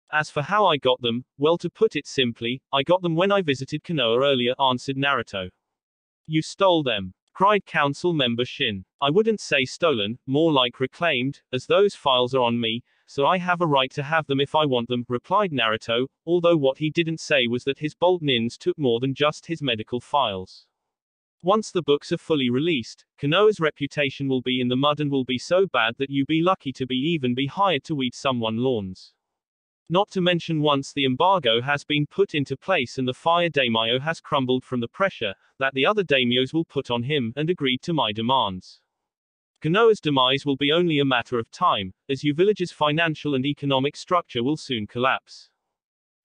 As for how I got them, well, to put it simply, I got them when I visited Konoha earlier, answered Naruto. You stole them, cried council member Shin. I wouldn't say stolen, more like reclaimed, as those files are on me, so I have a right to have them if I want them, replied Naruto, although what he didn't say was that his bold nins took more than just his medical files. Once the books are fully released, Konoha's reputation will be in the mud and will be so bad that you be lucky to be hired to weed someone lawns. Not to mention once the embargo has been put into place and the Fire Daimyo has crumbled from the pressure that the other daimyos will put on him and agreed to my demands. Konoha's demise will be only a matter of time, as your village's financial and economic structure will soon collapse.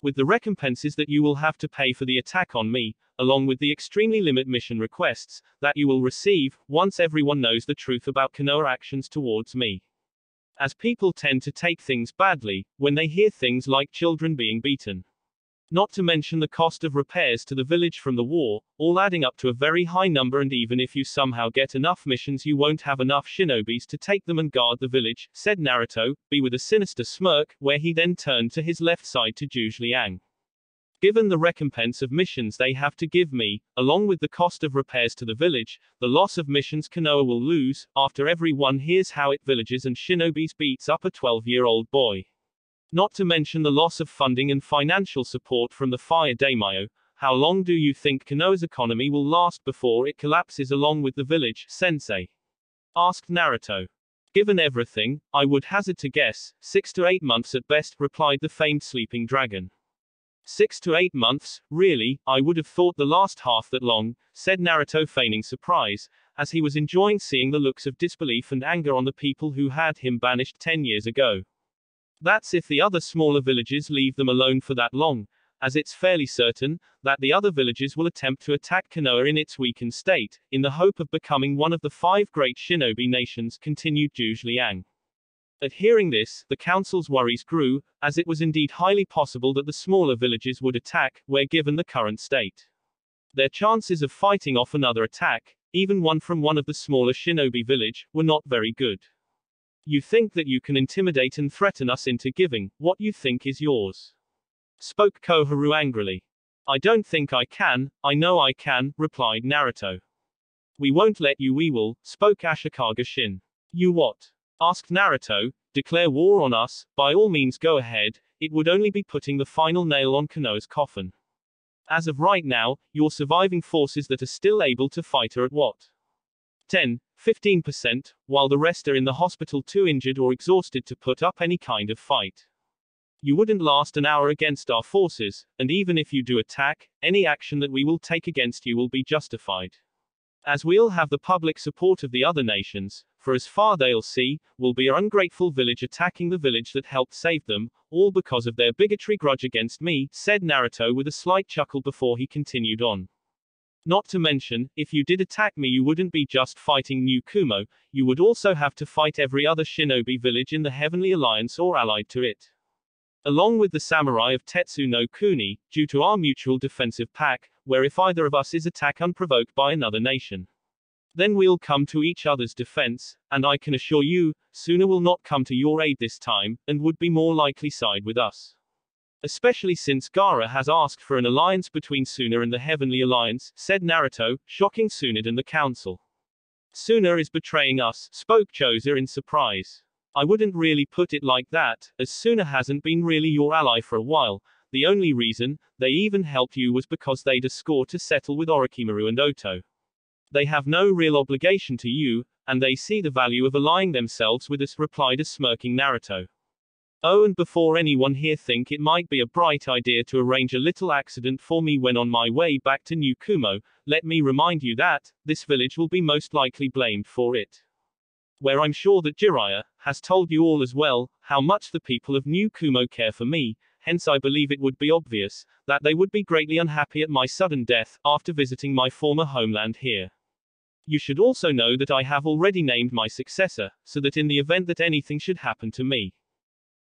With the recompenses that you will have to pay for the attack on me, along with the extremely limited mission requests that you will receive, once everyone knows the truth about Konoha actions towards me. As people tend to take things badly, when they hear things like children being beaten. Not to mention the cost of repairs to the village from the war, all adding up to a very high number, and even if you somehow get enough missions you won't have enough shinobis to take them and guard the village, said Naruto, with a sinister smirk, where he then turned to his left side to Zhuge Liang. Given the recompense of missions they have to give me, along with the cost of repairs to the village, the loss of missions Konoha will lose, after everyone hears how it villages and shinobis beats up a 12-year-old boy. Not to mention the loss of funding and financial support from the Fire Daimyo, how long do you think Konoha's economy will last before it collapses along with the village, sensei? Asked Naruto. Given everything, I would hazard to guess, 6 to 8 months at best, replied the famed sleeping dragon. 6 to 8 months, really? I would have thought the last half that long, said Naruto, feigning surprise, as he was enjoying seeing the looks of disbelief and anger on the people who had him banished 10 years ago. That's if the other smaller villages leave them alone for that long, as it's fairly certain that the other villages will attempt to attack Konoha in its weakened state, in the hope of becoming one of the 5 great shinobi nations, continued Zhuge Liang. At hearing this, the council's worries grew, as it was indeed highly possible that the smaller villages would attack, where given the current state. Their chances of fighting off another attack, even one from one of the smaller shinobi village, were not very good. You think that you can intimidate and threaten us into giving what you think is yours? Spoke Koharu angrily. I don't think I can, I know I can, replied Naruto. We won't let you, we will, spoke Ashikaga Shin. You what? Asked Naruto. Declare war on us, by all means go ahead, it would only be putting the final nail on Konoha's coffin. As of right now, your surviving forces that are still able to fight are at what? 10–15%, while the rest are in the hospital too injured or exhausted to put up any kind of fight. You wouldn't last an hour against our forces, and even if you do attack, any action that we will take against you will be justified. As we'll have the public support of the other nations, for as far they'll see, will be our ungrateful village attacking the village that helped save them, all because of their bigotry grudge against me, said Naruto with a slight chuckle before he continued on. Not to mention, if you did attack me you wouldn't be just fighting New Kumo, you would also have to fight every other shinobi village in the Heavenly Alliance or allied to it. Along with the samurai of Tetsu no Kuni, due to our mutual defensive pact, where if either of us is attacked unprovoked by another nation, then we'll come to each other's defense, and I can assure you, Suna will not come to your aid this time, and would be more likely side with us. Especially since Gaara has asked for an alliance between Suna and the Heavenly Alliance, said Naruto, shocking Tsunade and the council. Suna is betraying us, spoke Choza in surprise. I wouldn't really put it like that, as Suna hasn't been really your ally for a while. The only reason they even helped you was because they'd a score to settle with Orochimaru and Oto. They have no real obligation to you, and they see the value of allying themselves with us, replied a smirking Naruto. Oh, and before anyone here think it might be a bright idea to arrange a little accident for me when on my way back to New Kumo, let me remind you that this village will be most likely blamed for it. Where I'm sure that Jiraiya has told you all as well, how much the people of New Kumo care for me, hence I believe it would be obvious that they would be greatly unhappy at my sudden death, after visiting my former homeland here. You should also know that I have already named my successor, so that in the event that anything should happen to me,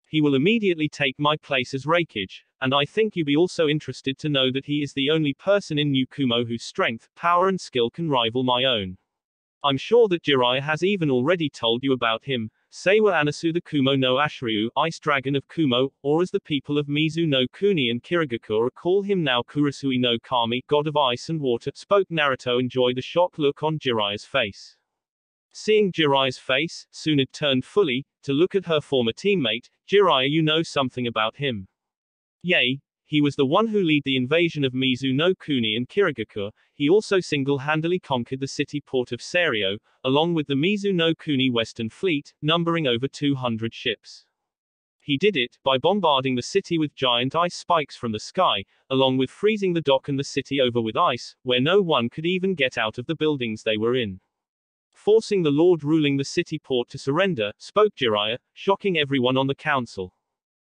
he will immediately take my place as Raikage, and I think you'd be also interested to know that he is the only person in New Kumo whose strength, power and skill can rival my own. I'm sure that Jiraiya has even already told you about him, Seiwa Anasu the Kumo no Ashiryu, Ice Dragon of Kumo, or as the people of Mizu no Kuni and Kirigakura call him now Kurosui no Kami, God of Ice and Water, spoke Naruto. Enjoy the shocked look on Jiraiya's face. Seeing Jiraiya's face, Tsunade turned fully, to look at her former teammate. Jiraiya, you know something about him. Yay. He was the one who led the invasion of Mizu no Kuni and Kirigakura. He also single-handedly conquered the city-port of Seiryo, along with the Mizu no Kuni Western Fleet, numbering over 200 ships. He did it by bombarding the city with giant ice spikes from the sky, along with freezing the dock and the city over with ice, where no one could even get out of the buildings they were in. Forcing the lord ruling the city-port to surrender, spoke Jiraiya, shocking everyone on the council.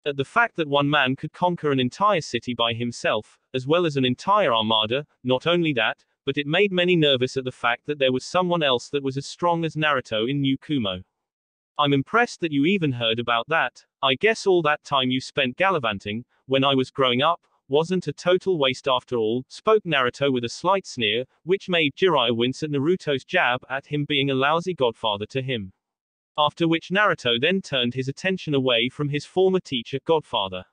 At the fact that one man could conquer an entire city by himself, as well as an entire armada, not only that, but it made many nervous at the fact that there was someone else that was as strong as Naruto in New Kumo. I'm impressed that you even heard about that. I guess all that time you spent gallivanting, when I was growing up, wasn't a total waste after all, spoke Naruto with a slight sneer, which made Jiraiya wince at Naruto's jab at him being a lousy godfather to him. After which Naruto then turned his attention away from his former teacher, Godfather.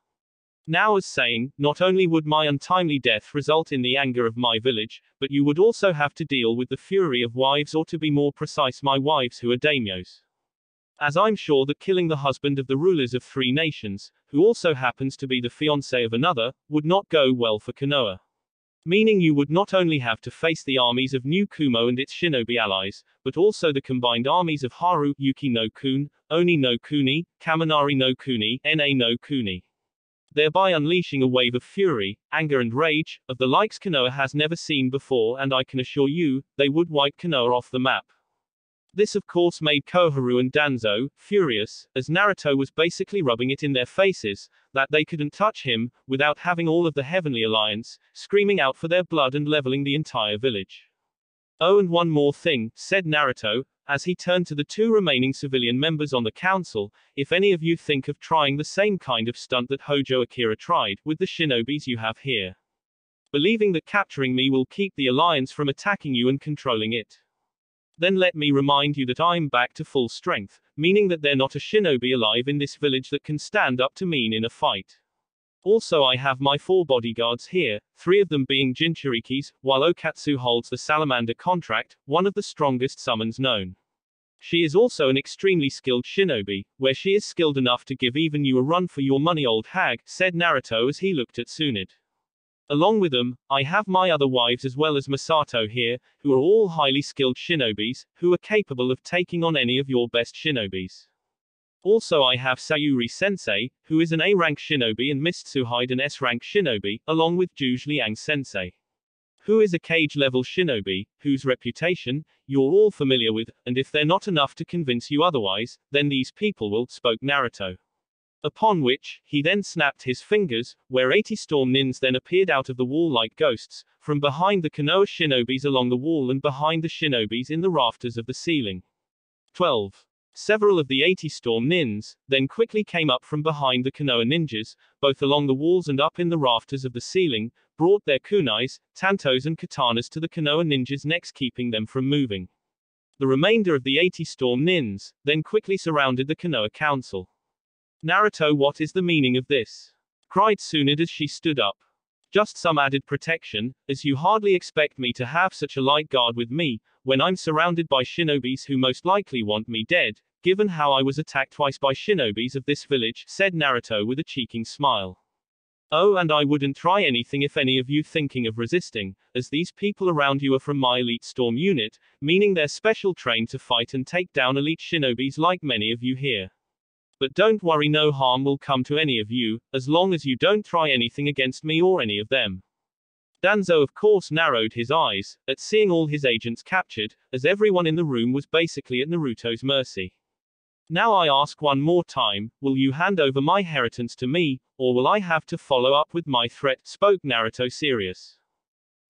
Now as saying, not only would my untimely death result in the anger of my village, but you would also have to deal with the fury of wives, or to be more precise my wives who are daimyos. As I'm sure that killing the husband of the rulers of 3 nations, who also happens to be the fiancé of another, would not go well for Konoha. Meaning you would not only have to face the armies of New Kumo and its shinobi allies, but also the combined armies of Haru, Yuki no Kun, Oni no Kuni, Kaminari no Kuni, Na no Kuni. Thereby unleashing a wave of fury, anger and rage, of the likes Konoha has never seen before, and I can assure you, they would wipe Konoha off the map. This of course made Koharu and Danzo furious, as Naruto was basically rubbing it in their faces, that they couldn't touch him, without having all of the Heavenly Alliance, screaming out for their blood and leveling the entire village. Oh, and one more thing, said Naruto, as he turned to the two remaining civilian members on the council, if any of you think of trying the same kind of stunt that Hojo Akira tried, with the shinobis you have here. Believing that capturing me will keep the Alliance from attacking you and controlling it. Then let me remind you that I'm back to full strength, meaning that they're not a shinobi alive in this village that can stand up to me in a fight. Also I have my 4 bodyguards here, 3 of them being Jinchurikis, while Okatsu holds the Salamander contract, one of the strongest summons known. She is also an extremely skilled shinobi, where she is skilled enough to give even you a run for your money, old hag, said Naruto as he looked at Tsunade. Along with them, I have my other wives as well as Masato here, who are all highly skilled shinobis, who are capable of taking on any of your best shinobis. Also I have Sayuri-sensei, who is an A-rank shinobi, and Mist Tsuhide, an S-rank shinobi, along with Juge Liang-sensei, who is a cage-level shinobi, whose reputation you're all familiar with, and if they're not enough to convince you otherwise, then these people will, spoke Naruto. Upon which, he then snapped his fingers, where 80 storm nins then appeared out of the wall like ghosts, from behind the Konoha shinobis along the wall and behind the shinobis in the rafters of the ceiling. 12. Several of the 80 storm nins then quickly came up from behind the Konoha ninjas, both along the walls and up in the rafters of the ceiling, brought their kunais, tantos and katanas to the Konoha ninjas' necks, keeping them from moving. The remainder of the 80 storm nins then quickly surrounded the Konoha council. Naruto, what is the meaning of this? Cried Tsunade as she stood up. Just some added protection, as you hardly expect me to have such a light guard with me, when I'm surrounded by shinobis who most likely want me dead, given how I was attacked twice by shinobis of this village, said Naruto with a cheeking smile. Oh, and I wouldn't try anything if any of you thinking of resisting, as these people around you are from my elite storm unit, meaning they're special trained to fight and take down elite shinobis like many of you here. But don't worry, no harm will come to any of you, as long as you don't try anything against me or any of them. Danzo of course narrowed his eyes, at seeing all his agents captured, as everyone in the room was basically at Naruto's mercy. Now I ask one more time, will you hand over my inheritance to me, or will I have to follow up with my threat, spoke Naruto serious.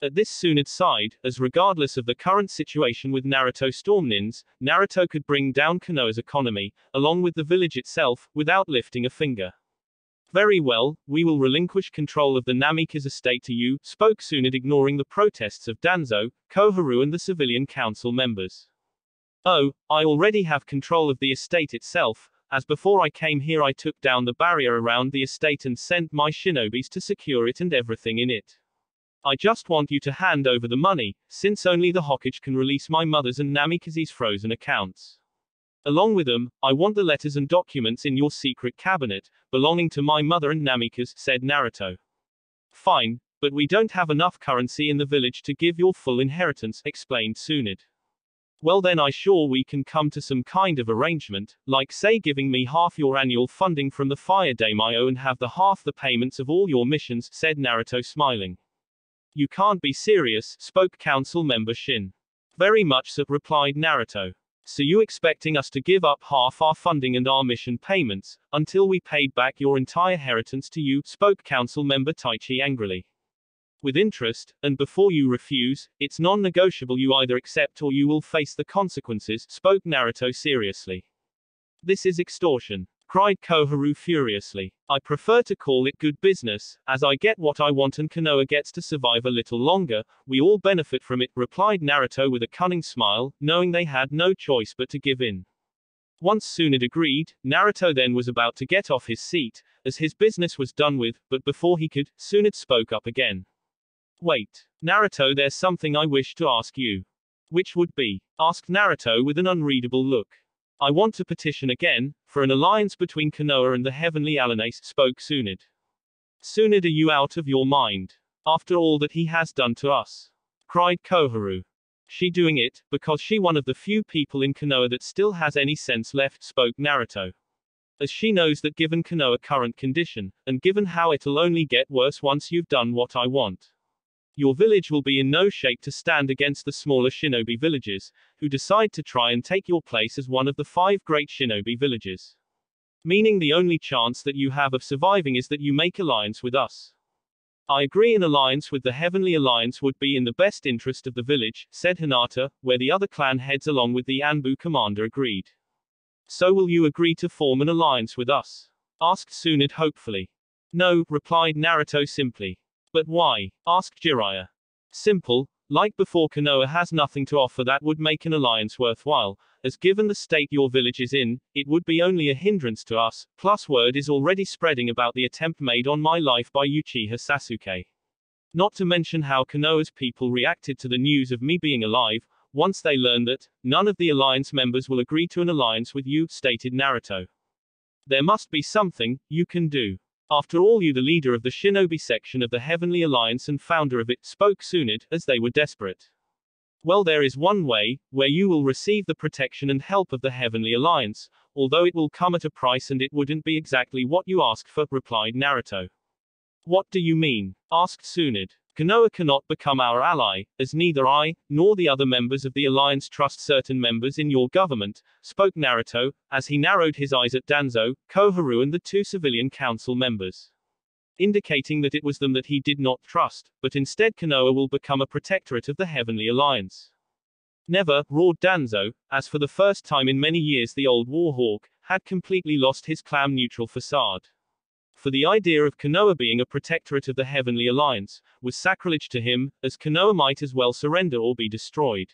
At this Tsunade sighed, as regardless of the current situation with Naruto Storm Nins, Naruto could bring down Konoha's economy, along with the village itself, without lifting a finger. Very well, we will relinquish control of the Namikaze estate to you, spoke Tsunade, ignoring the protests of Danzo, Koharu and the civilian council members. Oh, I already have control of the estate itself, as before I came here I took down the barrier around the estate and sent my shinobis to secure it and everything in it. I just want you to hand over the money, since only the Hokage can release my mother's and Namikaze's frozen accounts. Along with them, I want the letters and documents in your secret cabinet, belonging to my mother and Namikaze, said Naruto. Fine, but we don't have enough currency in the village to give your full inheritance, explained Tsunade. Well then I sure we can come to some kind of arrangement, like say giving me half your annual funding from the Fire Daimyo and have the half the payments of all your missions, said Naruto smiling. You can't be serious, spoke council member Shin. Very much so, replied Naruto. So you expecting us to give up half our funding and our mission payments, until we paid back your entire inheritance to you, spoke council member Taichi angrily. With interest, and before you refuse, it's non-negotiable, you either accept or you will face the consequences, spoke Naruto seriously. This is extortion, cried Koharu furiously. I prefer to call it good business, as I get what I want and Konoha gets to survive a little longer, we all benefit from it, replied Naruto with a cunning smile, knowing they had no choice but to give in. Once Tsunade agreed, Naruto then was about to get off his seat, as his business was done with, but before he could, Tsunade spoke up again. Wait, Naruto, there's something I wish to ask you. Which would be? Asked Naruto with an unreadable look. I want to petition again, for an alliance between Konoha and the Heavenly Alliance, spoke Tsunade. Tsunade, are you out of your mind? After all that he has done to us, cried Koharu. She doing it, because she one of the few people in Konoha that still has any sense left, spoke Naruto. As she knows that given Konoha current condition, and given how it'll only get worse once you've done what I want, your village will be in no shape to stand against the smaller shinobi villages, who decide to try and take your place as one of the 5 great shinobi villages. Meaning the only chance that you have of surviving is that you make alliance with us. I agree, an alliance with the Heavenly Alliance would be in the best interest of the village, said Hinata, where the other clan heads along with the Anbu commander agreed. So will you agree to form an alliance with us? Asked Tsunade hopefully. No, replied Naruto simply. But why? Asked Jiraiya. Simple, like before, Konoha has nothing to offer that would make an alliance worthwhile, as given the state your village is in, it would be only a hindrance to us, plus word is already spreading about the attempt made on my life by Uchiha Sasuke. Not to mention how Konoha's people reacted to the news of me being alive, once they learn that, none of the alliance members will agree to an alliance with you, stated Naruto. There must be something you can do. After all, you the leader of the shinobi section of the Heavenly Alliance and founder of it, spoke Tsunade, as they were desperate. Well, there is one way, where you will receive the protection and help of the Heavenly Alliance, although it will come at a price and it wouldn't be exactly what you asked for, replied Naruto. What do you mean? Asked Tsunade. Konoha cannot become our ally, as neither I, nor the other members of the Alliance trust certain members in your government, spoke Naruto, as he narrowed his eyes at Danzo, Koharu and the 2 civilian council members, indicating that it was them that he did not trust, but instead Konoha will become a protectorate of the Heavenly Alliance. Never, roared Danzo, as for the first time in many years the old Warhawk had completely lost his clan-neutral facade. For the idea of Konoha being a protectorate of the Heavenly Alliance was sacrilege to him, as Konoha might as well surrender or be destroyed.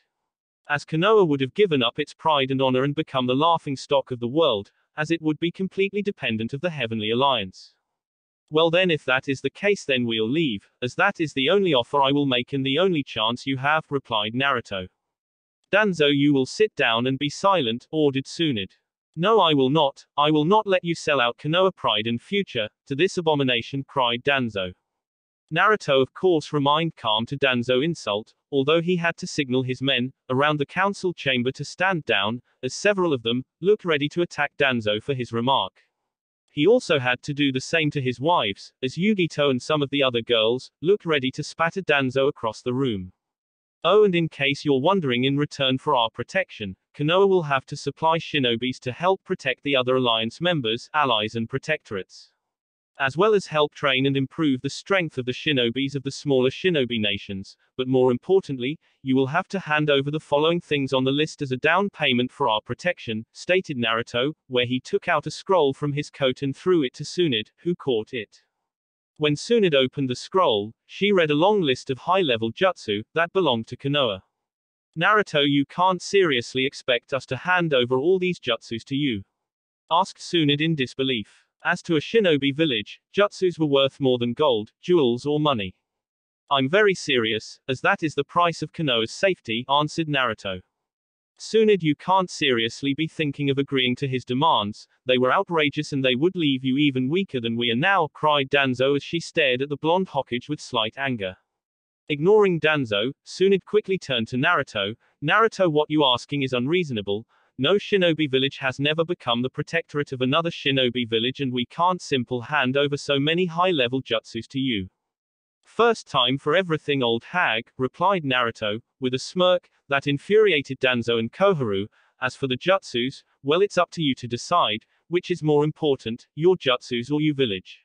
As Konoha would have given up its pride and honor and become the laughing stock of the world, as it would be completely dependent of the Heavenly Alliance. Well then, if that is the case, then we'll leave, as that is the only offer I will make and the only chance you have, replied Naruto. Danzo, you will sit down and be silent, ordered Tsunade. No, I will not let you sell out Konoha pride and future, to this abomination, cried Danzo. Naruto of course remained calm to Danzo's insult, although he had to signal his men, around the council chamber to stand down, as several of them, looked ready to attack Danzo for his remark. He also had to do the same to his wives, as Yugito and some of the other girls, looked ready to spatter Danzo across the room. Oh, and in case you're wondering, in return for our protection, Konoha will have to supply shinobis to help protect the other alliance members, allies and protectorates, as well as help train and improve the strength of the shinobis of the smaller shinobi nations, but more importantly, you will have to hand over the following things on the list as a down payment for our protection, stated Naruto, where he took out a scroll from his coat and threw it to Tsunade, who caught it. When Tsunade opened the scroll, she read a long list of high-level jutsu that belonged to Konoha. Naruto, you can't seriously expect us to hand over all these jutsus to you? Asked Tsunade in disbelief. As to a shinobi village, jutsus were worth more than gold, jewels or money. I'm very serious, as that is the price of Konoha's safety, answered Naruto. Tsunade, you can't seriously be thinking of agreeing to his demands, they were outrageous and they would leave you even weaker than we are now, cried Danzo as she stared at the blonde Hokage with slight anger. Ignoring Danzo, Tsunade quickly turned to Naruto. Naruto, what you asking is unreasonable. No shinobi village has never become the protectorate of another shinobi village and we can't simple hand over so many high-level jutsus to you. First time for everything, old hag, replied Naruto, with a smirk, that infuriated Danzo and Koharu. As for the jutsus, well, it's up to you to decide, which is more important, your jutsus or your village.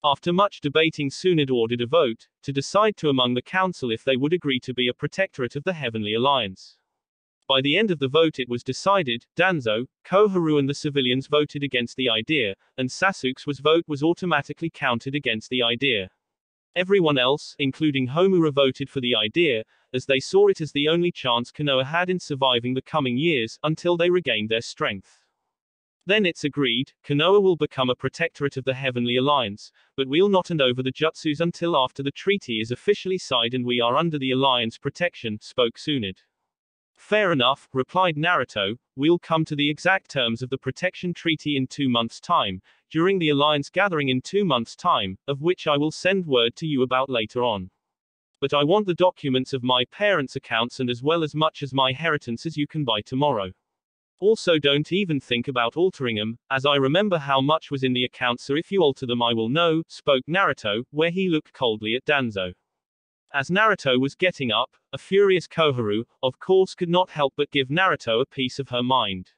After much debating, Tsunade ordered a vote, to decide to among the council if they would agree to be a protectorate of the Heavenly Alliance. By the end of the vote it was decided, Danzo, Koharu and the civilians voted against the idea, and Sasuke's vote was automatically counted against the idea. Everyone else, including Homura, voted for the idea, as they saw it as the only chance Konoha had in surviving the coming years, until they regained their strength. Then it's agreed, Konoha will become a protectorate of the Heavenly Alliance, but we'll not hand over the jutsus until after the treaty is officially signed and we are under the Alliance protection, spoke Tsunade. Fair enough, replied Naruto, we'll come to the exact terms of the protection treaty in 2 months' time, during the alliance gathering in 2 months' time, of which I will send word to you about later on. But I want the documents of my parents' accounts and as well as much as my inheritance as you can by tomorrow. Also don't even think about altering them, as I remember how much was in the accounts, so if you alter them I will know, spoke Naruto, where he looked coldly at Danzo. As Naruto was getting up, a furious Koharu, of course, could not help but give Naruto a piece of her mind.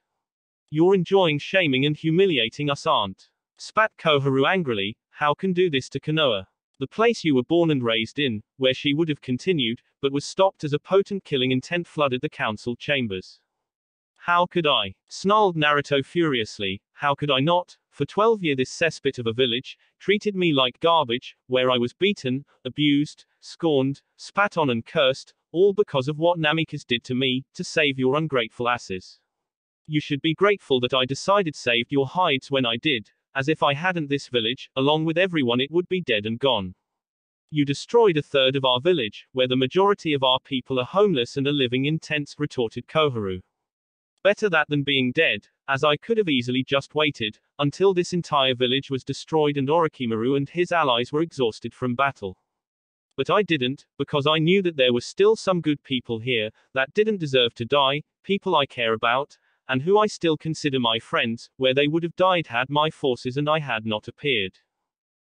You're enjoying shaming and humiliating us, aren't? Spat Koharu angrily, how can do this to Konoha? The place you were born and raised in, where she would have continued, but was stopped as a potent killing intent flooded the council chambers. How could I? Snarled Naruto furiously, how could I not? For 12 years this cesspit of a village treated me like garbage, where I was beaten, abused, scorned, spat on and cursed, all because of what Namikaze did to me, to save your ungrateful asses. You should be grateful that I decided saved your hides when I did, as if I hadn't this village, along with everyone it would be dead and gone. You destroyed a third of our village, where the majority of our people are homeless and are living in tents, retorted Koharu. Better that than being dead, as I could have easily just waited, until this entire village was destroyed and Orochimaru and his allies were exhausted from battle. But I didn't, because I knew that there were still some good people here, that didn't deserve to die, people I care about, and who I still consider my friends, where they would have died had my forces and I had not appeared.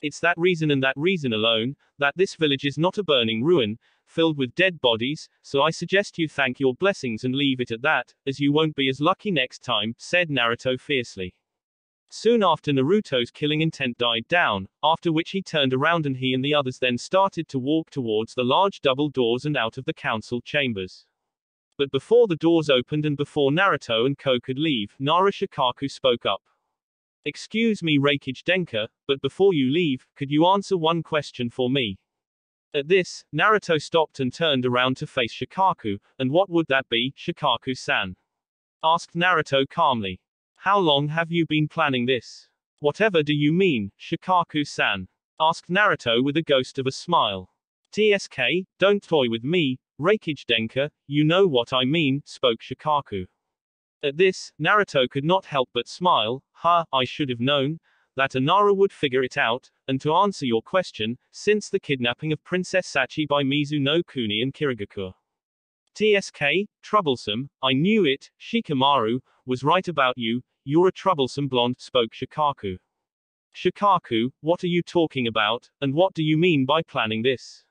It's that reason and that reason alone, that this village is not a burning ruin, filled with dead bodies, so I suggest you thank your blessings and leave it at that, as you won't be as lucky next time, said Naruto fiercely. Soon after Naruto's killing intent died down, after which he turned around and he and the others then started to walk towards the large double doors and out of the council chambers. But before the doors opened and before Naruto and Ko could leave, Nara Shikaku spoke up. Excuse me Raikage Denka, but before you leave, could you answer one question for me? At this, Naruto stopped and turned around to face Shikaku, and what would that be, Shikaku-san? Asked Naruto calmly. How long have you been planning this? Whatever do you mean, Shikaku-san? Asked Naruto with a ghost of a smile. TSK, don't toy with me, Raikage Denka, you know what I mean, spoke Shikaku. At this, Naruto could not help but smile, I should have known that Inara would figure it out, and to answer your question, since the kidnapping of Princess Sachi by Mizu no Kuni and Kirigakure. TSK, troublesome, I knew it, Shikamaru, was right about you, you're a troublesome blonde, spoke Shikaku. Shikaku, what are you talking about, and what do you mean by planning this?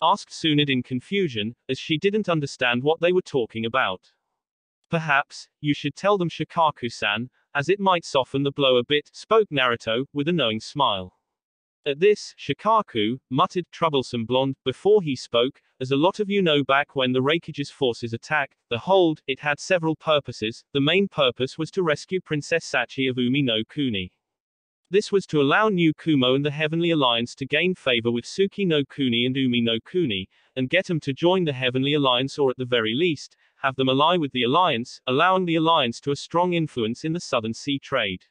Asked Tsunade in confusion, as she didn't understand what they were talking about. Perhaps, you should tell them Shikaku-san, as it might soften the blow a bit, spoke Naruto, with a knowing smile. At this, Shikaku muttered, troublesome blonde, before he spoke, as a lot of you know back when the Raikage's forces attacked the hold, it had several purposes, the main purpose was to rescue Princess Sachi of Umi no Kuni. This was to allow New Kumo and the Heavenly Alliance to gain favor with Suki no Kuni and Umi no Kuni, and get them to join the Heavenly Alliance or at the very least, have them ally with the Alliance, allowing the Alliance to a strong influence in the Southern Sea trade.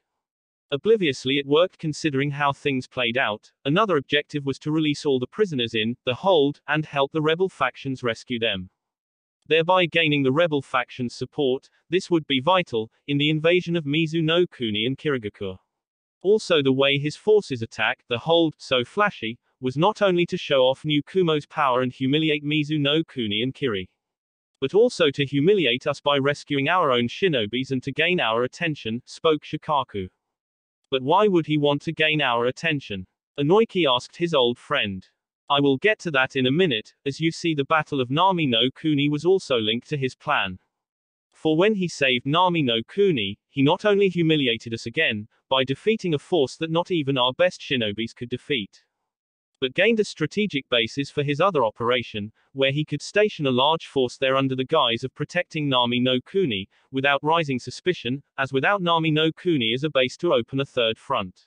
Obliviously it worked considering how things played out. Another objective was to release all the prisoners in the hold, and help the rebel factions rescue them. Thereby gaining the rebel factions' support, this would be vital, in the invasion of Mizu no Kuni and Kirigakure. Also the way his forces attacked the hold, so flashy, was not only to show off New Kumo's power and humiliate Mizu no Kuni and Kiri, but also to humiliate us by rescuing our own shinobis and to gain our attention, spoke Shikaku. But why would he want to gain our attention? Inoiki asked his old friend. I will get to that in a minute, as you see the Battle of Nami no Kuni was also linked to his plan. For when he saved Nami no Kuni, he not only humiliated us again, by defeating a force that not even our best shinobis could defeat, but gained a strategic basis for his other operation, where he could station a large force there under the guise of protecting Nami no Kuni, without rising suspicion, as without Nami no Kuni as a base to open a third front.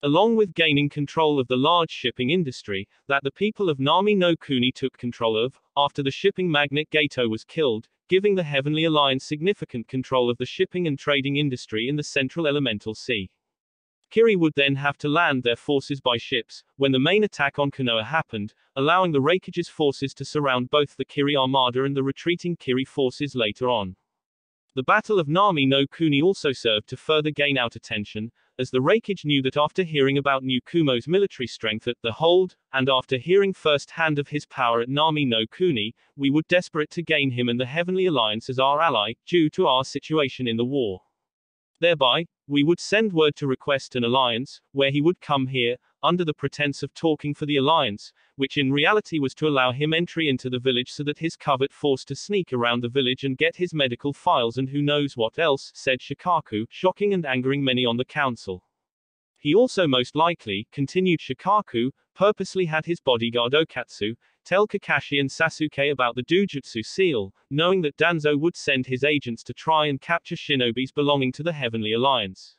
Along with gaining control of the large shipping industry, that the people of Nami no Kuni took control of, after the shipping magnate Gato was killed, giving the Heavenly Alliance significant control of the shipping and trading industry in the Central Elemental Sea. Kiri would then have to land their forces by ships, when the main attack on Konoha happened, allowing the Raikage's forces to surround both the Kiri armada and the retreating Kiri forces later on. The Battle of Nami no Kuni also served to further gain out attention, as the Raikage knew that after hearing about New Kumo's military strength at the Hold, and after hearing first-hand of his power at Nami no Kuni, we would desperate to gain him and the Heavenly Alliance as our ally, due to our situation in the war. Thereby, we would send word to request an alliance, where he would come here, under the pretense of talking for the alliance, which in reality was to allow him entry into the village so that his covert forced to sneak around the village and get his medical files and who knows what else, said Shikaku, shocking and angering many on the council. He also most likely, continued Shikaku, purposely had his bodyguard Okatsu tell Kakashi and Sasuke about the Dojutsu seal, knowing that Danzo would send his agents to try and capture shinobis belonging to the Heavenly Alliance.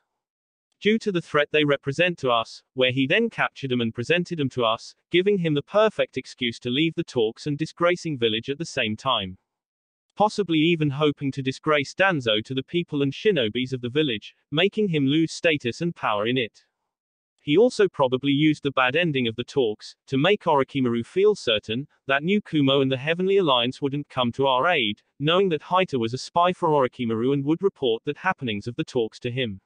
Due to the threat they represent to us, where he then captured them and presented them to us, giving him the perfect excuse to leave the talks and disgracing village at the same time. Possibly even hoping to disgrace Danzo to the people and shinobis of the village, making him lose status and power in it. He also probably used the bad ending of the talks, to make Orochimaru feel certain, that New Kumo and the Heavenly Alliance wouldn't come to our aid, knowing that Haita was a spy for Orochimaru and would report the happenings of the talks to him.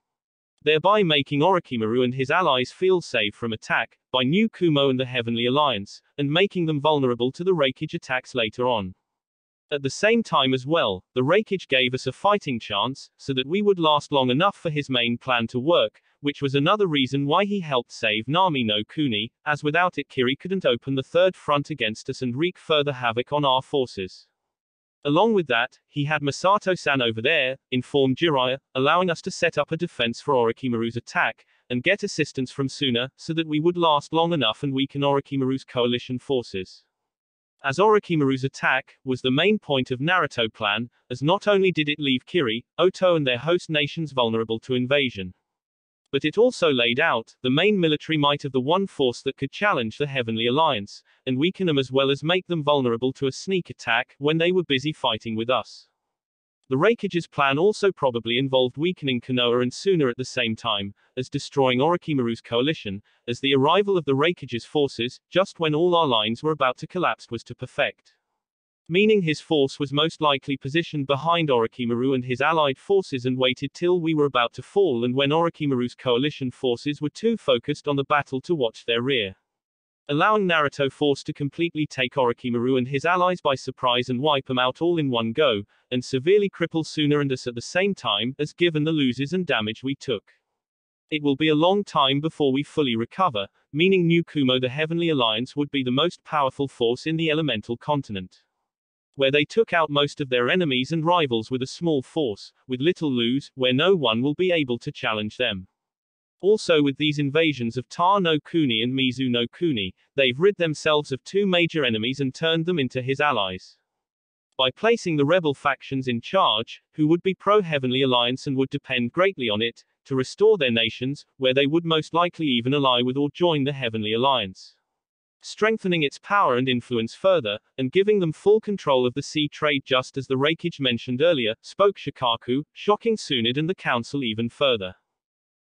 Thereby making Orochimaru and his allies feel safe from attack, by New Kumo and the Heavenly Alliance, and making them vulnerable to the Raikage attacks later on. At the same time as well, the Raikage gave us a fighting chance, so that we would last long enough for his main plan to work, which was another reason why he helped save Nami no Kuni, as without it Kiri couldn't open the third front against us and wreak further havoc on our forces. Along with that, he had Masato-san over there, informed Jiraiya, allowing us to set up a defense for Orochimaru's attack, and get assistance from Suna, so that we would last long enough and weaken Orochimaru's coalition forces. As Orochimaru's attack was the main point of Naruto plan, as not only did it leave Kiri, Oto and their host nations vulnerable to invasion, but it also laid out the main military might of the one force that could challenge the Heavenly Alliance, and weaken them as well as make them vulnerable to a sneak attack when they were busy fighting with us. The Raikage's plan also probably involved weakening Konoha and Suna at the same time, as destroying Orochimaru's coalition, as the arrival of the Raikage's forces, just when all our lines were about to collapse, was to perfect. Meaning his force was most likely positioned behind Orochimaru and his allied forces and waited till we were about to fall and when Orochimaru's coalition forces were too focused on the battle to watch their rear, allowing Naruto force to completely take Orochimaru and his allies by surprise and wipe them out all in one go, and severely cripple Suna and us at the same time, as given the losses and damage we took. It will be a long time before we fully recover, meaning New Kumo the Heavenly Alliance would be the most powerful force in the elemental continent, where they took out most of their enemies and rivals with a small force, with little lose, where no one will be able to challenge them. Also with these invasions of Ta no Kuni and Mizu no Kuni, they've rid themselves of two major enemies and turned them into his allies. By placing the rebel factions in charge, who would be pro-Heavenly Alliance and would depend greatly on it, to restore their nations, where they would most likely even ally with or join the Heavenly Alliance, strengthening its power and influence further, and giving them full control of the sea trade just as the Raikage mentioned earlier, spoke Shikaku, shocking Tsunade and the council even further.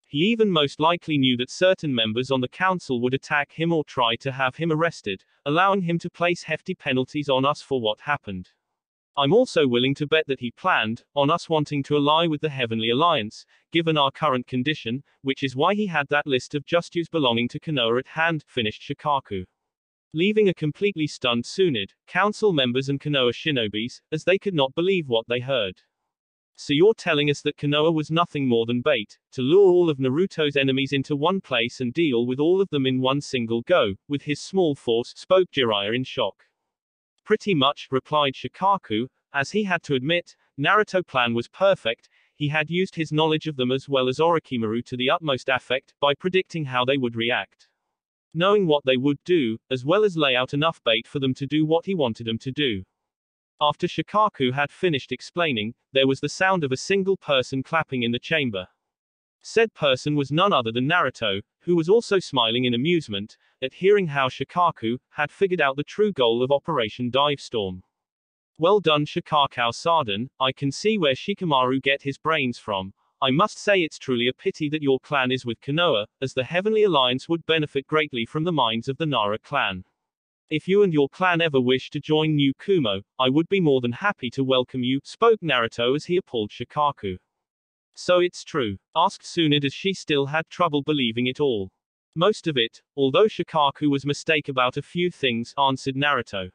He even most likely knew that certain members on the council would attack him or try to have him arrested, allowing him to place hefty penalties on us for what happened. I'm also willing to bet that he planned on us wanting to ally with the Heavenly Alliance, given our current condition, which is why he had that list of justus belonging to Konoha at hand, finished Shikaku, leaving a completely stunned Tsunade, council members and Konoha shinobis, as they could not believe what they heard. So you're telling us that Konoha was nothing more than bait, to lure all of Naruto's enemies into one place and deal with all of them in one single go, with his small force, spoke Jiraiya in shock. Pretty much, replied Shikaku, as he had to admit, Naruto's plan was perfect, he had used his knowledge of them as well as Orochimaru to the utmost effect, by predicting how they would react, knowing what they would do, as well as lay out enough bait for them to do what he wanted them to do. After Shikaku had finished explaining, there was the sound of a single person clapping in the chamber. Said person was none other than Naruto, who was also smiling in amusement, at hearing how Shikaku had figured out the true goal of Operation Dive Storm. Well done Shikaku Sarden, I can see where Shikamaru get his brains from. I must say it's truly a pity that your clan is with Konoha, as the Heavenly Alliance would benefit greatly from the minds of the Nara clan. If you and your clan ever wish to join New Kumo, I would be more than happy to welcome you, spoke Naruto as he appalled Shikaku. So it's true? Asked Tsunade as she still had trouble believing it all. Most of it, although Shikaku was mistaken about a few things, answered Naruto.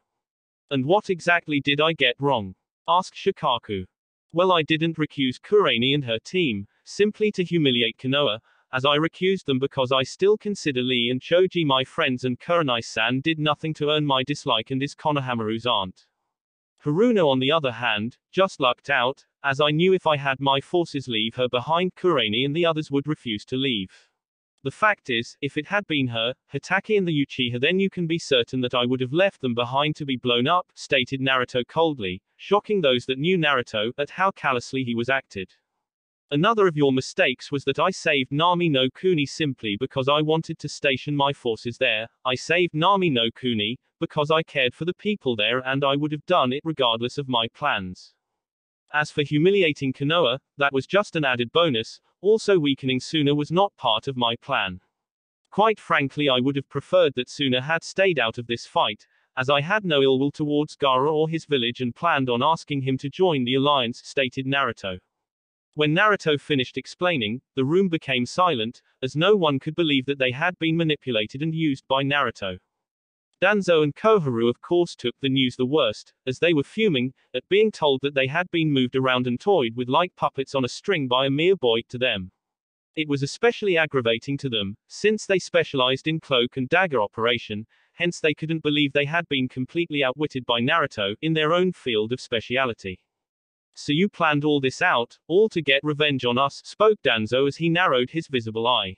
And what exactly did I get wrong? Asked Shikaku. Well, I didn't recuse Kurani and her team, simply to humiliate Konoha, as I recused them because I still consider Lee and Choji my friends and Kurenai-san did nothing to earn my dislike and is Konohamaru's aunt. Haruna on the other hand, just lucked out, as I knew if I had my forces leave her behind Kurani and the others would refuse to leave. The fact is, if it had been her, Hitaki and the Uchiha, then you can be certain that I would have left them behind to be blown up, stated Naruto coldly, shocking those that knew Naruto at how callously he was acted. Another of your mistakes was that I saved Nami no Kuni simply because I wanted to station my forces there. I saved Nami no Kuni because I cared for the people there and I would have done it regardless of my plans. As for humiliating Konoha, that was just an added bonus, also weakening Suna was not part of my plan. Quite frankly, I would have preferred that Suna had stayed out of this fight, as I had no ill will towards Gaara or his village and planned on asking him to join the alliance, stated Naruto. When Naruto finished explaining, the room became silent, as no one could believe that they had been manipulated and used by Naruto. Danzo and Koharu of course took the news the worst, as they were fuming at being told that they had been moved around and toyed with like puppets on a string by a mere boy to them. It was especially aggravating to them, since they specialized in cloak and dagger operation, hence they couldn't believe they had been completely outwitted by Naruto in their own field of speciality. So you planned all this out, all to get revenge on us, spoke Danzo as he narrowed his visible eye.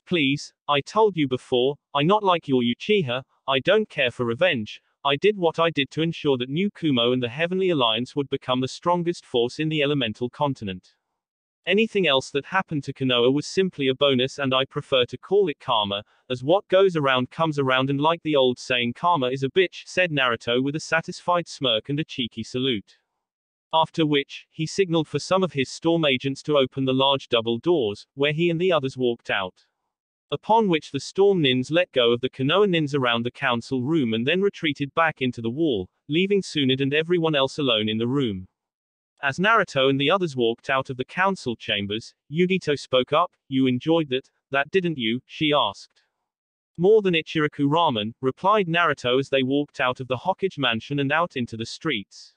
Please, I told you before, I'm not like your Uchiha, I don't care for revenge, I did what I did to ensure that New Kumo and the Heavenly Alliance would become the strongest force in the elemental continent. Anything else that happened to Konoha was simply a bonus and I prefer to call it karma, as what goes around comes around and like the old saying karma is a bitch, said Naruto with a satisfied smirk and a cheeky salute. After which, he signaled for some of his storm agents to open the large double doors, where he and the others walked out. Upon which the storm nins let go of the Konoha nins around the council room and then retreated back into the wall, leaving Tsunade and everyone else alone in the room. As Naruto and the others walked out of the council chambers, Yugito spoke up. You enjoyed that didn't you? She asked. More than Ichiraku ramen, replied Naruto as they walked out of the Hokage mansion and out into the streets.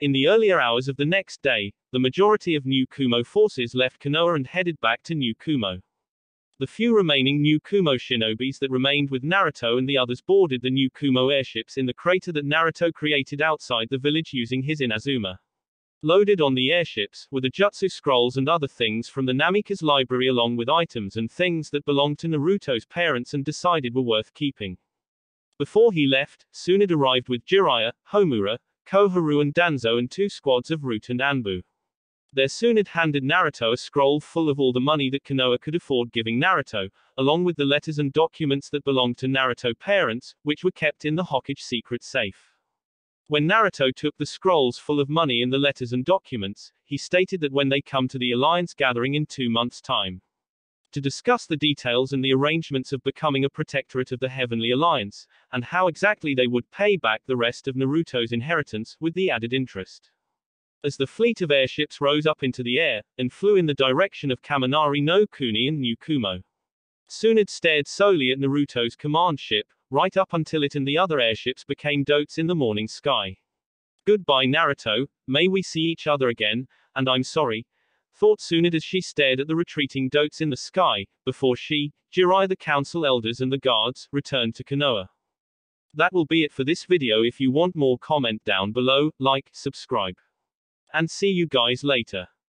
In the earlier hours of the next day, the majority of New Kumo forces left Konoha and headed back to New Kumo. The few remaining New Kumo shinobis that remained with Naruto and the others boarded the New Kumo airships in the crater that Naruto created outside the village using his Inazuma. Loaded on the airships were the Jutsu scrolls and other things from the Namikaze library along with items and things that belonged to Naruto's parents and decided were worth keeping. Before he left, Tsunade arrived with Jiraiya, Homura, Koharu and Danzo and 2 squads of Root and Anbu. There Tsunade handed Naruto a scroll full of all the money that Konoha could afford giving Naruto, along with the letters and documents that belonged to Naruto's parents, which were kept in the Hokage secret safe. When Naruto took the scrolls full of money and the letters and documents, he stated that when they come to the Alliance gathering in 2 months' time, to discuss the details and the arrangements of becoming a protectorate of the Heavenly Alliance, and how exactly they would pay back the rest of Naruto's inheritance, with the added interest. As the fleet of airships rose up into the air, and flew in the direction of Kaminari no Kuni and New Kumo, Tsunade stared solely at Naruto's command ship, right up until it and the other airships became dots in the morning sky. Goodbye Naruto, may we see each other again, and I'm sorry, thought Tsunade as she stared at the retreating dots in the sky, before she, Jiraiya the council elders and the guards, returned to Konoha. That will be it for this video. If you want more, comment down below, like, subscribe. And see you guys later.